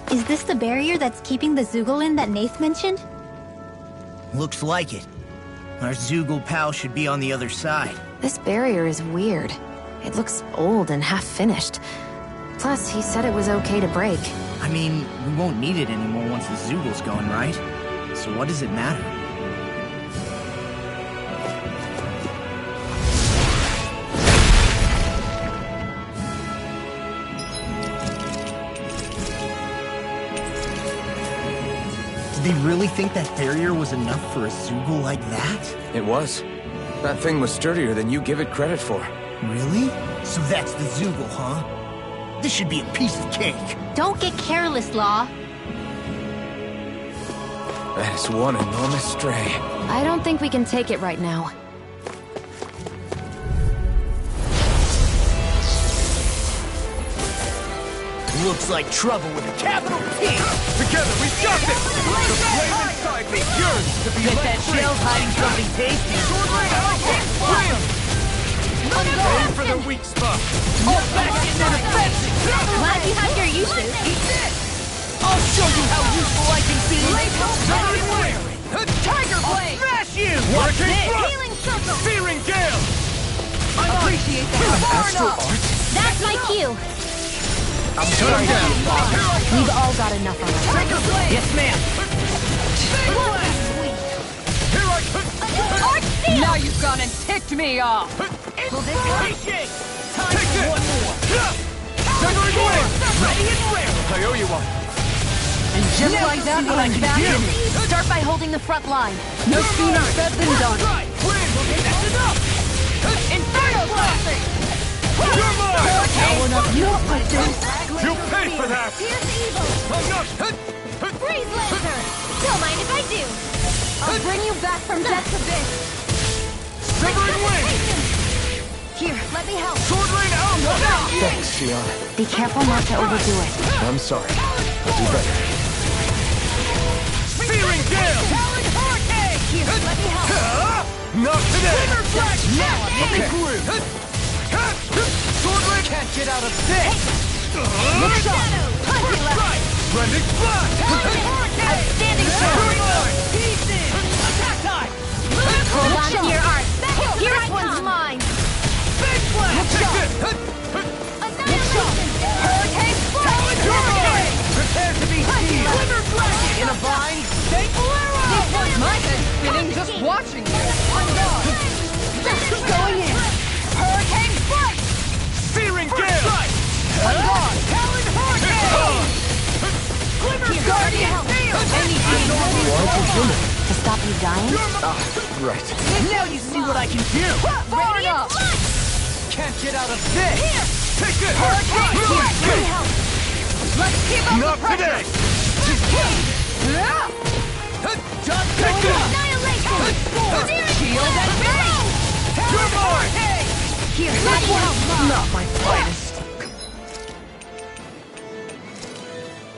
Is this the barrier that's keeping the Zoogle in that Nath mentioned? Looks like it. Our Zoogle pal should be on the other side. This barrier is weird. It looks old and half-finished. Plus, he said it was okay to break. I mean, we won't need it anymore once the Zoogl's going, right? So what does it matter? Did they really think that barrier was enough for a Zoogl like that? It was. That thing was sturdier than you give it credit for. Really? So that's the Zoogle, huh? This should be a piece of cake. Don't get careless, Law. That is one enormous stray. I don't think we can take it right now. Looks like trouble with a capital T! Together, we got this! The flame inside me yearns to be Bet let that free! shell's hiding something tasty. Aim for the weak spot! Old-fashioned and offensive! Glad you have your uses. I'll show you how useful I can be! Tiger Blade! Smash you! What's Hurricane this? Thrust! Healing circle. Searing Gale! Appreciate that! Astral Art? That's my cue. I'm sorry, We've all got enough of it. Yes, ma'am! Here I come! Now you've gone and ticked me off! Inspiration! Time Take for this! one more! Severing Wind! Ready and rare! I owe you one. And just Now like that, see what I I'm can back do. in it. Start by holding the front line. No sooner said than done. Right! That's enough! Inferno blasting! You're mine! Not like this. You'll pay for that! Here's evil. I'm not... Freeze laser. Don't mind if I do. I'll bring you back from death's abyss. Severing Wind! Here, let me help. Sword Rain out! Thanks, Fiona. Be careful not to overdo it. I'm sorry. I'll do better. Searing Gale! Here, let me help. Not today! Now I'm in the groove! Sword Rain! Can't get out of this! Look sharp! First strike! Blending Blast! Outstanding shot. Pieces! Attack time! Hold on to your art. Here I One's come. mine. Big blast! Take this! Annihilation. Hurricane Hurricane! Prepare to be seized! Winter Dragon! In a vine, St. Valero! My head's spinning just watching you. Going in. Hurricane Strike! Searing Gale! I'm gone! Talon Hurricane! Glimmer Guardian Field! To stop you dying? Right. Now you see what I can do! Radiant Launch. Can't get out of this! Take this! Hurricane! Hurricane! Let's keep up Not the pressure! today! Just Take go this! up! Annihilation. Shield and Billy! You're mine! Here, let me help. Not my finest!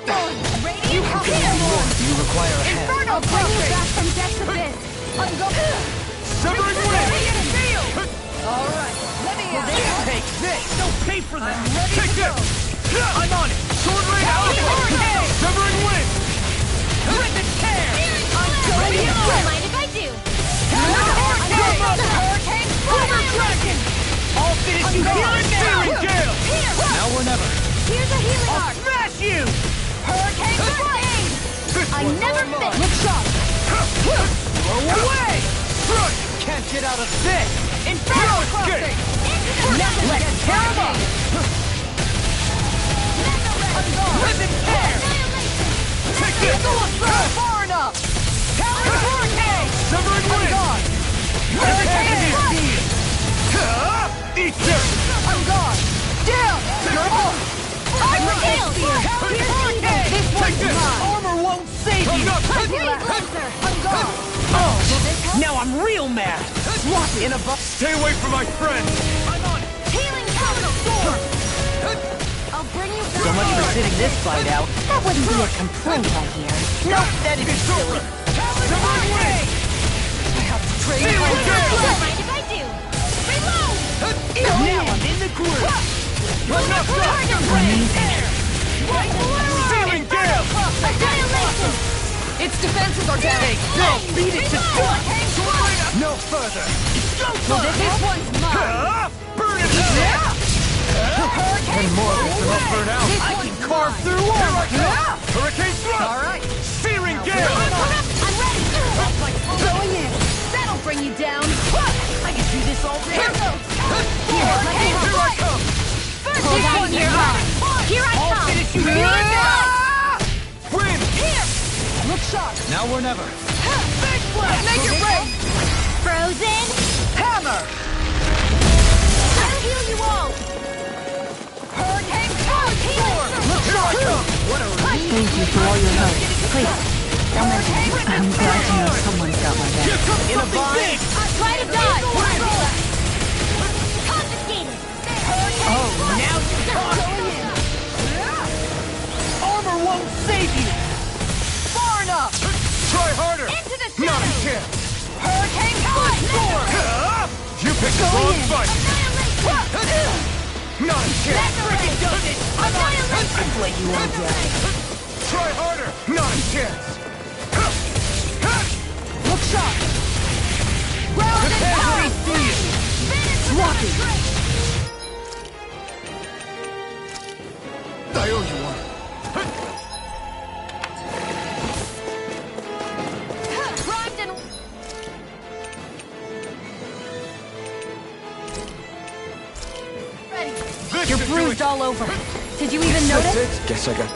Radiant Field. You require a hand. Inferno I'll bring you Blast. back from death's abyss. Severing Wind! Alright, let me out! Take this! Don't pay for that! Take this! I'm on it! Sword Rain out! Severing Wind! Rip and tear! I'm going in! Don't mind if I do. Hurricane! Glimmer Dragon! I'll finish you here and now! Searing Gale! Now or never! Here's a healing I'll art. smash you! Hurricane Blade. This I one's never all mine. fit. Look sharp. Blow away! Strike! Can't get out of this! Inferno crossing! Let's tear him up! Rip and tear! Take this! Far enough! Talon Hurricane! Severing Wind! Hurricane Strike! Eat this! I'm gone! Down! You're off! I'm healed. Here's Hurricane! This one's mine! Armor won't save I'm you! not... Freeze laser. I'm gone! Oh! Now I'm real mad! Swap in a buff! Stay away from my friend! I'm on it! Healing terminal sword. I'll bring you So much for sitting this fight out. That wouldn't be a complaint, I hear. Nope, that'd be silly. Severing Wind! I have to trade Searing Gale! Don't mind if I do. Reload. Now I'm in the groove! I'm not done! Searing Gale! Annihilation. Its defenses are down. No, beat it to dust! No further! This one's mine. Burn it out! Hurricane! More of this will not burn out! Carve through one! Here I come! Hurricane thrust! All right! Searing gale! I'm ready! Going in! That'll bring you down! I can do this all day! Here goes! Here I come! Hold on to your arm. Here I I'll come. finish you here! Win! Here! Look sharp! Now or never. Big blast! Make it rain! Frozen. Hammer! I'll heal you all. Hurricane Storm! Look sharp! What a Thank you for all your help. Please, don't mention it. I'm glad to know someone's got my back. In a bind! Try to dodge. Confiscated. Oh, now you're talking! Armor won't save you! Far enough! Try harder! Into the Not a shadows. chance! Hurricane Storm! You picked the wrong fight! Annihilation. Not a chance! Freaking does it! Annihilation. I'd let you all down. Try harder! Not a chance! Look sharp! Round and pound! Lucky! I owe you one. Primed and You're bruised all over. Did you even That's notice? it. Guess I got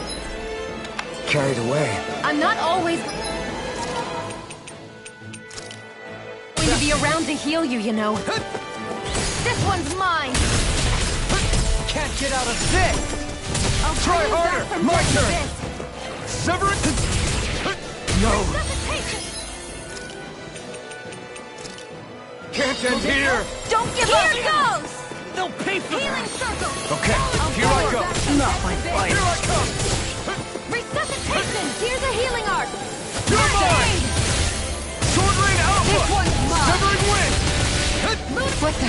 carried away. I'm not always going to be around to heal you, you know. This one's mine. Can't get out of this! I'll Try bring you harder. back from My death to turn. this. Sever it! No! Can't end here! Don't give here up! goes. They'll pay for Healing that! circle. Okay, here I go! Not my fight! Here I come! Resuscitation. Here's a healing arc. You're mine! Sword Rain Alpha! This one's mine! Severing Wind! What the?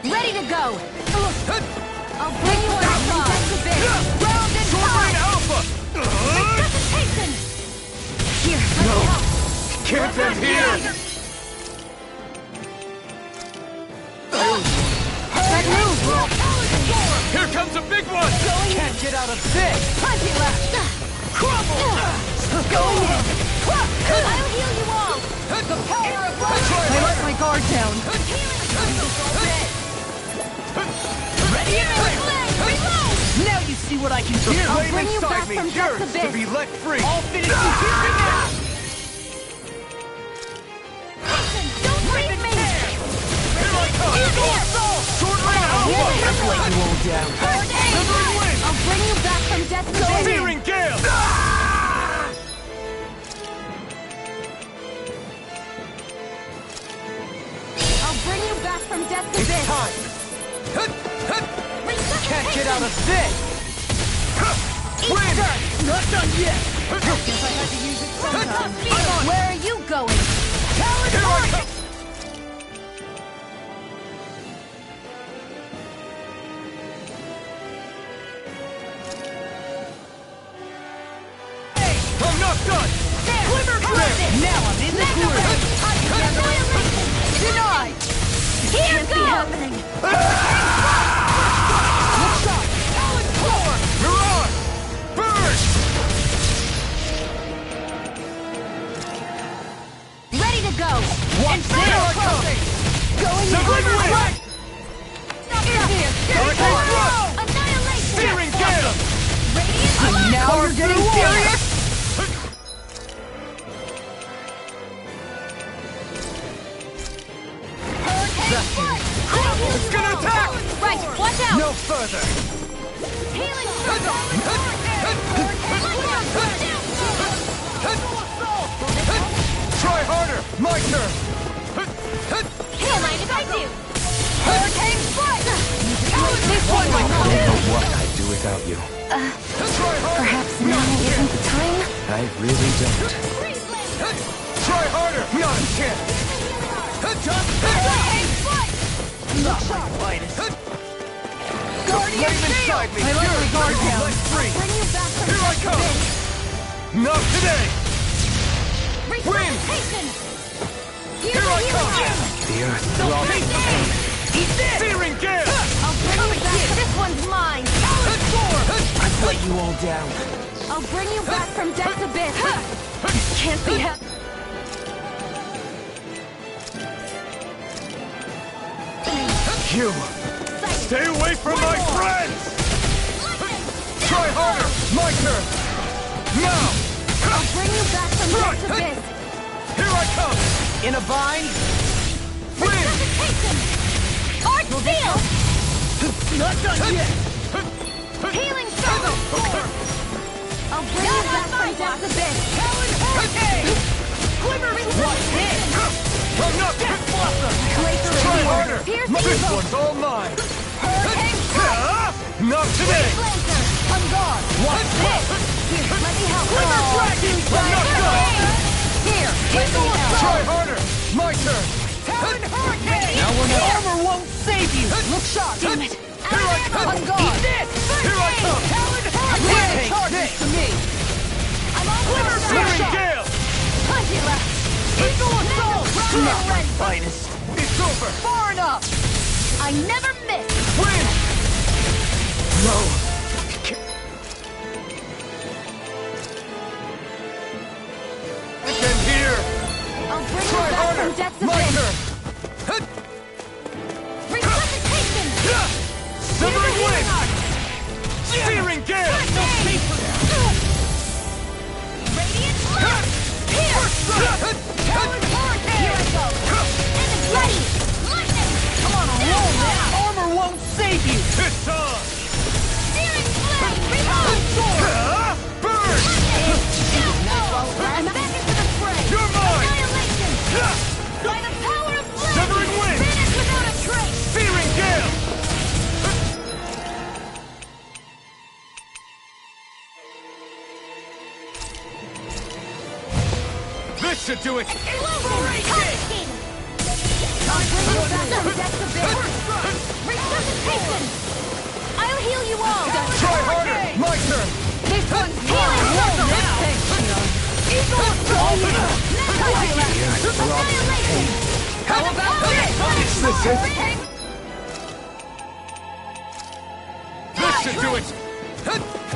Ready to go! I'll bring you on top! Round and Sword Rain pound! Alpha! Resuscitation. Here, No! Can't end here! that move! Here comes a big one! Can't get out of this! Plenty left! Crumble! Going in! I'll heal you all. The power of Try I let harder! my guard down! Ready and Reload. Now you see what I can do! I'll Flame bring you inside back me, from yours death's to be abyss! let free! I'll finish you here and now! Don't leave me. Here I come! Here. Sword Rain Alpha! I've let you all down! Severing Wind! I'll bring you back from death's abyss! Searing Gale! I'll bring you back from death's It's abyss! time! Can't get out of this! Win! Not done yet! Guess I had to use it sometime. Where are you going? Talon Here I Horn! come! I'm not done! Glimmer Dragon! Now I'm in the groove! Denied! Here Can't be goes. happening! Look sharp! Talon Horn! Mirage! Burn! Ready to go! Watch this! Here I come! Going in! Severing Wind! In here! Hurricane Thrust! Annihilation. Searing Gale! Radiant. Now you're getting serious? It's gonna attack! Right. Watch out. No further! Healing circle. Try harder! My turn! Don't mind if I do. Hurricane Strike! This one I don't know what I'd do without you. Try harder! Perhaps now isn't the time? I really don't. Try harder! Not a chance! Not my finest! Guardian inside me! I let my guard down! Let free! Bring you back from Here I death's come! abyss. Not today! Resuscitation. Here I come! The earth Well, throbbing. Eat this! Searing Gale! I'll bring you back. This one's mine. I've let you all down. I'll bring you back from Death's Abyss. This can't be happening. You! Stay away from my friends! Try harder! My turn! Now! I'll bring you back from Death's Abyss. Here I come! In a bind? Resuscitation! Art Steel! Not done yet! Healing Circle! I'll bring you back from Death's Abyss. Talon Hurricane! Glimmer Resuscitation! I'm not Death Blossom! Try harder! Pierce This Evil! one's all mine! Hurricane Strike! Not today! Lancer! I'm gone! Watch this! Here, let me help. Glimmer Dragon! I'm not done! Here, let me help. Try harder! My turn! Talon Hurricane! Now when the armor won't save you! Look sharp! Damn it! Here I come! I'm gone! Eat this! Here I come! Talon Hurricane! Take Charges to me! I'm on Glimmer Searing Dragon! Gale! Plenty left! Eagle Assault! Round Not my ready. finest! It's over! Far enough! I never miss! Win! No! Again here! I'll bring Try you back harder! from Death's My Abyss! turn! Resuscitation! Severing Wind! Searing Gale! Radiant Blast! Here! Talon Hurricane! Here I go! Enemy ready! Lightning! Come on, roll now! Armor won't save you! It's on! Searing Flame! Reload! Burn! I'm back into the fray! You're mine! Annihilation! By the power of flame! Severing Wind! Vanish without a trace! Searing Gale! This should do it! Confiscated! I'll bring you back from Death's Abyss! Resuscitation! I'll heal you all! Try harder! My turn! This one's healing! Eagle Assault! Annihilation! How about this? Is this it? Hurricane! This should do it!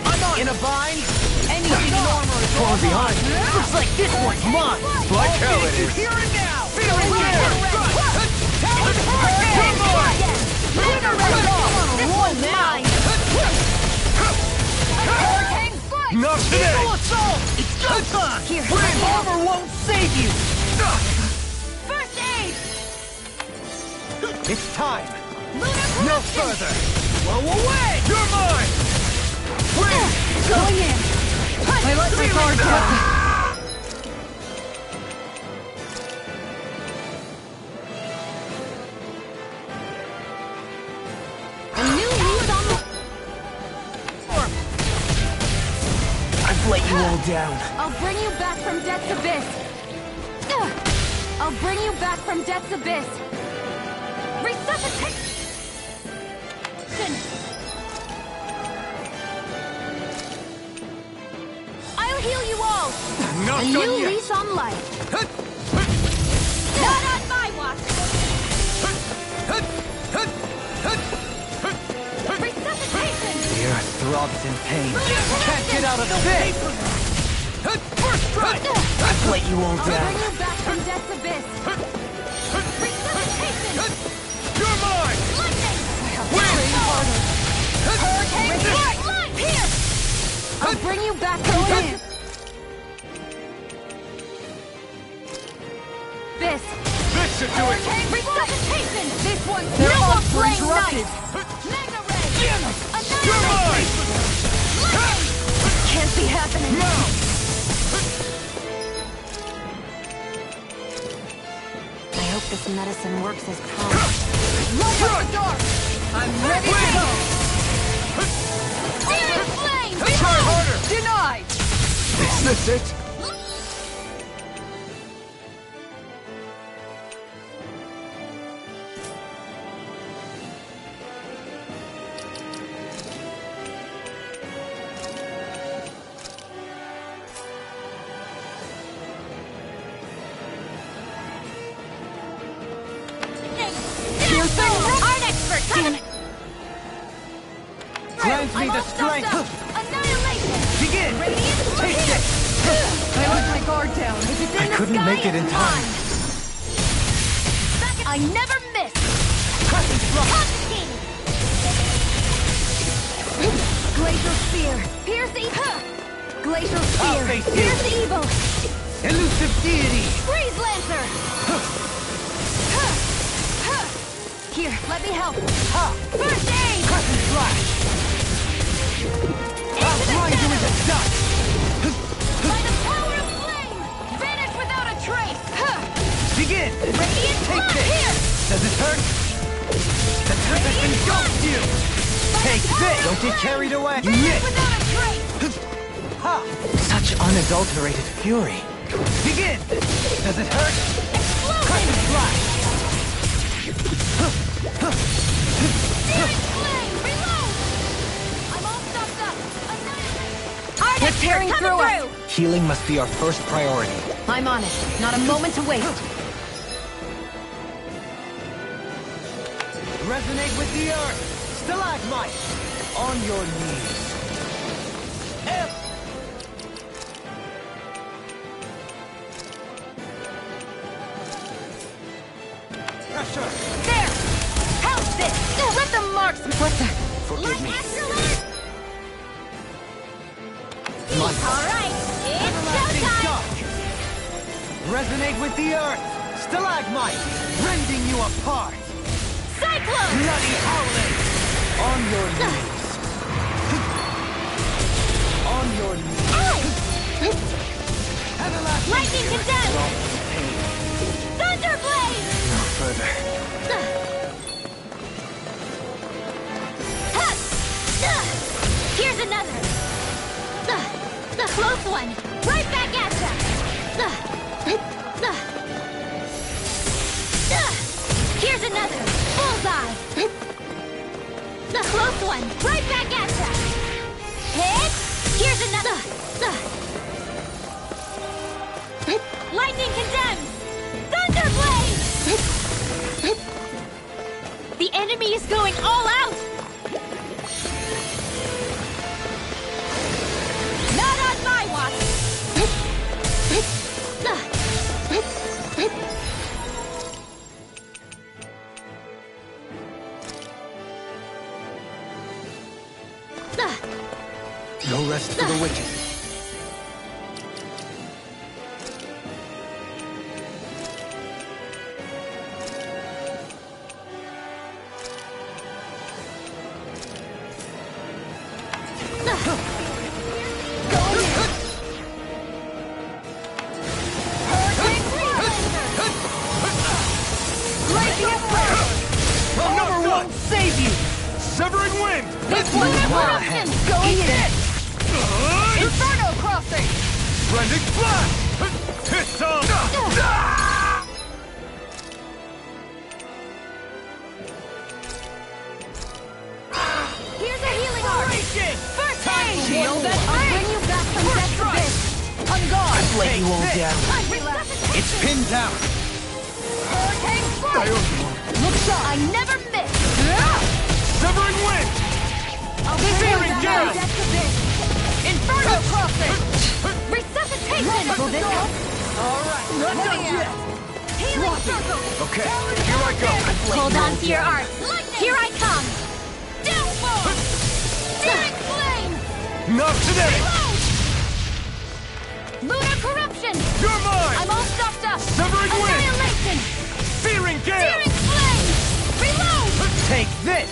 I'm on! In a bind? Anything in armor is far behind. Looks like this one's mine! Like hell it is! Here and now! Searing Gale! Talon Hurricane! Roll now! Hurricane Strike! Not today! Eagle Assault! It's go time! Here, Armor won't save you! First aid! It's time! Lunar No Corruption! further! Blow away! You're mine! Win! Going in! I let my guard down. A new lead on the... I've let you all down. I'll bring you back from Death's Abyss! I'll bring you back from Death's Abyss! Resuscitation! I'll heal you all! Not A done new yet! lease on life! Not on my watch! Resuscitation! The earth throbs in pain. Lunar Can't get out of Corruption! this! First strike! I've let you all I'll down. bring you back from Death's Abyss! Resuscitation! You're mine! Lightning! Win! Hurricane Strike! Light! Here! I'll bring you back from Death's Abyss! This should do it! Hurricane Resuscitation! This one's They're Nova all Flame interrupted. Knight! Mega Ray! You're mine! Lightning! Can't be happening! Now! I hope this medicine works as promised. Light up the dark! I'm ready to go! Searing Flame! Try harder! Denied! Is this it? Piercing! Dan. Grant me the strength! Annihilation! Begin! Radiant Take hit! this! I let my guard down. If it's in I the couldn't sky, make it in it's time. mine. I never miss! Crescent thrust! Constantine! Glacial Spear! Pierce the... Glacial Spear! I'll face you. Pierce the evil! Elusive deity! Freeze Lancer! Here, let me help. First aid! Crescent flash! I'll grind you into dust! By the power of flame! Vanish without a trace! Begin! Radiant Take blast this! here! Does it hurt? The tempest engulfs you! Take this! Don't get carried away! Vanish Yes! without a trace! Ha! Such unadulterated fury! Begin! Does it hurt? Crescent flash! Searing flame! Reload! I'm all stopped up! Artist tearing coming through through! Healing must be our first priority. I'm on it. Not a moment to waste. Resonate with the earth! Stalagmite! On your knees! Pressure! There! How's this? Let the marks... What the... Forgive me. All right, it's showtime! Shock! Resonate with the earth! Stalagmite! Rending you apart! Cyclone! Bloody howling! On your knees! On your knees! Everlasting Lightning condemned! Thunderblade! No further. Here's another! The close one! Right back at ya! Here's another! Bullseye! The close one! Right back at ya! Hit! Here's another! Lightning condemned! Thunderblade! The enemy is going all out! Not on my watch! No rest for the wicked. Number one! Save you! Severing wind! This one's corruption! Going in! Inferno crossing! Rending blast! Hit on! Here's a healing arm! First aid! Shield that I'll bring you back from death's abyss! On guard! Let you all down. Resuscitation! It's pinned down. Hurricane Spark! Look sharp! I never miss! Severing wind! I'll bring you Searing back gale! from death's abyss! Inferno crossing! Resuscitation! Will this help? Alright, not done yet! Healing circle! Okay, here I go! Hold on to your art! Here I come! Downfall! Searing flame! Not today! Reload! Lunar corruption! You're mine! I'm all stopped up! Severing wind! Annihilation! Searing gale! Searing flame! Reload! Take this!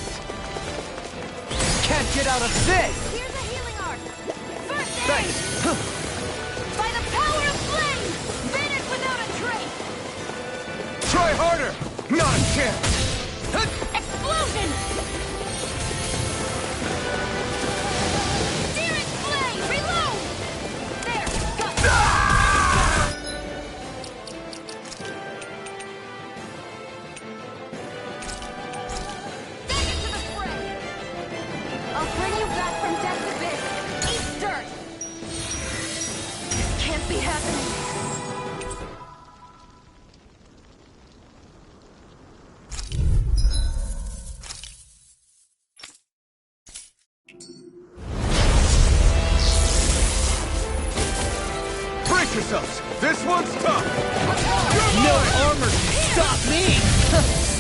Can't get out of this! Here's a healing arc! First aid! Thanks! By the power of flame! Vanish without a trace! Try harder! Not a chance! Explosion! Searing flame! Reload! There! Got Back into the fray! I'll bring you back from death's abyss! Eat dirt! This can't be happening! This one's tough! No armor can stop me!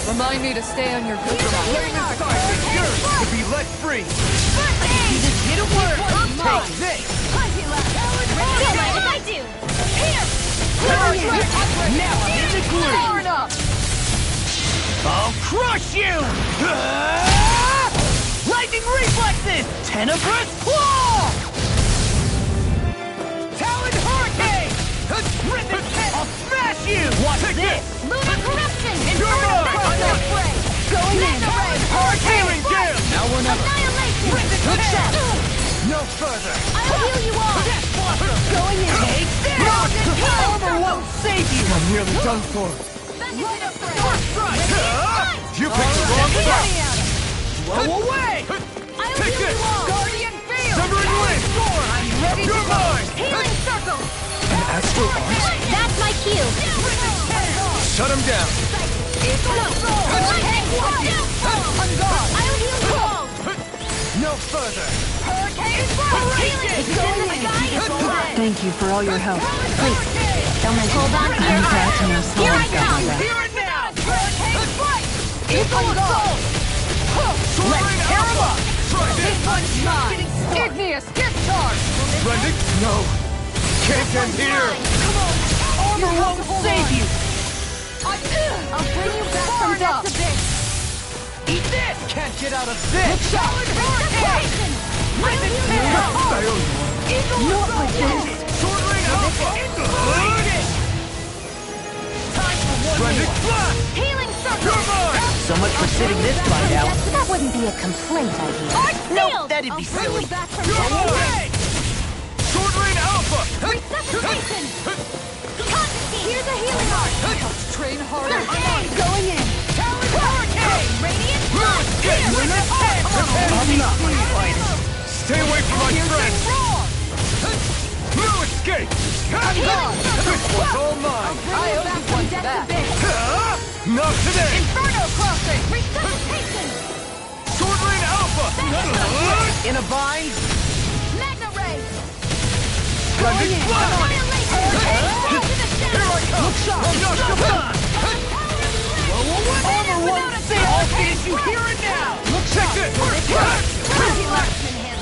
Remind me to stay on your good side. Flame inside is yours to be let free! You just hit a word! Take this! Don't mind if I do! Here! Now I'm in the groove! Far enough! I'll crush you! Lightning reflexes! Tenebrous claw! Talon hurricane! Rhythm head! I'll smash you! Watch this! Lunar corruption! Inferno! Going in! Hurricane gale! Now we're not... Annihilation! Good shot! No further! I'll heal you all! Going in! Take this! Armor won't save you! I'm nearly done for. First strike! You picked the wrong spot! Blow away! I'll Take heal this! you all! Guardian field! Severing wind! I'm ready to You're go! mine! Healing circle! An astral art? That's my cue! Shut him down! I'll heal you all! No further! Thank you for all your help. Don't mention hold on to your heart. Here I come! Here and now! Eagle assault! Let's tear him up! This one's mine! Igneous discharge! Rending? No! Can't end here! Armor won't save you! I'll bring you back from death to this! Eat this! Can't get out of this! Solid hurricane! Rhythm Not like this! Sword Ring Alpha! Time for one Rending more! flash! Healing circle! You're mine! So much for sitting this fight out. That wouldn't be a complaint, I hear. Art No, field! That'd be I'll bring silly. you back from You're death to away! Sword Ring Alpha! Resuscitation! Constantine! Here's a healing art! Train harder! Going in! Talon hurricane! Radiant! I'm not fighting. Stay away from my friend! No escape! I'm gone! This one's all mine! I owe you one for that. Not today! Inferno crossing! Resuscitation! Sword Ring Alpha! In a bind? Magna Ray! Rending flash! Annihilation! Here I come! Look sharp! I'm not coming! Armor won't save! I'll finish you here and now! Look Take this!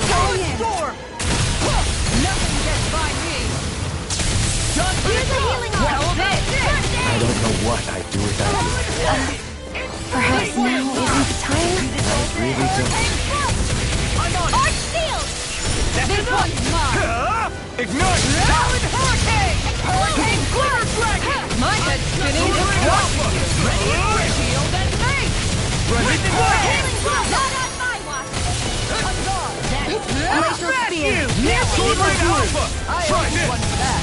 Going in! Storm! Nothing gets by me! Here's a healing art! Well, this! I don't know what I'd do without you. Perhaps now isn't the time? I really don't. I'm on! Arch shield! This one's mine! Ignite! Talon hurricane! Hurricane glitter dragon! My head's spinning! Ready for shield and face! Rending flash! Healing blow! Not on my watch! I'm gone! Glacial spear! Now Sword Ring Alpha! I Try owe you this! one for that!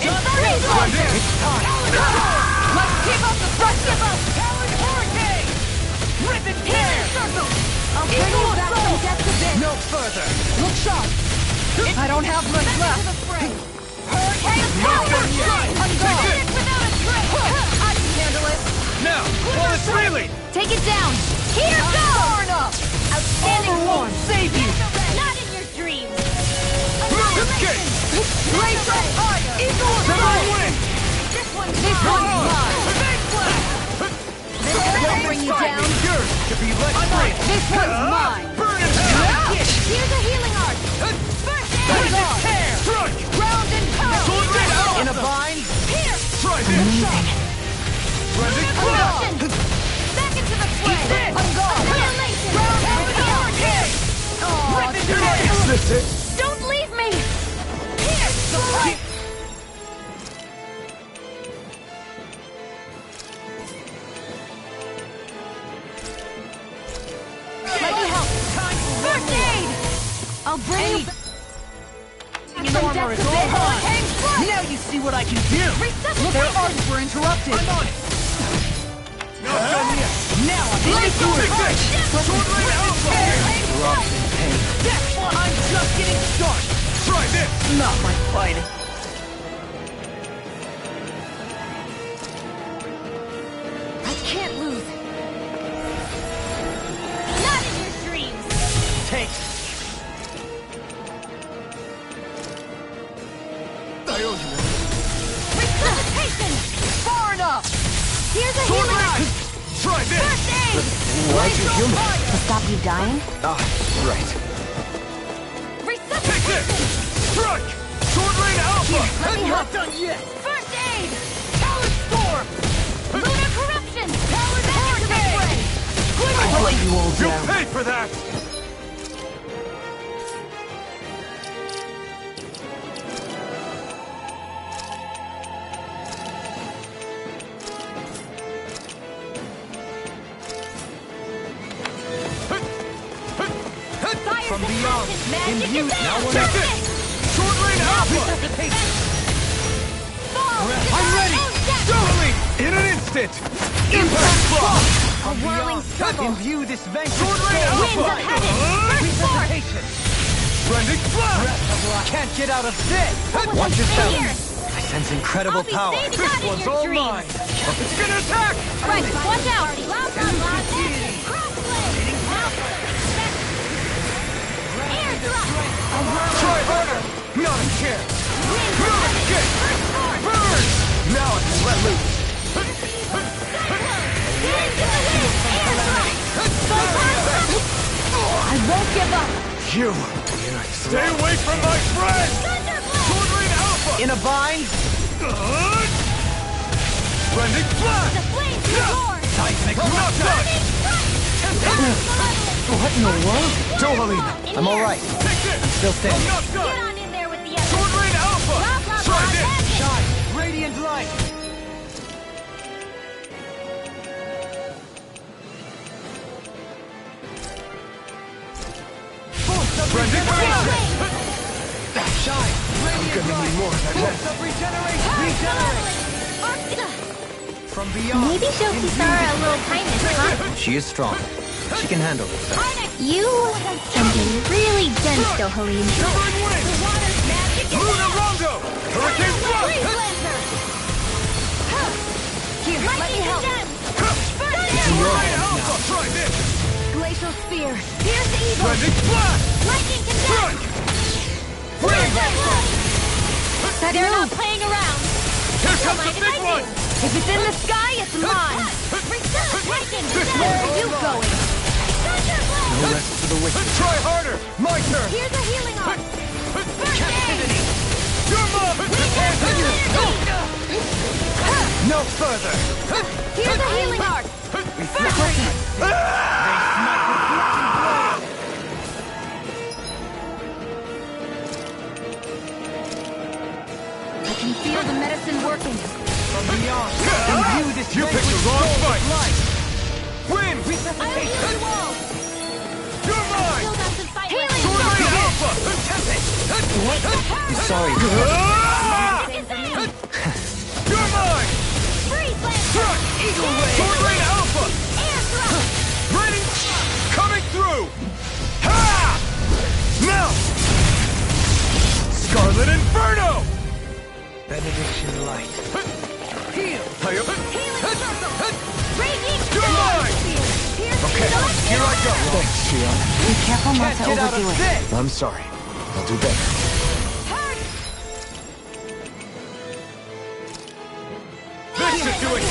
Inferno Rending! Let's keep up the front! Talon hurricane! Rip and tear! I'll bring you back from death to this! No further! Look sharp! I don't have much left. Hurricane Not done yet! I'm gone! I can handle it! Now, while it's reeling! Take it down! Here goes! Far enough! Outstanding Armor won't save you! Not in your dreams! Escape! Blaze of fire! Eagle Severing wind! This one's mine! Big blast! I'll bring you down! Yours to be let free! This one's mine! Burn in hell! Here's a healing art! Blaze of tear! Strike! Ground and pound! Sword Ring Alpha! In a bind? Here! Try this! Rending flash! Corruption! Back into the fray! I'm gone! Annihilation! Ground and hurricane! Rip and tear! Is this it? Don't leave me! Here! Let me help! Time for first aid! I'll bring you back Your armor is all mine! Now you see what I can do! Their arms were interrupted. I'm on it! Not done yet! Now I'm in the groove! Sword Ring Alpha! Drops in pain. I'm just getting started! Try this! Not my fighting! I can't lose! Not in your dreams! Take! I owe you one. Why'd you heal me? To stop you dying? Ah, right. Take this! Strike! Sword Rain Alpha! I'm not done yet! First aid! Talon Storm! Lunar Corruption! Talon Vortex! I let you all You'll down. pay for that! From beyond, imbued now we're Take this! Sword Rain Alpha! I'm ready! Doubling! In an instant! Impact Block! A whirling circle. Imbue this vengeance. Sword Rain Alpha! Resuscitation. Blending Flash! Can't get out of this. Watch yourself. Here. I sense incredible power. This one's all mine! It's gonna attack! Right, watch out! Blah, blah, blah. Crossblade! Air drop! Try harder! Not a chance! No escape! Burn! Now I can let loose! I won't give up! You! Stay away from my friend! Sword Rain Alpha! In a bind. Blending Flash! The flames roar! Seismic Knockdown! What in the world? Dohalim, I'm alright. Take this! Still standing. Not Get done! on in there with the others! Sword Rain Alpha! Blah, blah, Try blah, this! magic! Shine. Radiant light. Blending Flash! Shine. Radiant light. Force of regeneration. Regenerate. From beyond. Maybe show Kisara a little kindness, huh? She is strong. She can handle herself. You can be really dense, Dohalim. Shivering Wind! Luna Rondo! Hurricane Thrust! Here, let me help. Sword Rain Alpha! Try this! Glacial Spear. Here's the evil. Blending Flash! Lightning Strike! They're not playing around. Here comes the big one! If it's in the sky, it's mine. Where are you going? No rest for the wicked. Try harder! My turn! Here's a healing arm. Captivity! Your mom! No further. Here's a healing arm. I can feel the medicine working. From beyond. Imbue this You picked the wrong fight! light. Win! I'll heal you all. You're mine! Still got some fight left. Sword Rain Alpha! I'm sorry. Ah! You're mine! Freeze Lancer. Struck! Eagle Ray. Sword Rain Alpha! Air thrust. Raining! Coming through! Ha! Now! Scarlet Inferno! Benediction light. Heal. Healing circle. Raging You're mine! Okay, Here I go! Thanks, Shion. Be careful not Can't to get out overdo of it. this. I'm sorry. I'll do better. This should do it!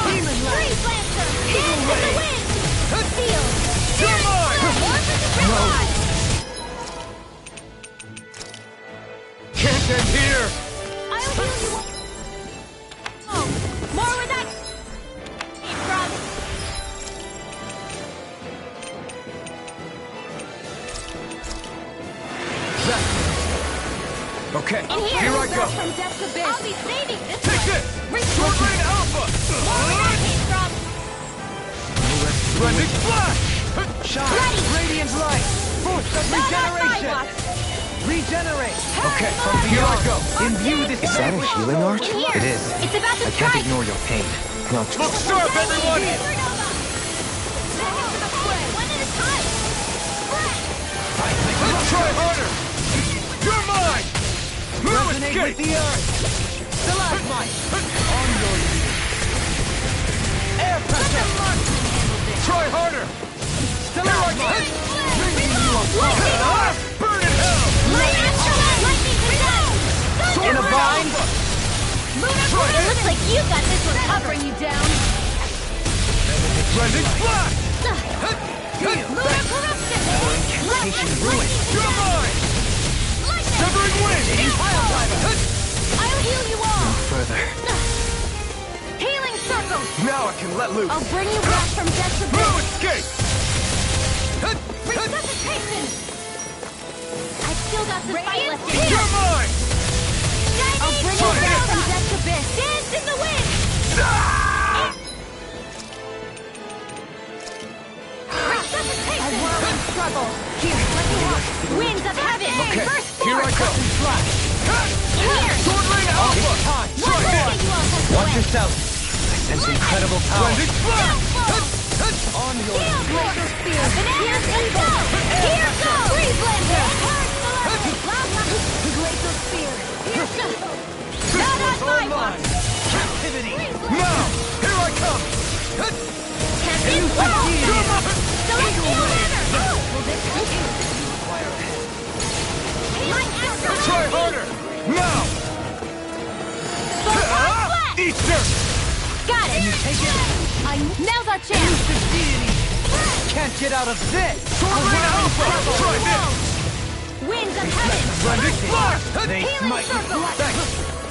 Demon Freeze Lancer. Dance in the wind. Seal. You're mine! Can't end here! I'll heal you all. Oh, more where that came from. Okay, In here. here I go! From depths abyss. I'll be saving this Take one. this! Sword Rain Alpha! More where that came from. Blending Flash! Shine. Ready. Radiant light. Force of regeneration. Regenerate. Okay, from here I go! Imbue this Is that a healing art? In here. It is. It's about to I can't strike. ignore your pain. Not Look sharp, everyone! One at a time. Try harder! You're mine! No Resonate with escape! the earth. Stalagmite. On your lead. Air pressure. Try harder! Stalagmite. Ah! Burn in hell! In a bind. Luna, it looks like you got this one covered. Bring you down. Blending Flash! Lunar corruption! Incantation ruin. You're mine! Severing Wind! I'll heal you all! Further. Healing circle! Now I can let loose! I'll bring you back from death to No birth! escape! Resuscitation! I've still got some fight left in me! You're mine! I'll bring you back from death to birth! Dance in the wind! Resuscitation! A whirling struggle! Here, let me help! Winds of heaven! Okay, First here I force! go! Here! Sword Rain Alpha! One more get you all tucked Watch away! yourself. I sense incredible power. Blending Flash! On your Glacial Spear! Here goes! Here goes! Free Blender! Glacial Spear! Not on my watch! Captivity! Now! Here I come! Tempest Wall! Celestial Banner! Will this help you? My Astral Try Energy! harder! Now! Photon Flash! Easter! Got it! Take it. Now's our chance! Can't get out of this. Sword Rain Alpha! Try this! Winds of heaven! Blending Flash! They Healing smite you. circle!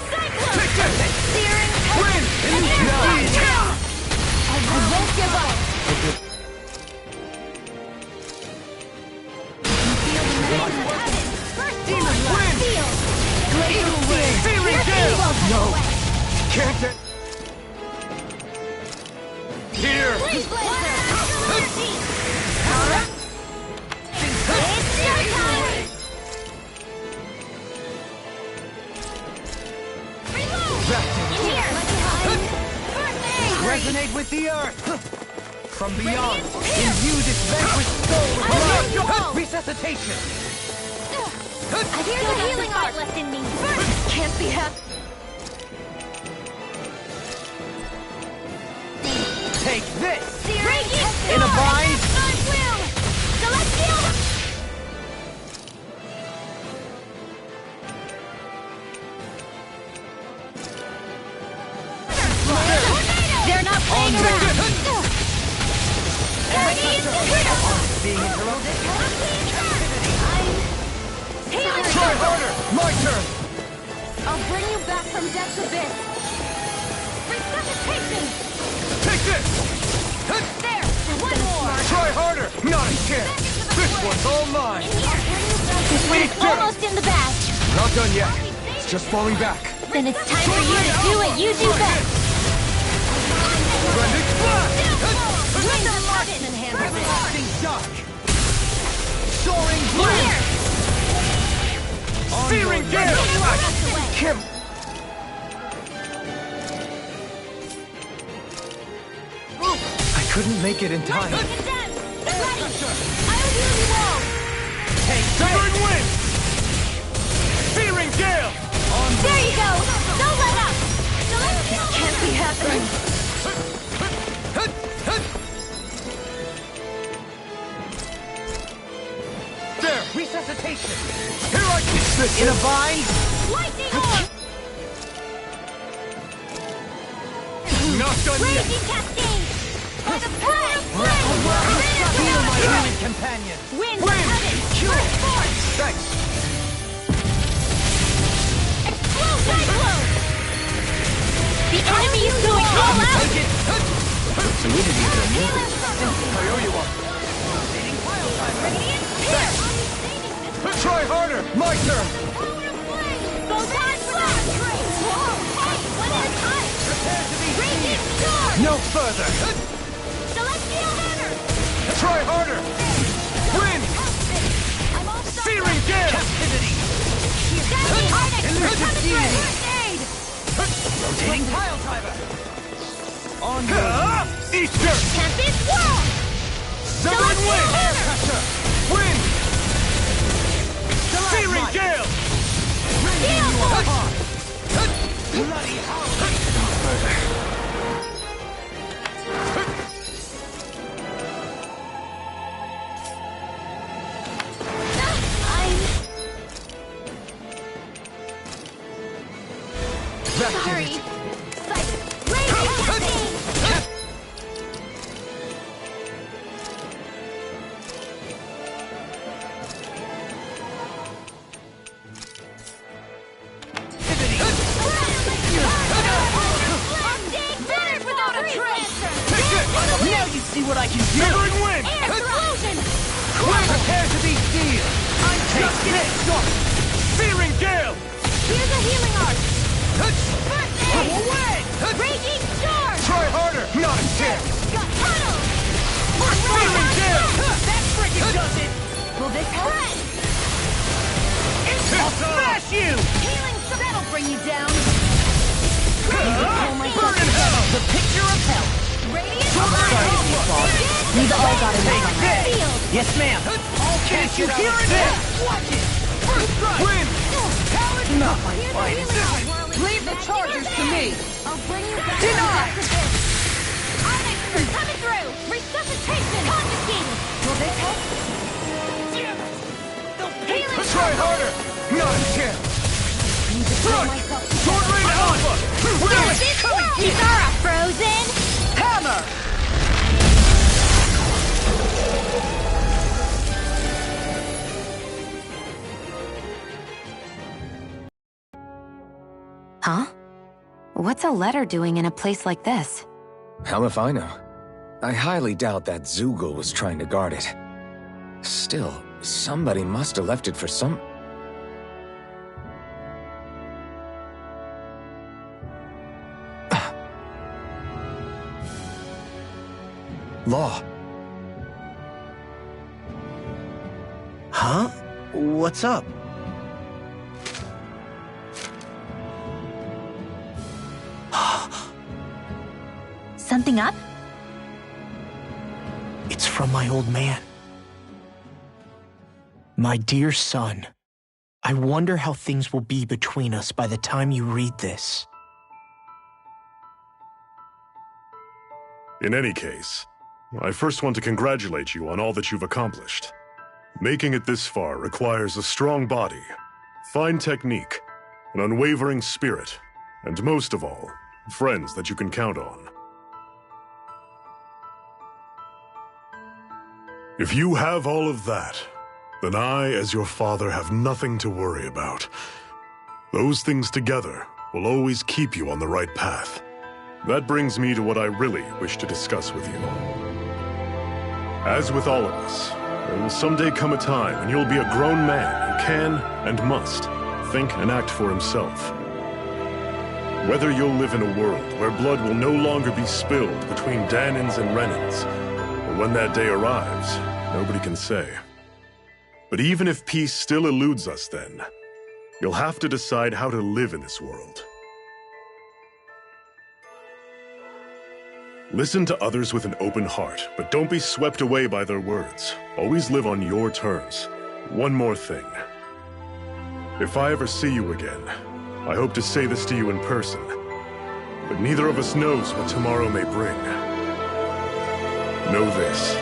Cyclone! Take this! Searing Win! I won't give up! Feel the winds of heaven! First force! Wind! Feel! Glacial Spear! Searing Gale! No! Can't get... Here! Freeze Blazer! Energy! It's your time! Reload! Here! First aid! Resonate with the earth. From beyond, imbue this vanquished soul with I'll life. heal you all. Resuscitation. Here's a healing art left in me. First can't be happy. Take this. Radiant In a bind. Will! Celestial! They're not playing around! Being interrupted. Try harder! My turn! I'll bring you back from death's abyss! Resuscitation! Take this! There! One more! Try harder! Not a chance! This one's all mine! This one is almost in the bag! Not done yet. It's just falling back. Then it's time for you to do what you do best! Blending Flash! Wind of heaven! Everlasting dark. Soaring blast. Here! Searing Gale! Kim! I couldn't make it in time. Ready! I'll heal you all! Take Severing Wind! Searing Gale! There you go! Don't let up! This can't be happening! There! resuscitation. Here I come! In a bind. Lightning Orb! Not done yet! Raging Cascade! By the flag! Feel my human companion. Wind of heaven! First force! Thanks! Explode! Cyclone! The enemy is going all out! Take it. Solidity is a Healing circle! I owe you one. Radiant Spear! Try harder! My turn! Photon Flash! Whoa! Hey, one at a time! Prepare to be Radiant Storm! no further. Celestial Hammer! Try harder! Wind! I'm all stuck Searing up. Gale! Captivity. Shining Onyx! Elusive First deity. aid! Rotating pile driver. On your Easter! Tempest Wall! Severing Wind! Air pressure! Wind! Searing Gale! Gale Force! bloody howl. Sorry. Raging Cascade! see what I can do! Shivering wind! Explosion! Prepare to be sealed! I'm just getting started! Searing gale! Here's a healing art! First aid! Away! Raging storm! Try harder! Not a chance! Tunnel! Searing gale! That frickin' does it! Will this help? I'll smash you! Healing, so that'll bring you down. Burn in hell! The picture of hell! Radiant We've all got enough on that. Field! Yes, ma'am! Can't you hear it? Watch it! First strike! Wind! Not my Here's a finest! healing art. Leave the chargers to me! I'll bring you back. Denied! I'm expert coming through! Resuscitation! Conjugated! Will this help? Healing! Try harder! Not a chance! Throw myself to Sword Rain Alpha! Kisara frozen! Hammer! Huh? What's a letter doing in a place like this? Hell if I know. I highly doubt that Zoogle was trying to guard it. Still, somebody must have left it for some... Law. Huh? What's up? Something up? It's from my old man. My dear son, I wonder how things will be between us by the time you read this. In any case, I first want to congratulate you on all that you've accomplished. Making it this far requires a strong body, fine technique, an unwavering spirit, and most of all, friends that you can count on. If you have all of that, then I, as your father, have nothing to worry about. Those things together will always keep you on the right path. That brings me to what I really wish to discuss with you. As with all of us, there will someday come a time when you'll be a grown man who can and must think and act for himself. Whether you'll live in a world where blood will no longer be spilled between Dahnans and Renans, or when that day arrives, nobody can say. But even if peace still eludes us then, you'll have to decide how to live in this world. Listen to others with an open heart, but don't be swept away by their words. Always live on your terms. One more thing. If I ever see you again, I hope to say this to you in person, but neither of us knows what tomorrow may bring. Know this.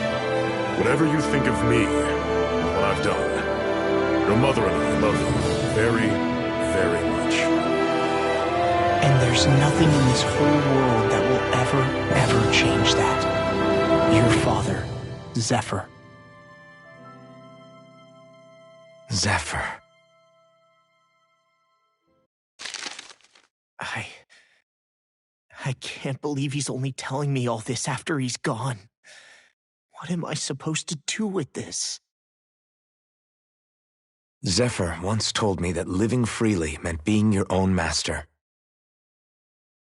Whatever you think of me, and what I've done, your mother and I love you very, very much. And there's nothing in this whole world that will ever change that. Your father, Zephyr. Zephyr. I can't believe he's only telling me all this after he's gone. What am I supposed to do with this? Zephyr once told me that living freely meant being your own master.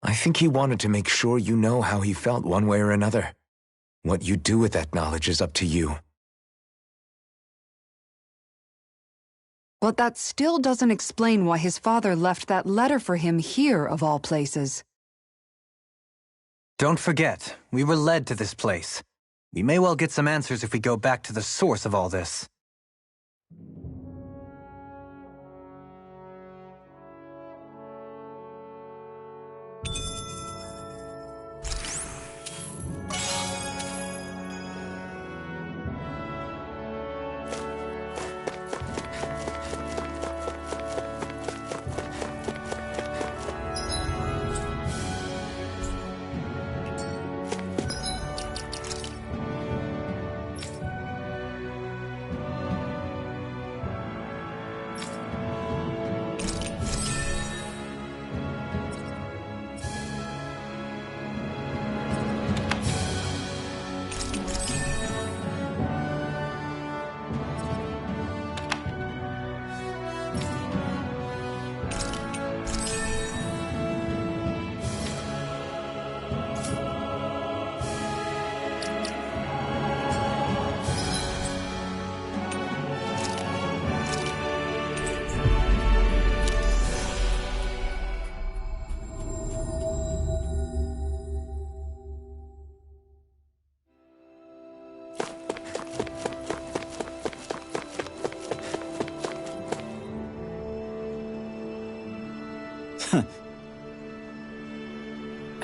I think he wanted to make sure you know how he felt one way or another. What you do with that knowledge is up to you. But that still doesn't explain why his father left that letter for him here, of all places. Don't forget, we were led to this place. We may well get some answers if we go back to the source of all this.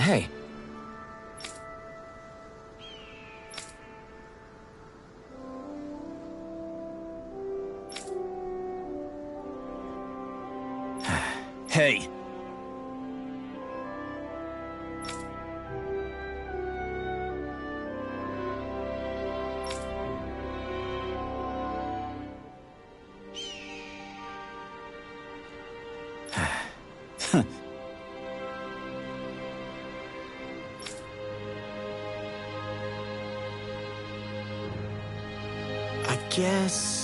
Hey. Hey. I guess...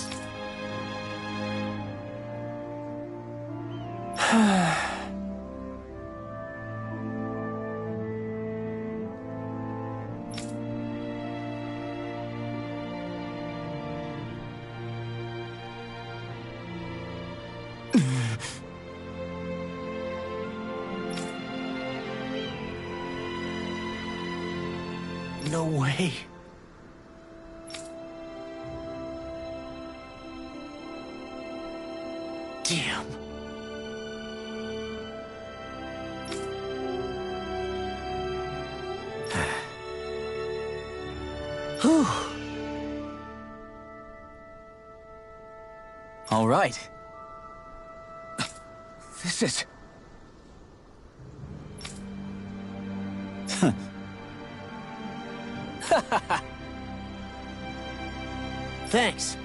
No way. Damn. Whew. All right. This is... Thanks.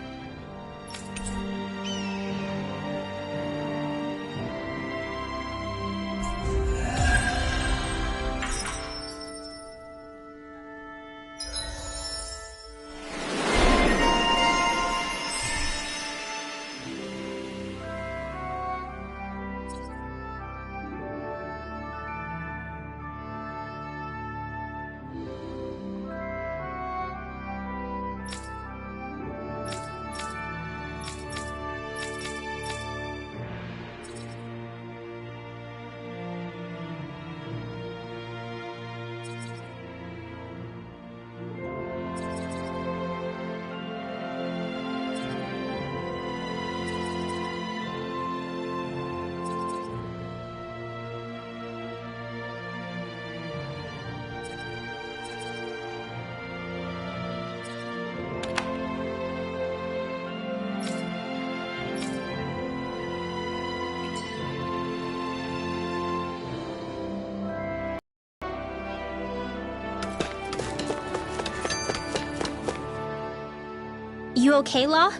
You okay, Law?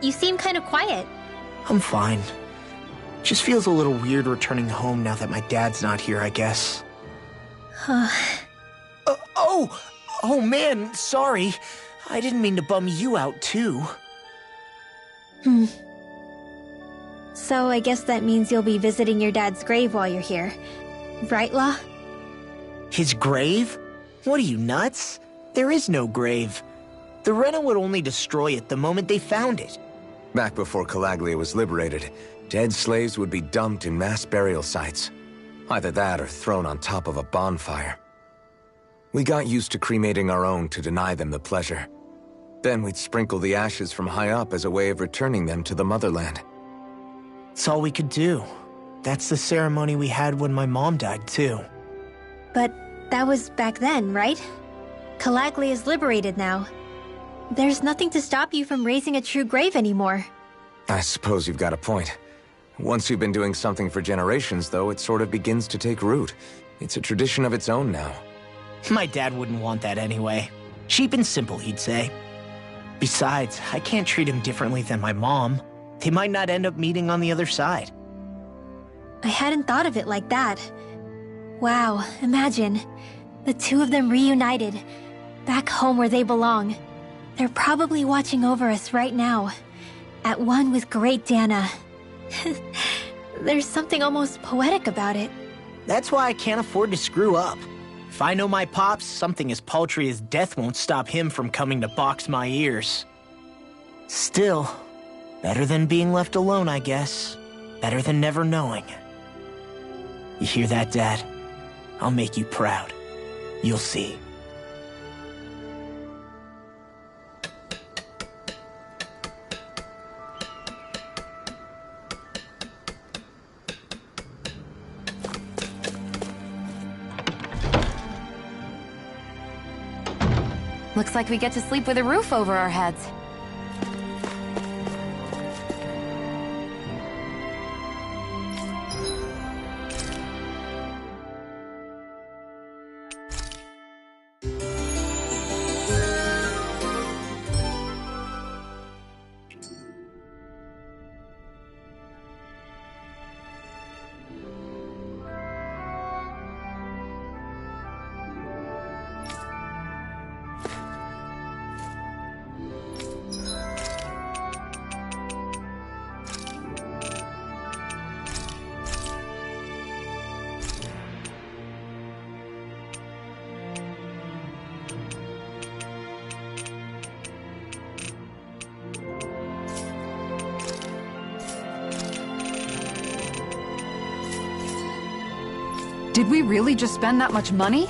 You seem kind of quiet. I'm fine. Just feels a little weird returning home now that my dad's not here, I guess. Oh man, sorry. I didn't mean to bum you out too. So I guess that means you'll be visiting your dad's grave while you're here. Right, Law? His grave? What are you, nuts? There is no grave. The Rena would only destroy it the moment they found it. Back before Calaglia was liberated, dead slaves would be dumped in mass burial sites. Either that or thrown on top of a bonfire. We got used to cremating our own to deny them the pleasure. Then we'd sprinkle the ashes from high up as a way of returning them to the motherland. It's all we could do. That's the ceremony we had when my mom died, too. But that was back then, right? Calaglia is liberated now. There's nothing to stop you from raising a true grave anymore. I suppose you've got a point. Once you've been doing something for generations, though, it sort of begins to take root. It's a tradition of its own now. My dad wouldn't want that anyway. Cheap and simple, he'd say. Besides, I can't treat him differently than my mom. They might not end up meeting on the other side. I hadn't thought of it like that. Wow, imagine. The two of them reunited, back home where they belong. They're probably watching over us right now, at one with great Dana. There's something almost poetic about it. That's why I can't afford to screw up. If I know my pops, something as paltry as death won't stop him from coming to box my ears. Still, better than being left alone, I guess. Better than never knowing. You hear that, Dad? I'll make you proud. You'll see. Looks like we get to sleep with a roof over our heads. Did we really just spend that much money?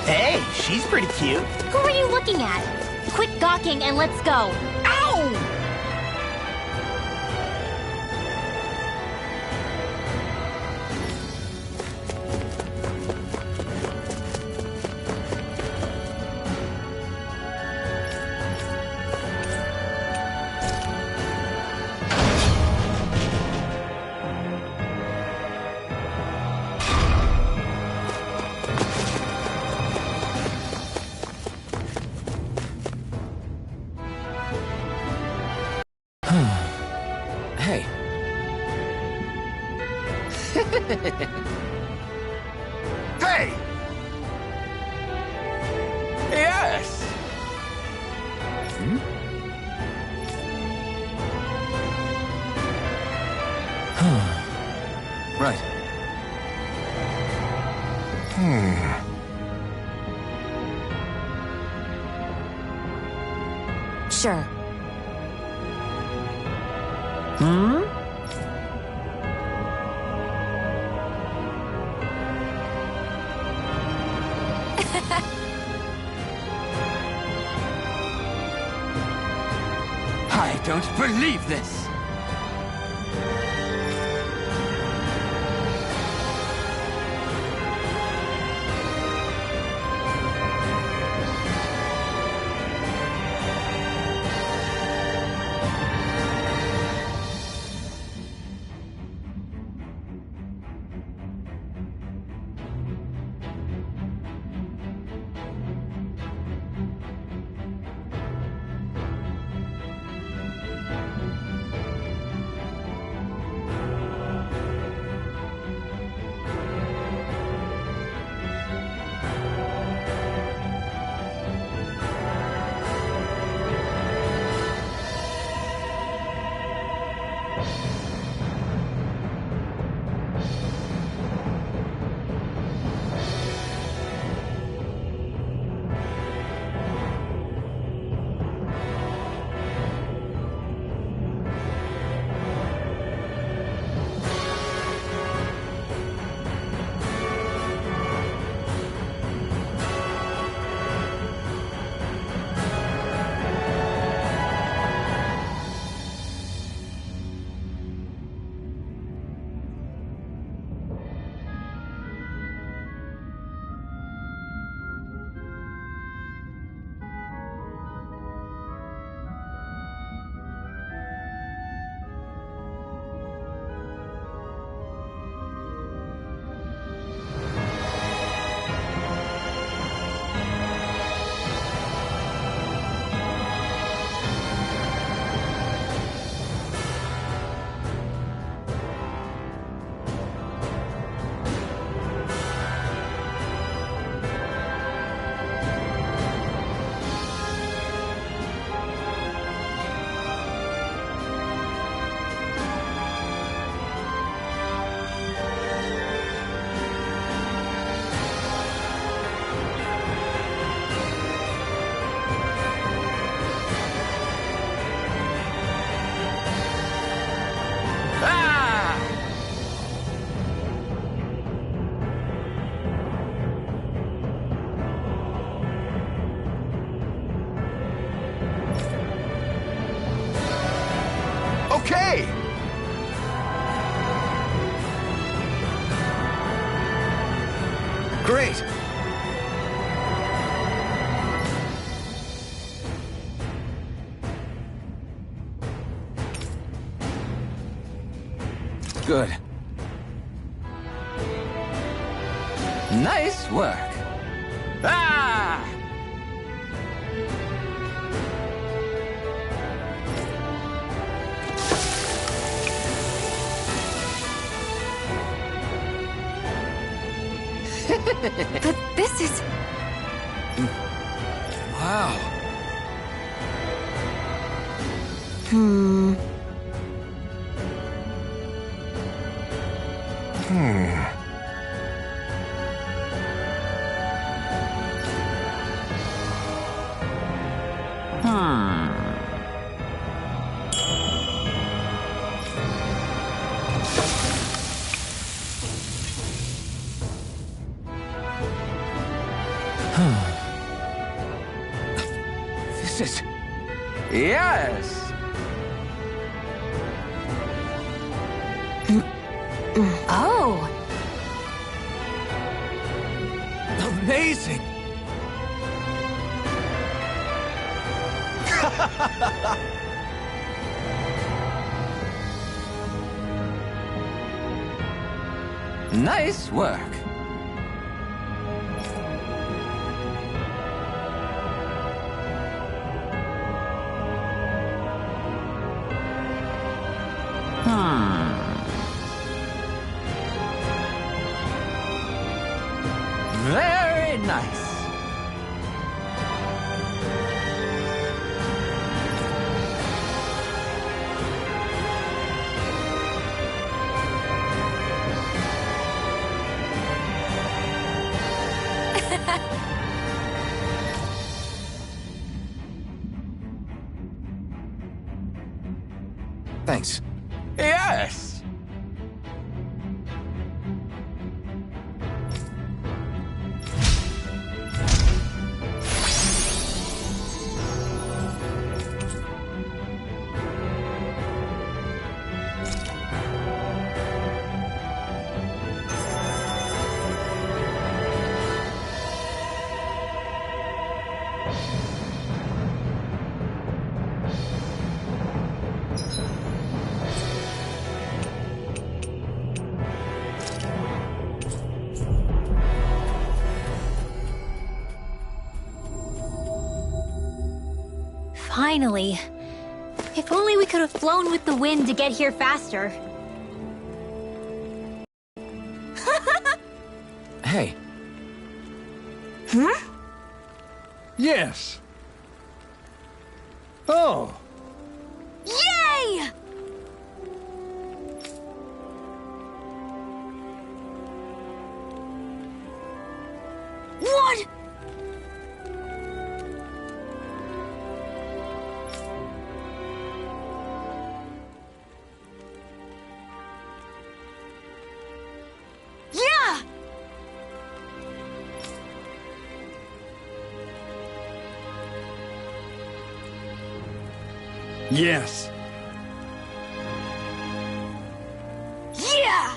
Hey, she's pretty cute. Who are you looking at? Quit gawking and let's go. Ow! Hey. Hey! Yes! Right. Sure. I don't believe this! Okay! Great! Good. Nice work! Ah! But this is... Wow. stasis! Yes! Oh! Amazing! Nice work. Very nice. Thanks. Yes! Finally. If only we could have flown with the wind to get here faster. Hey. Huh? Yes. Oh. Yay! What? Yeah! Yes. Yeah!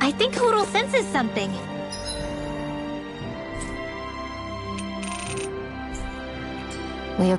I think Hootle senses something. We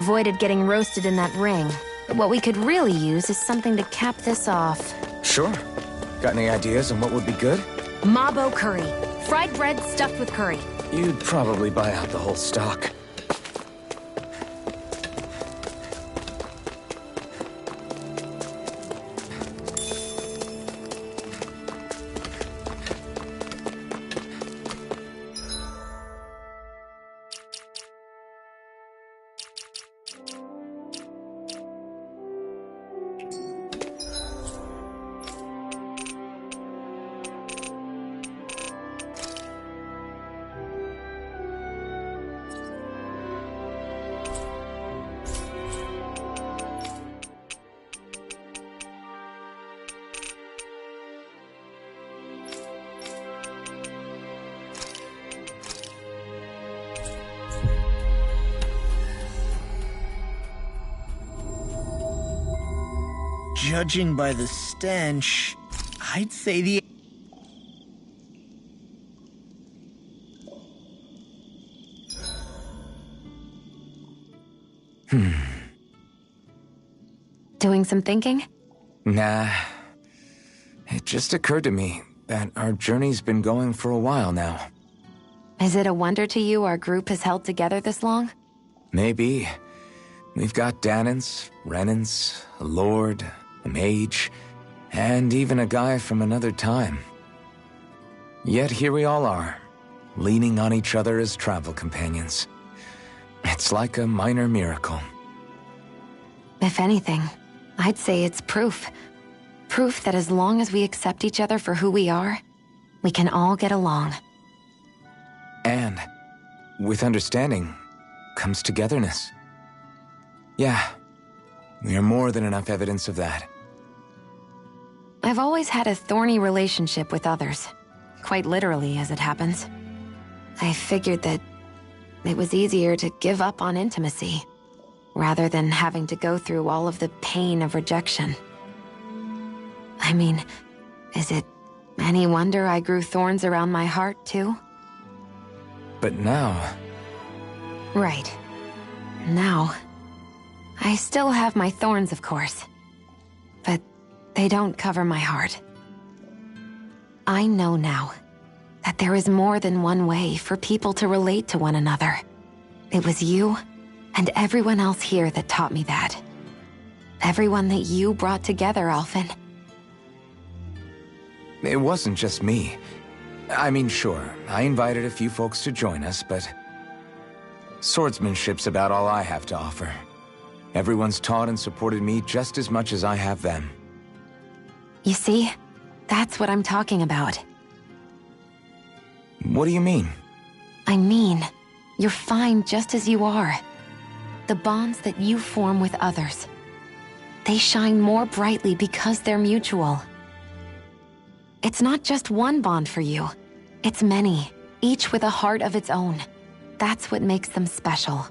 Avoided getting roasted in that ring. But what we could really use is something to cap this off. Sure. Got any ideas on what would be good? Mabo curry. Fried bread stuffed with curry. You'd probably buy out the whole stock. Judging by the stench, I'd say the... Doing some thinking? Nah. It just occurred to me that our journey's been going for a while now. Is it a wonder to you our group has held together this long? Maybe. We've got Danans, Renans, a lord, a mage, and even a guy from another time. Yet here we all are, leaning on each other as travel companions. It's like a minor miracle. If anything, I'd say it's proof. Proof that as long as we accept each other for who we are, we can all get along. And with understanding comes togetherness. Yeah, we are more than enough evidence of that. I've always had a thorny relationship with others. Quite literally, as it happens. I figured that it was easier to give up on intimacy, rather than having to go through all of the pain of rejection. I mean, is it any wonder I grew thorns around my heart, too? But now... Right. Now... I still have my thorns, of course. But they don't cover my heart. I know now that there is more than one way for people to relate to one another. It was you and everyone else here that taught me that. Everyone that you brought together, Alphen. It wasn't just me. I mean, sure, I invited a few folks to join us, but... swordsmanship's about all I have to offer. Everyone's taught and supported me just as much as I have them. You see? That's what I'm talking about. What do you mean? I mean, you're fine just as you are. The bonds that you form with others, they shine more brightly because they're mutual. It's not just one bond for you. It's many, each with a heart of its own. That's what makes them special.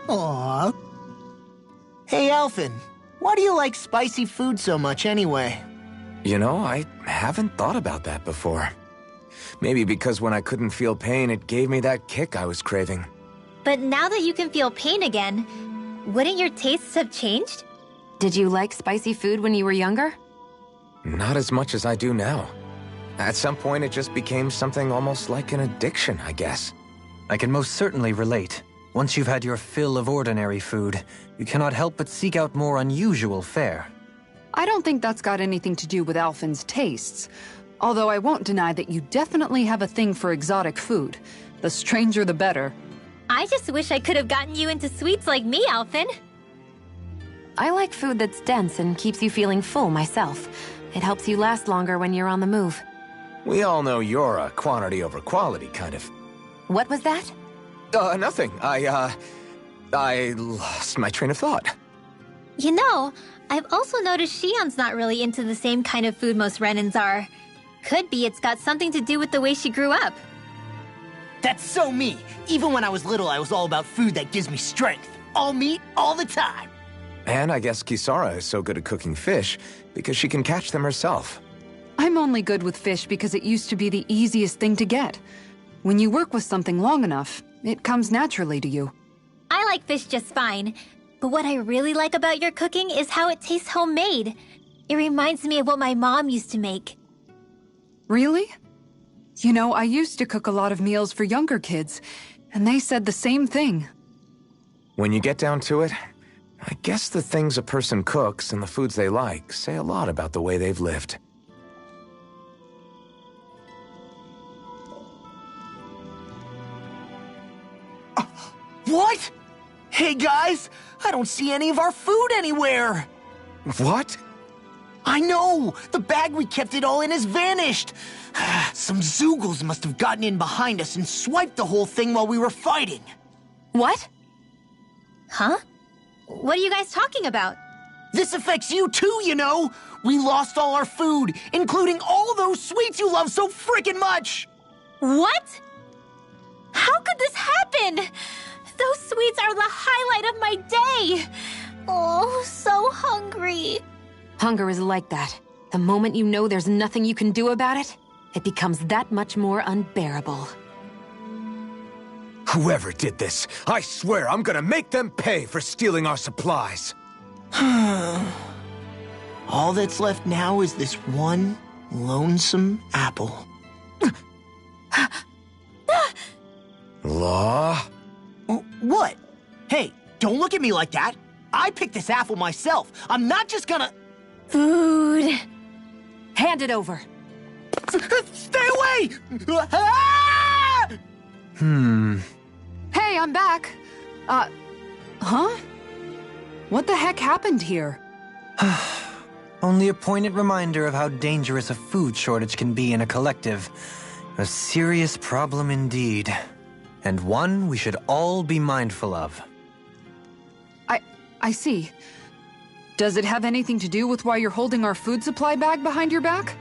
Aww. Hey, Alphen, why do you like spicy food so much anyway? You know, I haven't thought about that before. Maybe because when I couldn't feel pain, it gave me that kick I was craving. But now that you can feel pain again, wouldn't your tastes have changed? Did you like spicy food when you were younger? Not as much as I do now. At some point, it just became something almost like an addiction, I guess. I can most certainly relate. Once you've had your fill of ordinary food, you cannot help but seek out more unusual fare. I don't think that's got anything to do with Alphen's tastes. Although I won't deny that you definitely have a thing for exotic food. The stranger the better. I just wish I could have gotten you into sweets like me, Alphen. I like food that's dense and keeps you feeling full myself. It helps you last longer when you're on the move. We all know you're a quantity over quality kind of... What was that? Nothing. I lost my train of thought. You know, I've also noticed Shion's not really into the same kind of food most Renans are. Could be it's got something to do with the way she grew up. That's so me. Even when I was little, I was all about food that gives me strength. All meat, all the time. And I guess Kisara is so good at cooking fish because she can catch them herself. I'm only good with fish because it used to be the easiest thing to get. When you work with something long enough, it comes naturally to you. I like fish just fine. But what I really like about your cooking is how it tastes homemade. It reminds me of what my mom used to make. Really? You know, I used to cook a lot of meals for younger kids, and they said the same thing. When you get down to it, I guess the things a person cooks and the foods they like say a lot about the way they've lived. What? Hey guys, I don't see any of our food anywhere. What? I know! The bag we kept it all in has vanished! Some Zoogles must have gotten in behind us and swiped the whole thing while we were fighting. What? Huh? What are you guys talking about? This affects you too, you know! We lost all our food, including all those sweets you love so frickin' much! What? How could this happen? Those sweets are the highlight of my day! Oh, so hungry. Hunger is like that. The moment you know there's nothing you can do about it, it becomes that much more unbearable. Whoever did this, I swear I'm gonna make them pay for stealing our supplies. All that's left now is this one lonesome apple. Law? What? Hey, don't look at me like that. I picked this apple myself. I'm not just gonna... Food. Hand it over. Stay away! Hey, I'm back. Huh? What the heck happened here? Only a poignant reminder of how dangerous a food shortage can be in a collective. A serious problem indeed. And one we should all be mindful of. I see. Does it have anything to do with why you're holding our food supply bag behind your back?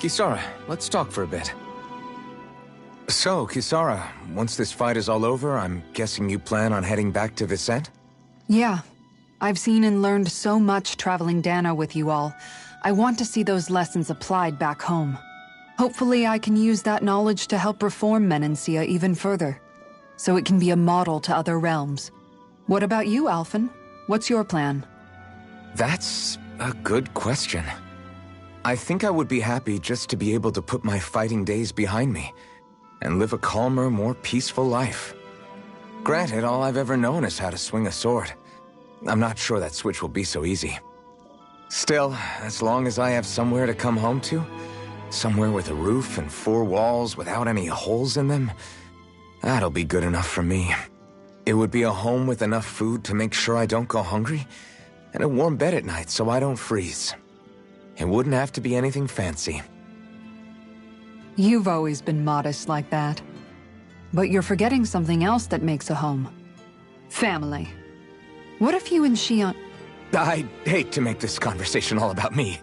Kisara, let's talk for a bit. So, Kisara, once this fight is all over, I'm guessing you plan on heading back to Viscent? Yeah. I've seen and learned so much traveling Dana with you all. I want to see those lessons applied back home. Hopefully I can use that knowledge to help reform Menancia even further, so it can be a model to other realms. What about you, Alphen? What's your plan? That's a good question. I think I would be happy just to be able to put my fighting days behind me and live a calmer, more peaceful life. Granted, all I've ever known is how to swing a sword. I'm not sure that switch will be so easy. Still, as long as I have somewhere to come home to, somewhere with a roof and 4 walls without any holes in them, that'll be good enough for me. It would be a home with enough food to make sure I don't go hungry, and a warm bed at night so I don't freeze. It wouldn't have to be anything fancy. You've always been modest like that. But you're forgetting something else that makes a home. Family. What if you and Shion... I'd hate to make this conversation all about me.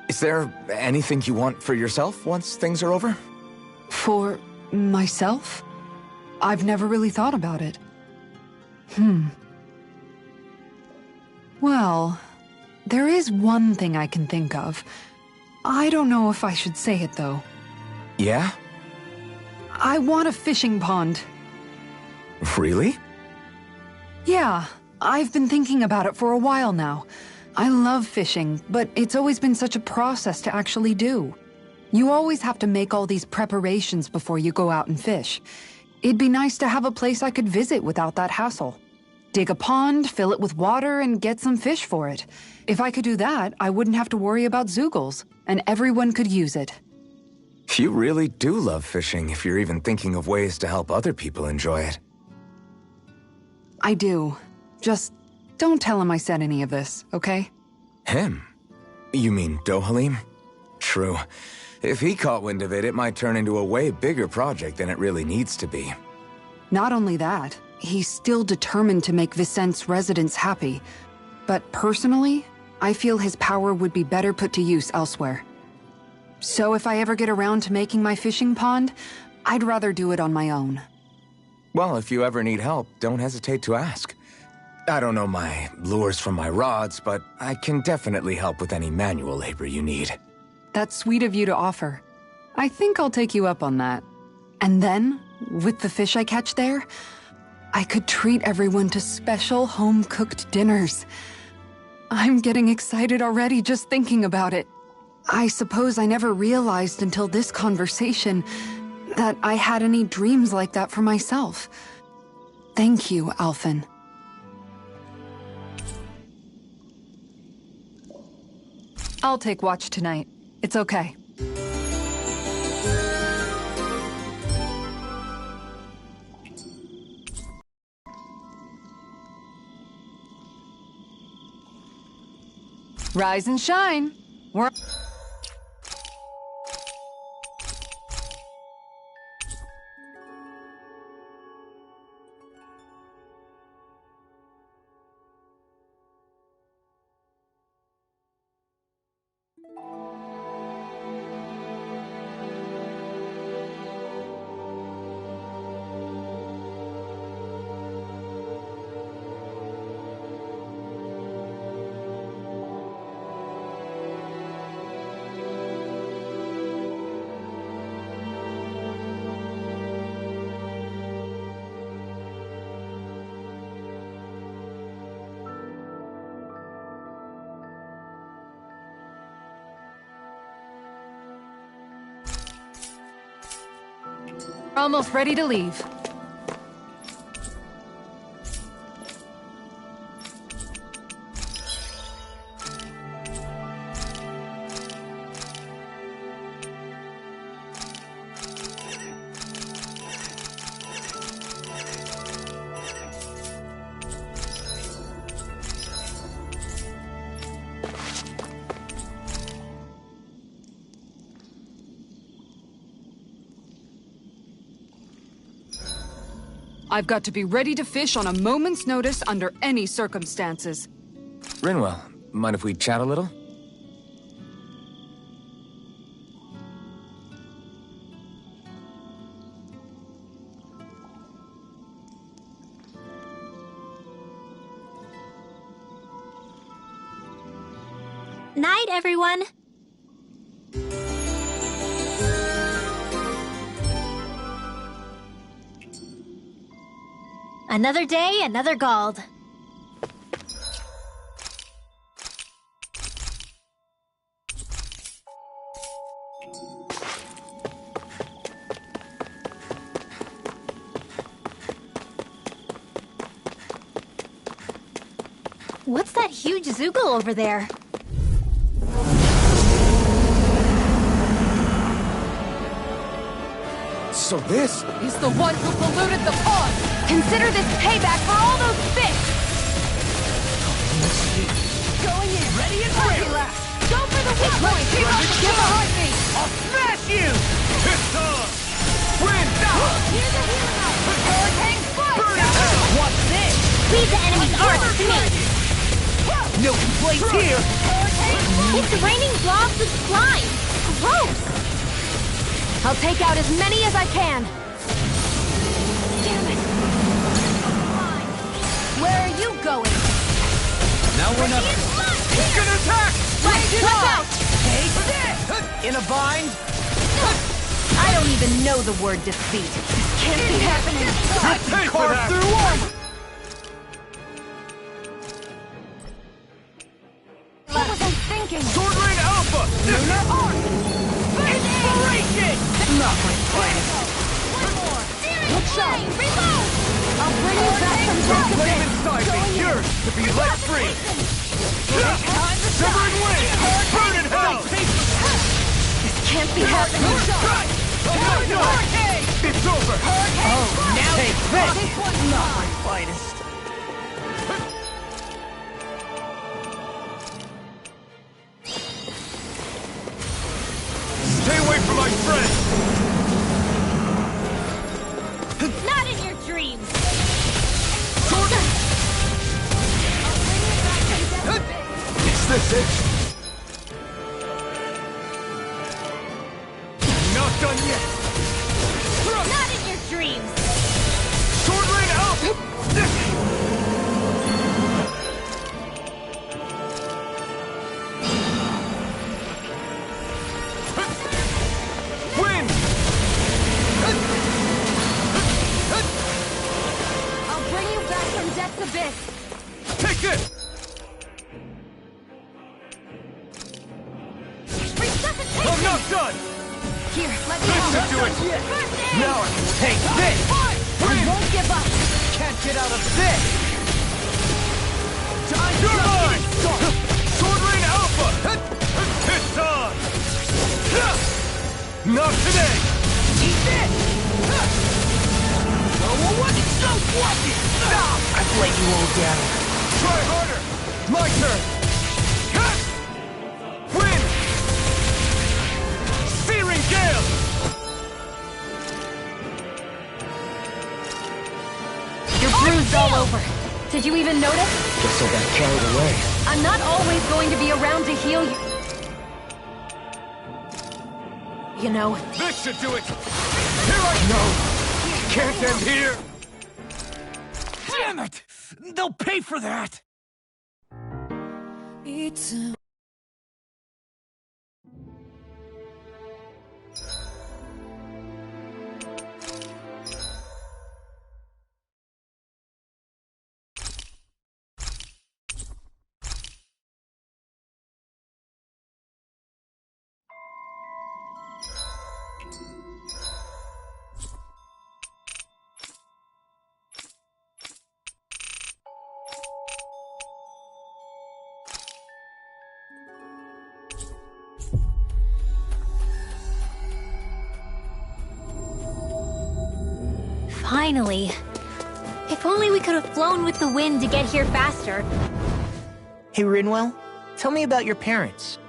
Is there anything you want for yourself once things are over? For myself? I've never really thought about it. Well, there is one thing I can think of. I don't know if I should say it, though. Yeah? I want a fishing pond. Really? Yeah, I've been thinking about it for a while now. I love fishing, but it's always been such a process to actually do. You always have to make all these preparations before you go out and fish. It'd be nice to have a place I could visit without that hassle. Dig a pond, fill it with water, and get some fish for it. If I could do that, I wouldn't have to worry about Zeugles, and everyone could use it. You really do love fishing if you're even thinking of ways to help other people enjoy it. I do. Just don't tell him I said any of this, okay? Him? You mean Dohalim? True. If he caught wind of it, it might turn into a way bigger project than it really needs to be. Not only that, he's still determined to make Viscent's residents happy. But personally, I feel his power would be better put to use elsewhere. So if I ever get around to making my fishing pond, I'd rather do it on my own. Well, if you ever need help, don't hesitate to ask. I don't know my lures from my rods, but I can definitely help with any manual labor you need. That's sweet of you to offer. I think I'll take you up on that. And then, with the fish I catch there, I could treat everyone to special home-cooked dinners. I'm getting excited already just thinking about it. I suppose I never realized until this conversation that I had any dreams like that for myself. Thank you, Alphen. I'll take watch tonight. It's okay. Rise and shine. We're... Almost ready to leave. I've got to be ready to fish on a moment's notice under any circumstances. Rinwell, mind if we chat a little? Night, everyone. Another day, another Gald. What's that huge Zoogle over there? So this He's the one who polluted the pond! Consider this payback for all those fish! Going in! Ready and ready! Go for the weak point! Get behind me! I'll smash you! It's on! Win! Here's a healing out! Hurricane Strike! Burn it out! What's this? Leave the enemy's arc to me! No complaints here! It's raining blobs of slime! Gross! I'll take out as many as I can! Damn it! Where are you going? Now we're not... He's gonna attack! Look out! Take this! In a bind? I don't even know the word defeat. This can't be happening. I can Carve through armor! What was I thinking? Sword Rain Alpha! Lunar Arc! Inspiration! Not my plan. Good shot! Reload! I'll bring you back from death Flame again! inside me! Yours to be let free! Severing Wind! Burn in hell! This can't be happening! It's over! Oh, now take this! Not my finest. Stay away from my friend! Not in your dreams! Is this it? Not done yet! Not in your dreams! Sword Rain out! Win! I'll bring you back from death's abyss! Take this! I'm not done! Here, let me This help! should do it! Now I can take this! We won't give up! Can't get out of this! You're mine! Sword Rain Alpha! It's on! Not today! Eat this! What? So what? I've let you all down. Try harder! My turn! Win! Searing Gale! You're bruised all over. Did you even notice? Guess I got carried away. I'm not always going to be around to heal you. You know, This should do it! Here I go! Can't end here! Damn it! They'll pay for that! Finally. If only we could have flown with the wind to get here faster. Hey, Rinwell, tell me about your parents.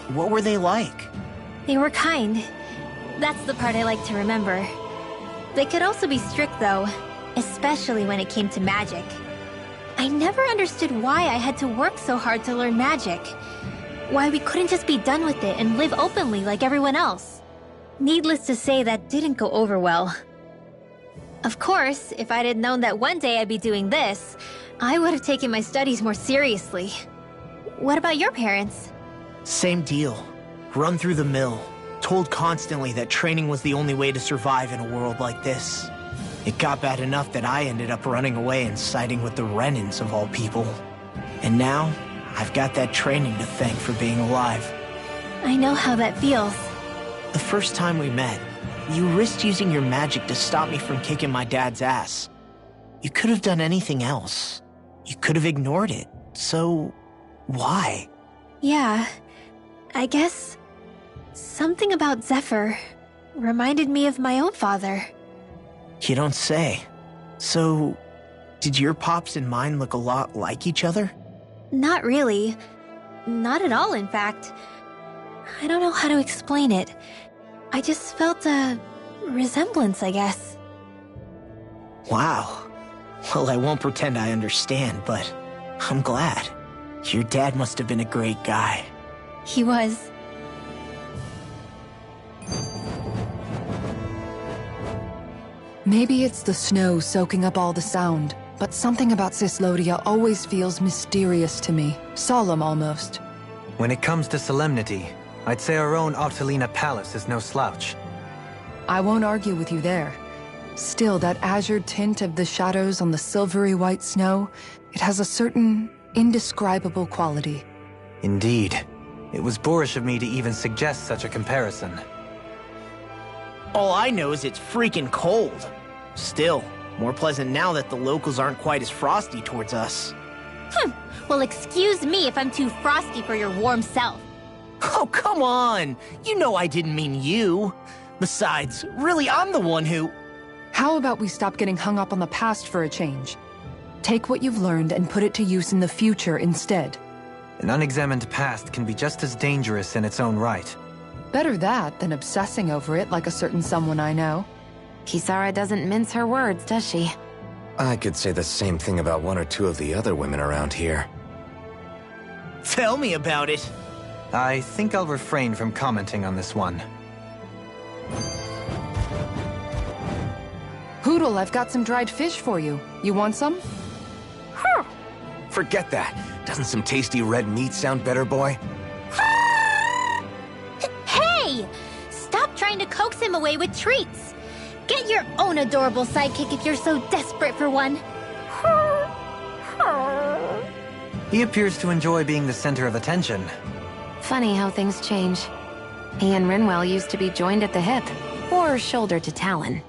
What were they like? They were kind. That's the part I like to remember. They could also be strict, though, especially when it came to magic. I never understood why I had to work so hard to learn magic. Why we couldn't just be done with it and live openly like everyone else. Needless to say, that didn't go over well. Of course, if I'd had known that one day I'd be doing this, I would have taken my studies more seriously. What about your parents? Same deal. Run through the mill. Told constantly that training was the only way to survive in a world like this. It got bad enough that I ended up running away and siding with the Renans of all people. And now, I've got that training to thank for being alive. I know how that feels. The first time we met, you risked using your magic to stop me from kicking my dad's ass. You could have done anything else. You could have ignored it. So, why? Yeah, I guess something about Zephyr reminded me of my own father. You don't say. So, did your pops and mine look a lot like each other? Not really. Not at all, in fact. I don't know how to explain it. I just felt a resemblance, I guess. Wow. Well, I won't pretend I understand, but I'm glad. Your dad must have been a great guy. He was. Maybe it's the snow soaking up all the sound, but something about Cyslodia always feels mysterious to me. Solemn, almost. When it comes to solemnity, I'd say our own Octolina Palace is no slouch. I won't argue with you there. Still, that azure tint of the shadows on the silvery white snow, it has a certain indescribable quality. Indeed. It was boorish of me to even suggest such a comparison. All I know is it's freaking cold. Still, more pleasant now that the locals aren't quite as frosty towards us. Well, excuse me if I'm too frosty for your warm self. Oh, come on! You know I didn't mean you. Besides, really, I'm the one who... How about we stop getting hung up on the past for a change? Take what you've learned and put it to use in the future instead. An unexamined past can be just as dangerous in its own right. Better that than obsessing over it like a certain someone I know. Kisara doesn't mince her words, does she? I could say the same thing about one or two of the other women around here. Tell me about it. I think I'll refrain from commenting on this one. Hootle, I've got some dried fish for you. You want some? Forget that. Doesn't some tasty red meat sound better, boy? Hey! Stop trying to coax him away with treats. Get your own adorable sidekick if you're so desperate for one. He appears to enjoy being the center of attention. Funny how things change. He and Rinwell used to be joined at the hip, or shoulder to talon.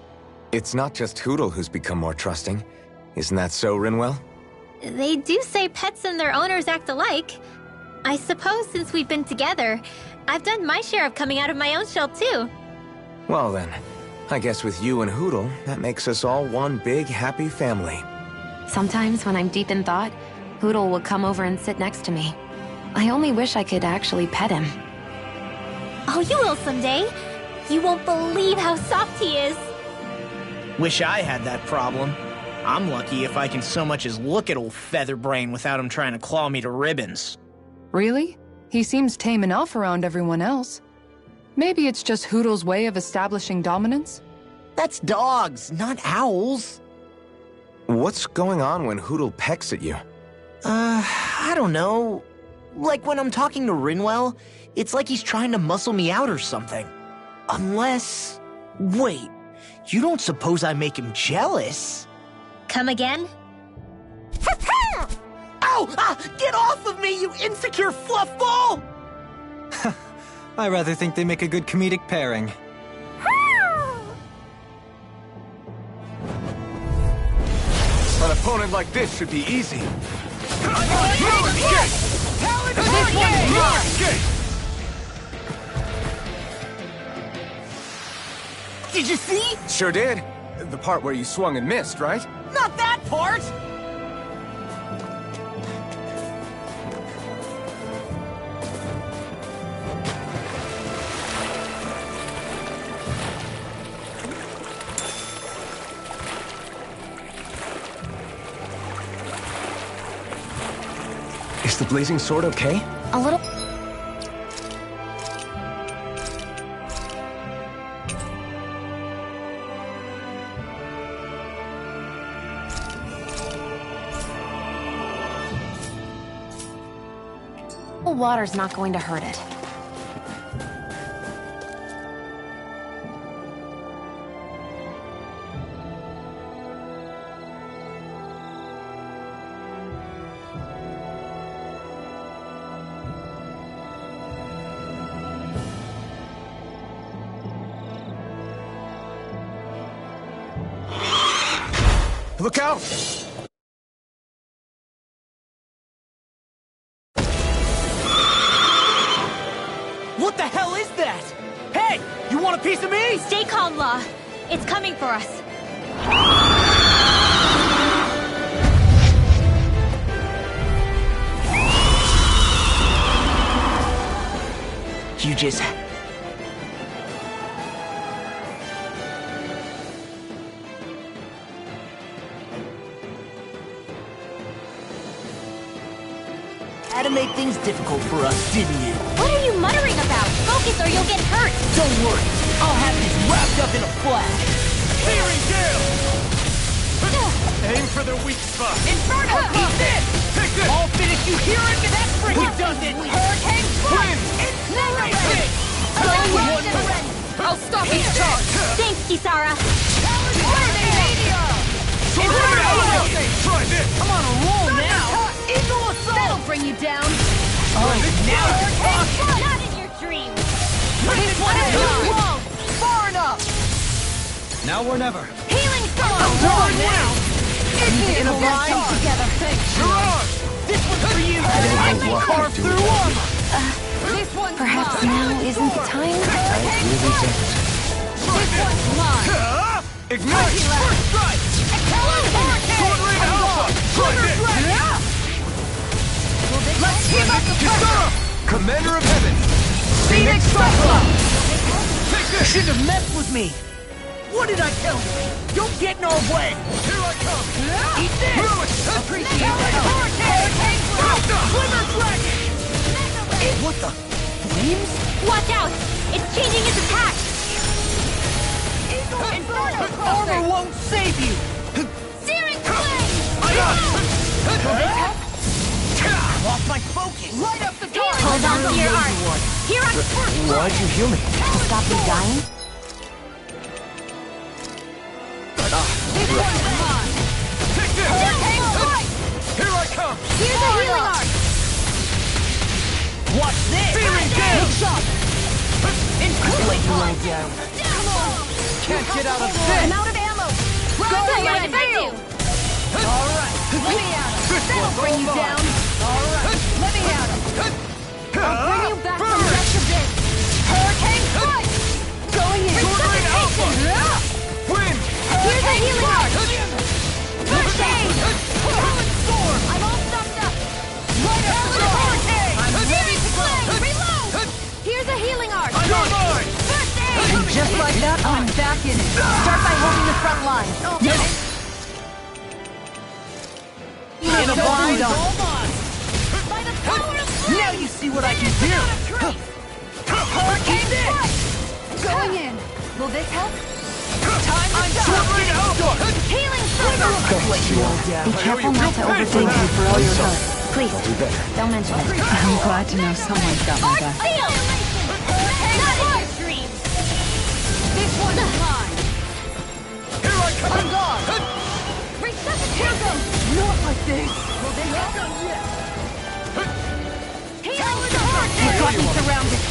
It's not just Hootle who's become more trusting. Isn't that so, Rinwell? They do say pets and their owners act alike. I suppose since we've been together, I've done my share of coming out of my own shell too. Well then, I guess with you and Hootle, that makes us all one big happy family. Sometimes when I'm deep in thought, Hootle will come over and sit next to me. I only wish I could actually pet him. Oh, you will someday. You won't believe how soft he is. Wish I had that problem. I'm lucky if I can so much as look at old Featherbrain without him trying to claw me to ribbons. Really? He seems tame enough around everyone else. Maybe it's just Hootle's way of establishing dominance? That's dogs, not owls. What's going on when Hootle pecks at you? I don't know. Like when I'm talking to Rinwell, it's like he's trying to muscle me out or something. Unless... Wait, you don't suppose I make him jealous? Come again? Ow! Get off of me, you insecure fluffball! I rather think they make a good comedic pairing. An opponent like this should be easy. Did you see? Sure did. The part where you swung and missed, right? Not that part! Is the blazing sword okay? A little... Water's not going to hurt it. Look out! What the hell is that? Hey! You want a piece of me? Stay calm, Law. It's coming for us. You just... had to make things difficult for us, didn't you? What are you muttering about? Focus or you'll get hurt! Don't worry, I'll have this wrapped up in a flash. Clearing Gale! Aim for their weak spot. Inferno, eat this! Take this! I'll finish you here and that's for he does it! Hurricane Wind! Incineration! I'll stop his charge! Thanks, Kisara! Try this! I'm on a roll now! Eagle Assault! That'll bring you down! Oh, now you're talking! Not in your dreams! This one is too long! Far enough! Now or never. Healing Storm! I'm on now! It's in a line together! Gerard! This one's for you! I can carve through armor! This one's Perhaps now isn't the time? I really don't. This one's mine! Ignite! First strike! Sword Rain Alpha! Try this! Let's keep up the Kisara! Commander of Heaven! Phoenix Cyclops! Take You this! shouldn't have messed with me! What did I tell you? Don't get in our way! Here I come! Eat this! Appreciate the help! Glimmer Dragon! What the? Flames? Watch out! It's changing its attack! Armor won't save you! Searing Flame! Lost my focus! Light up the dark! Hold on to your heart! Here on first! Why'd you heal me? To stop me dying? This one's mine! Take this! Here I come! Here's a healing arc! Watch this! Searing Gale! Big shot! Inflate you all down! Can't get out of I'm this! out of ammo! Going right at you! Alright, let me at him! That'll bring you down! Alright, let me at him! I'll bring you back from the rest of this! Hurricane Strike! Going in! Resuscitation! Wind! Here's a healing arc! First aid! Storm! I'm all stocked up! Light up the dark! I'm ready to go! Reload! Here's a healing arc! You're mine! First aid! And just like that, I'm back in it! Start by holding the front line! Yes! In a bind on! By the power of flame! Now you see what I can do! Hurricane this! Going in! Will this help? Time to stop! Healing Storm! Let you all down! Be careful not to overthink you for all your hurt. Please, I'll do better. don't mention it. I'm glad to know someone's got my back. Seal! Not in your dreams! This one's mine! Here I come! I'm gone! Resuscitation! Not like this! Healing You Storm! got me surrounded!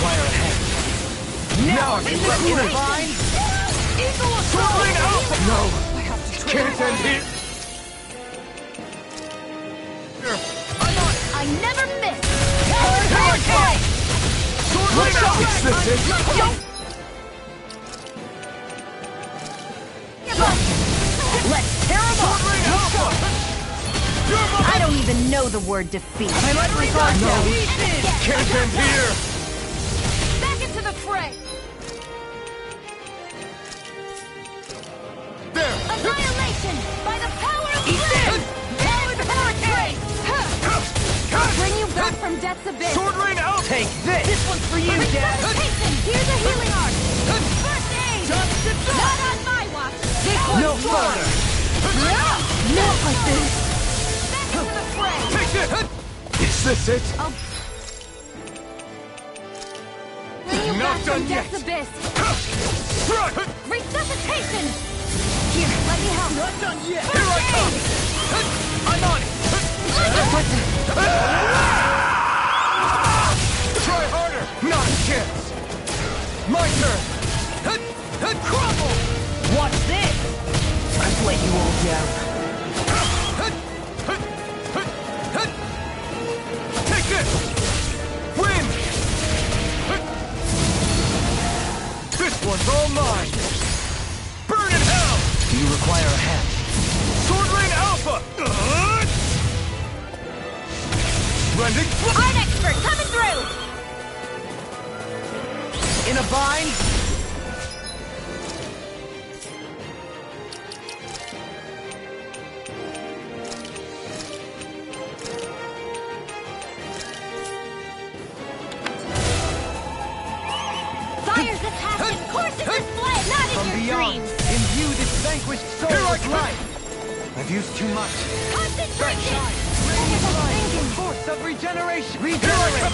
Fire ahead! Now I'm in the bind! Eagle Sword Rain Assault! Alpha! No! Can't end here! I never miss! Hurricane! Sword Rain Alpha! Is this it? Let's tear him Sword Rain Alpha! You're mine! I don't even know the word defeat. I let my guard down. Can't end here! Back into the fray! There! Annihilation! By the power of Eat flame! this! Powered hurricane! back from Death's Abyss! Sword Rain out! Take this! This one's for you, Dad! Resuscitation! Here's a healing art! First aid! Not on my watch! This one's No yours. further! Not like this! Back into the fray! Take this! Is this it? Bring you Not back from done yet. Death's Abyss! Run! Resuscitation! Here, Let me help! not done yet! Here I come! I'm on it! Try harder! Not a chance! My turn! Crumble! Watch this! I've let you all down. Take this! Win! This one's all mine! Burn in hell! Do you require a hand? Sword Rain Alpha! Rending... Art expert coming through! In a bind? Fire's a passion, course is display, not in From your beyond, dreams! imbue this vanquished soul Here I with come. life! I've used too much. Concentration! Force of regeneration! Regenerate! I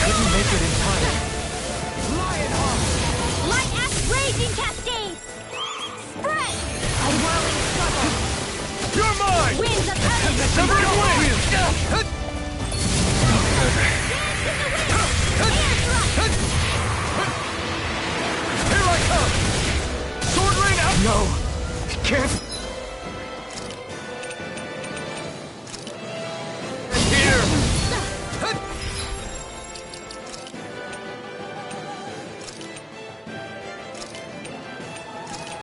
couldn't make it in time. Lionheart! Light axe raging cascades! Spread! A whirling struggle! You're mine! Winds of heaven! Severed wings! Here I come! Sword Rain out! No! It can't